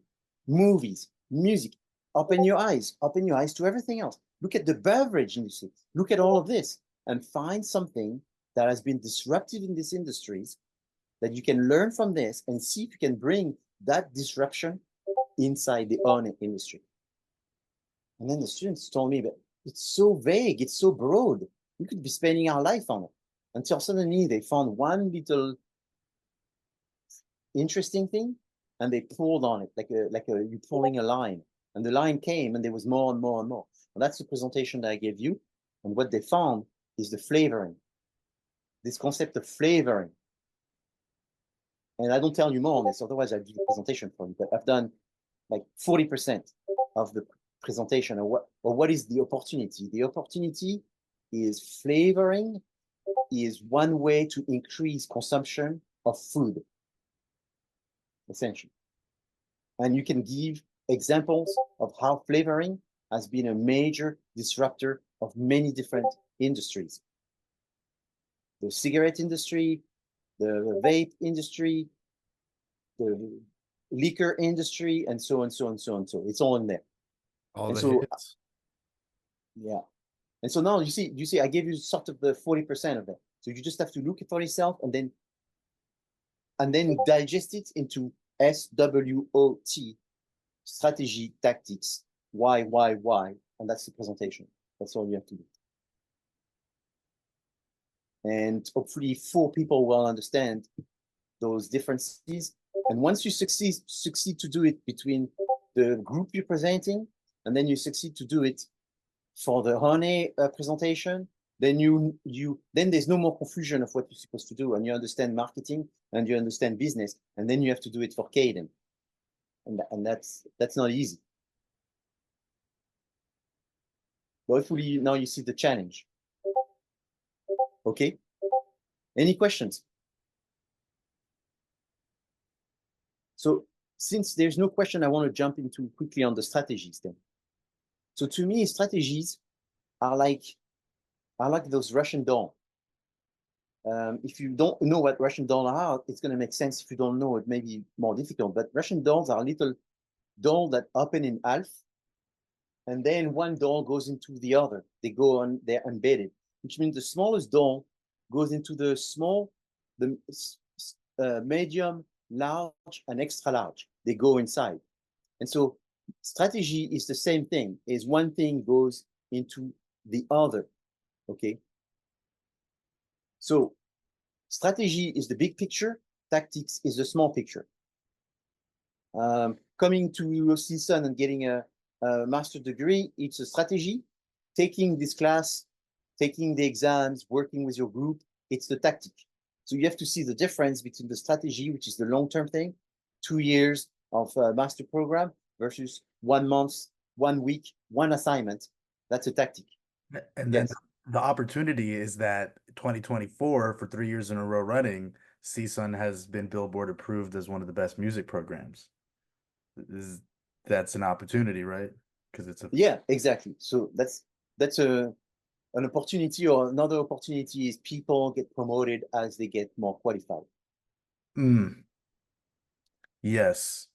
movies, music. Open your eyes to everything else. Look at the beverage industry. Look at all of this and find something that has been disruptive in these industries that you can learn from this and see if you can bring that disruption inside the ONE industry. And then the students told me, but it's so vague, it's so broad. We could be spending our life on it. Until suddenly they found one little interesting thing and they pulled on it like you pulling a line. And the line came and there was more and more and more. And that's the presentation that I gave you. And what they found is the flavoring. This concept of flavoring. And I don't tell you more on this, otherwise I'll give a presentation for you. But I've done like 40% of the presentation of what is the opportunity. The opportunity is flavoring is one way to increase consumption of food, essentially. And you can give examples of how flavoring has been a major disruptor of many different industries. the cigarette industry, the vape industry, the liquor industry, and so on, so on, so on. So it's all in there. All and the so, hits. Yeah. And so now you see, I gave you sort of the 40% of that. So you just have to look for yourself and then digest it into SWOT, strategy, tactics, why, and that's the presentation. That's all you have to do. And hopefully 4 people will understand those differences. And once you succeed to do it between the group you're presenting, and then you succeed to do it for the honey presentation, then then there's no more confusion of what you're supposed to do, and you understand marketing and you understand business, and then you have to do it for Caden, and that's not easy. But hopefully now you see the challenge. Okay. Any questions? So since there's no question, I want to jump into quickly on the strategies then. So to me, strategies are like those Russian dolls. If you don't know what Russian dolls are, it's going to make sense. If you don't know, it may be more difficult. But Russian dolls are little dolls that open in half, and then one doll goes into the other. They go on, they're embedded, which means the smallest doll goes into the medium, large, and extra large. They go inside. And so strategy is the same thing, is one thing goes into the other, okay? So strategy is the big picture, tactics is the small picture. Coming to CSUN and getting a master's degree, it's a strategy. Taking this class, taking the exams, working with your group, it's the tactic. So you have to see the difference between the strategy, which is the long-term thing, 2 years of a master program versus 1 month, 1 week, 1 assignment. That's a tactic. And then the opportunity is that 2024, for 3 years in a row running, CSUN has been Billboard approved as one of the best music programs. That's an opportunity, right? Because it's a exactly. So that's an opportunity, or another opportunity is people get promoted as they get more qualified. Yes,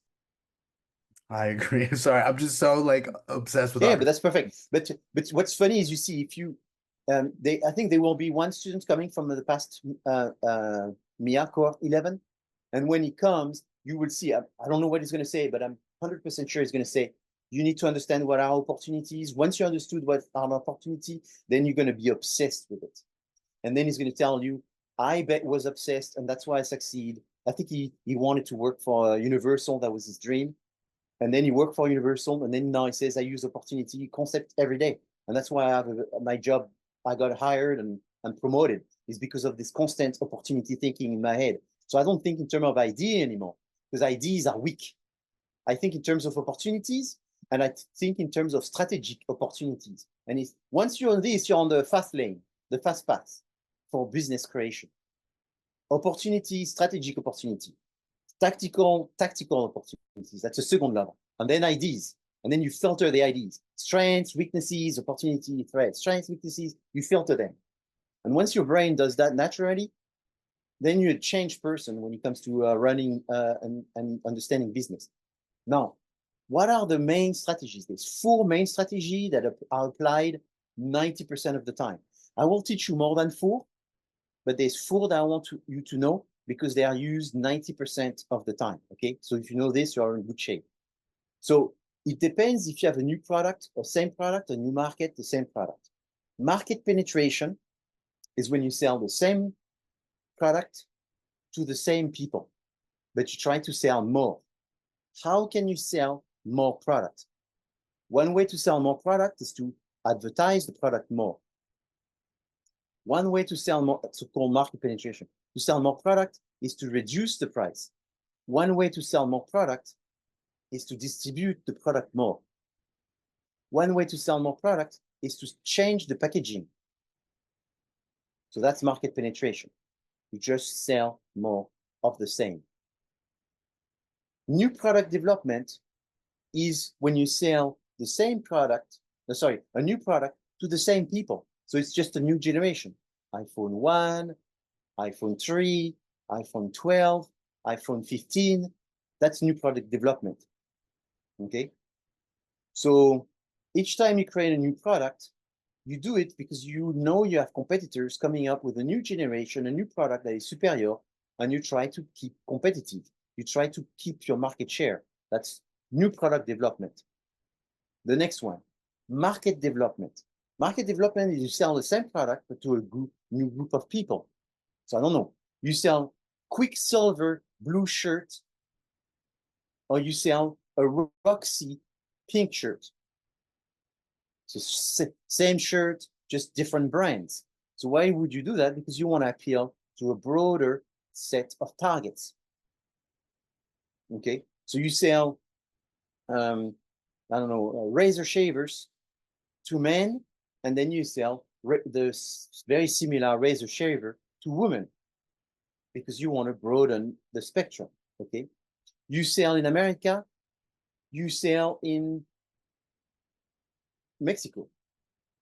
I agree. Sorry, I'm just so like obsessed with. But that's perfect. But what's funny is, you see, if you I think there will be 1 student coming from the past MIA cohort 11, and when he comes, you will see. I don't know what he's going to say, but I'm 100% sure he's going to say, you need to understand what are opportunities. Once you understood what are an opportunity, then you're going to be obsessed with it. And then he's going to tell you, I was obsessed, and that's why I succeed. I think he wanted to work for Universal. That was his dream. And then he worked for Universal, and then now he says, I use opportunity concept every day. And that's why I have my job. I got hired and promoted, is because of this constant opportunity thinking in my head. So I don't think in terms of idea anymore, because ideas are weak. I think in terms of opportunities, and I think in terms of strategic opportunities. And once you're on this, you're on the fast lane, the fast path for business creation. Opportunity, strategic opportunity. Tactical opportunities. That's a second level. And then ideas. And then you filter the ideas. Strengths, weaknesses, opportunity, threats. Strengths, weaknesses, you filter them. And once your brain does that naturally, then you're a changed person when it comes to running and understanding business. Now, what are the main strategies? There's 4 main strategies that are applied 90% of the time. I will teach you more than 4, but there's 4 that I want you to know, because they are used 90% of the time, okay? So if you know this, you are in good shape. So it depends if you have a new product or same product, a new market, the same product. Market penetration is when you sell the same product to the same people, but you try to sell more. How can you sell more product? One way to sell more product is to advertise the product more. One way to sell more, so-called market penetration, to sell more product is to reduce the price. One way to sell more product is to distribute the product more. One way to sell more product is to change the packaging. So that's market penetration. You just sell more of the same. New product development is when you sell the same product, a new product to the same people. So it's just a new generation. iPhone 1, iPhone 3, iPhone 12, iPhone 15. That's new product development. Okay. So each time you create a new product, you do it because you know you have competitors coming up with a new generation, a new product that is superior, and you try to keep competitive. You try to keep your market share. That's new product development. The next one, market development. Market development is you sell the same product, but to a new group of people. So I don't know, you sell Quicksilver blue shirt, or you sell a Roxy pink shirt. So same shirt, just different brands. So why would you do that? Because you want to appeal to a broader set of targets. Okay, so you sell, I don't know, razor shavers to men, and then you sell the very similar razor shaver to women, because you want to broaden the spectrum. Okay, you sell in America, you sell in Mexico.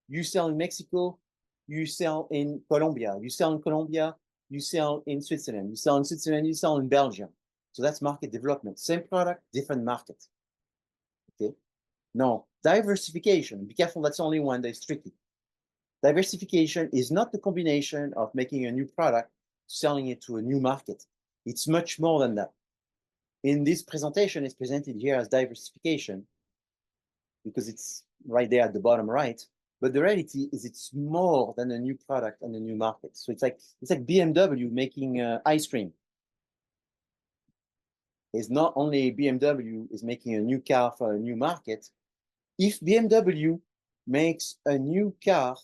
You sell in Mexico, you sell in Colombia. You sell in Colombia, you sell in Switzerland. You sell in Switzerland, you sell in Belgium. So that's market development. Same product, different market. Okay. Now, diversification. Be careful, that's only one that's tricky. Diversification is not the combination of making a new product, selling it to a new market. It's much more than that. In this presentation, it's presented here as diversification because it's right there at the bottom right. But the reality is it's more than a new product and a new market. So it's like BMW making ice cream. It's not only BMW is making a new car for a new market. If BMW makes a new car,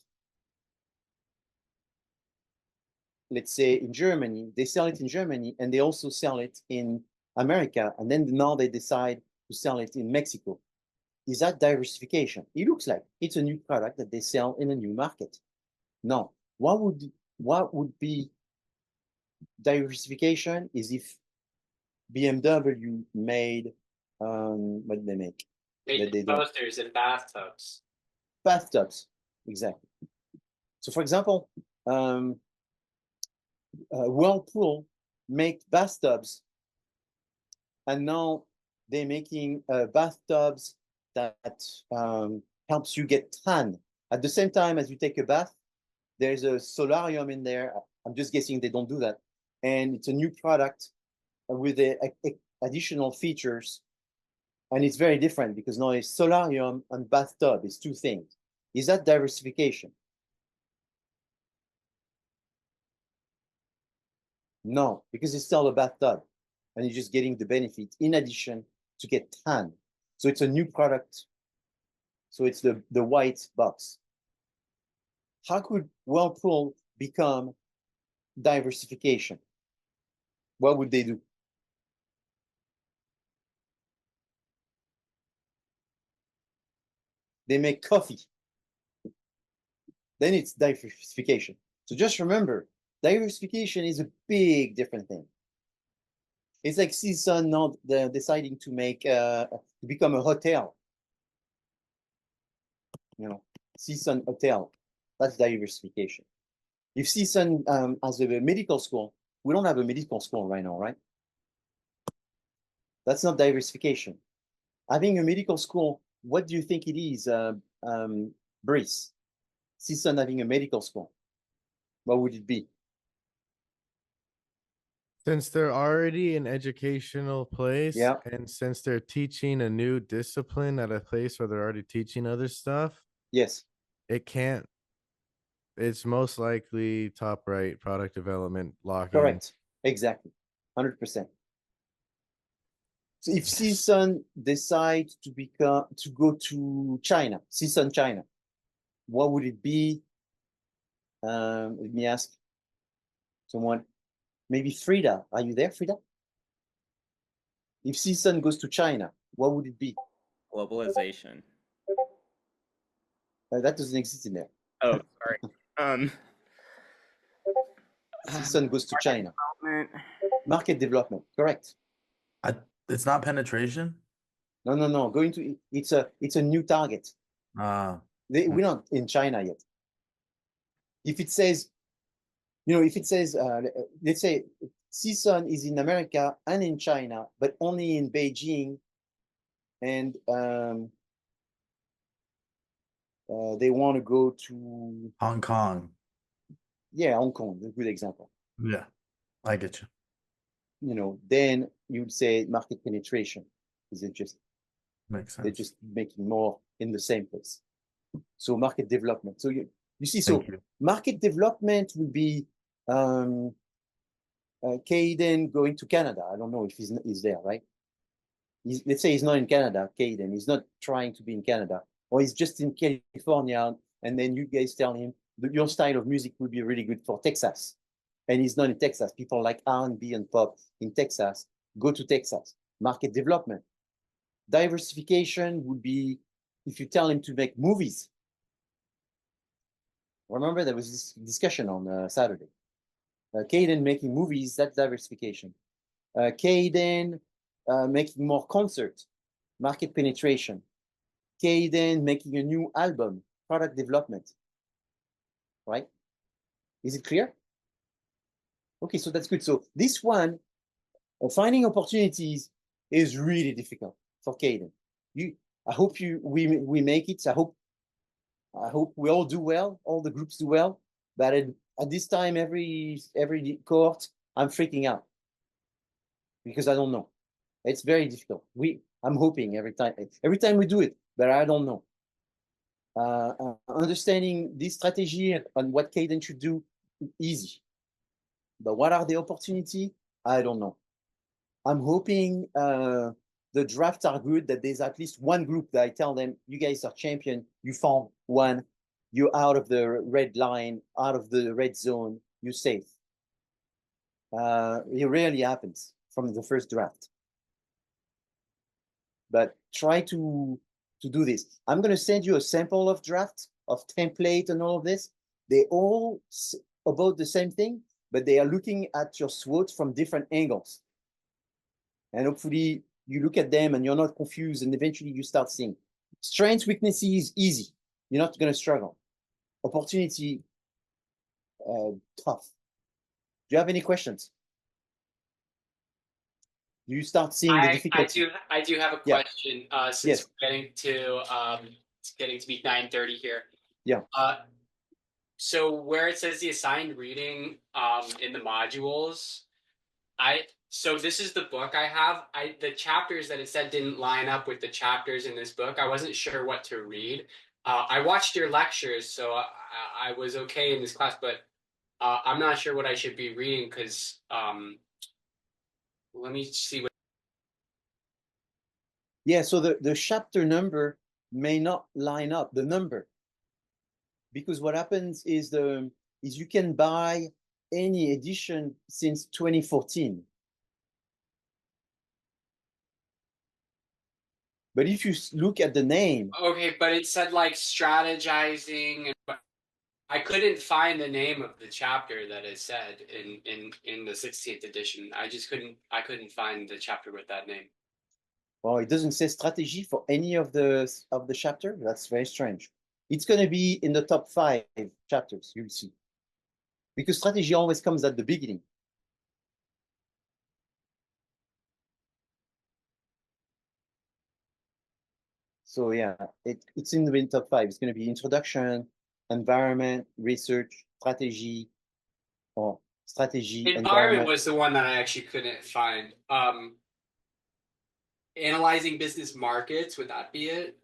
let's say in Germany, they sell it in Germany and they also sell it in America. And then now they decide to sell it in Mexico. Is that diversification? It looks like it's a new product that they sell in a new market. No, what would be diversification is if BMW made, what did they make? Make toasters and bathtubs. Bathtubs, exactly. So for example, Whirlpool make bathtubs, and now they're making bathtubs that helps you get tan. At the same time as you take a bath, there's a solarium in there. I'm just guessing they don't do that. And it's a new product with additional features. And it's very different because now it's solarium and bathtub. It's two things. Is that diversification? No, because it's still a bathtub. And you're just getting the benefit in addition to get tan. So it's a new product. So it's the white box. How could Whirlpool become diversification? What would they do? They make coffee. Then it's diversification. So just remember, diversification is a big different thing. It's like Season not deciding to make to become a hotel. You know, Season Hotel. That's diversification. If Season has a medical school, we don't have a medical school right now, right? That's not diversification. Having a medical school, what do you think it is, Brice? Season having a medical school, what would it be? Since they're already an educational place, Yeah. and since they're teaching a new discipline at a place where they're already teaching other stuff, yes, it can't. It's most likely top right product development lock-in. Correct. Exactly. 100%. So if Season decides to go to China, Season China, what would it be? Let me ask someone. Maybe Frida. Are you there, Frida? If Season goes to China, what would it be? Globalization. That doesn't exist in there. Oh, sorry. Season goes to China. Market development. Correct. It's not penetration. No. Going to it's a new target. We're not in China yet. If it says You know, if it says, let's say CSUN is in America and in China, but only in Beijing, and they want to go to Hong Kong. Yeah, Hong Kong, a good example. Yeah, I get you. You know, then you'd say market penetration. Is it just Makes they're sense. just making more in the same place? So market development. So you see, Thank so you. market development would be Caden going to Canada. I don't know if he's there, right? Let's say he's not in Canada, Caden. He's not trying to be in Canada, or he's just in California, and then you guys tell him that your style of music would be really good for Texas, and he's not in Texas. People like R&B and pop in Texas. Go to Texas. Market development. Diversification would be if you tell him to make movies. Remember, there was this discussion on Saturday. Caden making movies, that's diversification. Caden making more concerts, market penetration. Caden making a new album, product development. Right? Is it clear? Okay, so that's good. So this one, finding opportunities is really difficult for Caden. I hope we make it. I hope we all do well, all the groups do well. But at this time, every cohort, I'm freaking out because I don't know. It's very difficult. I'm hoping every time we do it, but I don't know. Understanding this strategy and what Caden should do, easy. But what are the opportunity? I don't know. I'm hoping the drafts are good, that there's at least one group that I tell them, you guys are champion, you found one, you're out of the red line, out of the red zone, you're safe. It rarely happens from the first draft. But try to do this. I'm going to send you a sample of draft, of template and all of this. They all about the same thing, but they are looking at your SWOT from different angles. And hopefully you look at them and you're not confused, and eventually you start seeing strengths, weaknesses, easy. You're not going to struggle. Opportunity, tough. Do you have any questions? You start seeing the difficulty. I do have a Yeah. question. Since Yes. we're getting to be 9:30 here. Yeah. So where it says the assigned reading in the modules, so this is the book I have. The chapters that it said didn't line up with the chapters in this book. I wasn't sure what to read. I watched your lectures, so I was okay in this class, but I'm not sure what I should be reading because let me see what. Yeah, so the chapter number may not line up, the number. Because what happens is you can buy any edition since 2014. But if you look at the name. Okay, but it said like strategizing, and I couldn't find the name of the chapter that it said in the 16th edition. I couldn't find the chapter with that name. Well, it doesn't say strategy for any of the chapter. That's very strange. It's going to be in the top 5 chapters, you'll see. Because strategy always comes at the beginning. So yeah, it's in the top 5. It's going to be introduction, environment, research, strategy, or strategy. Environment was the one that I actually couldn't find. Analyzing business markets, would that be it?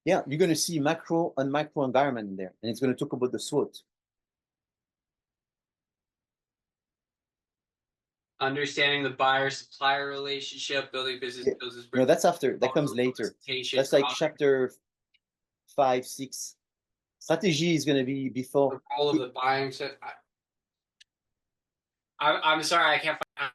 Yeah, you're going to see macro and micro environment in there, and it's going to talk about the SWOT. Understanding the buyer-supplier relationship, building business. No, that's after. That comes later. That's like chapter 5, 6. Strategy is going to be before. The role of the buying. I'm sorry, I can't find.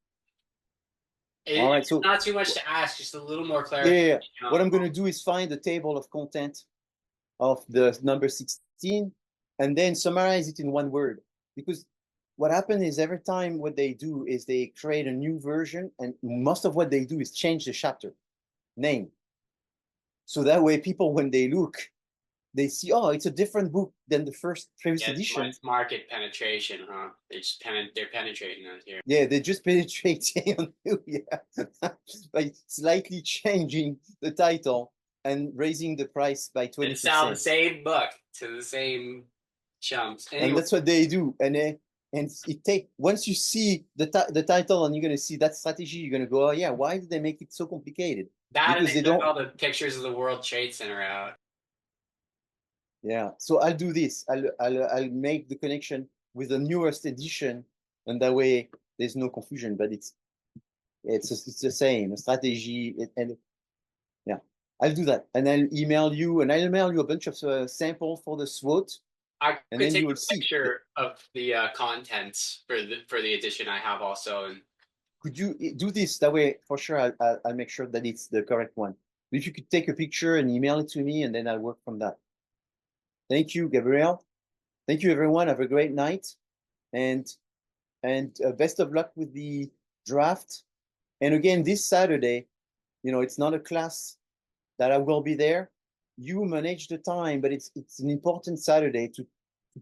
All right, so not too much to ask, just a little more clarity. Yeah. What I'm going to do is find the table of content of the number 16 and then summarize it in one word. Because what happens is every time what they do is they create a new version, and most of what they do is change the chapter name. So that way people, when they look, they see, oh, it's a different book than the previous Yeah, edition. it's market penetration, huh? They're penetrating us here. Yeah, they're just penetrating on you, yeah. By slightly changing the title and raising the price by 20%. And sell the same book to the same chumps. And Anyway, that's what they do. And it take once you see the title and you're gonna see that strategy, you're gonna go, oh yeah, why did they make it so complicated? that and Because they they took don't. all the pictures of the World Trade Center out. Yeah, so I'll do this. I'll make the connection with the newest edition, and that way there's no confusion. But it's the same strategy, and yeah, I'll do that, and I'll email you a bunch of samples for the SWOT, I and could then take you will a see. picture of the contents for the edition I have also, and Could you do this that way? For sure, I'll make sure that it's the correct one. If you could take a picture and email it to me, and then I'll work from that. Thank you, Gabriel. Thank you, everyone. Have a great night, and best of luck with the draft. And again, this Saturday, it's not a class that I will be there. You manage the time, but it's an important Saturday to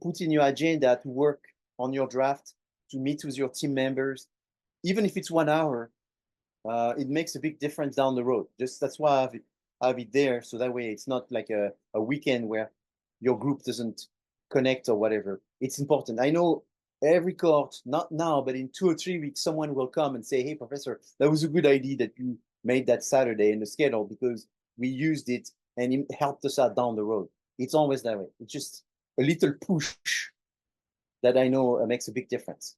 put in your agenda to work on your draft, to meet with your team members, even if it's 1 hour. It makes a big difference down the road. That's why I have it there, so that way it's not like a weekend where your group doesn't connect or whatever. It's important. I know every court, not now, but in 2 or 3 weeks, someone will come and say, hey, professor, that was a good idea that you made that Saturday in the schedule because we used it and it helped us out down the road. It's always that way. It's just a little push that I know makes a big difference.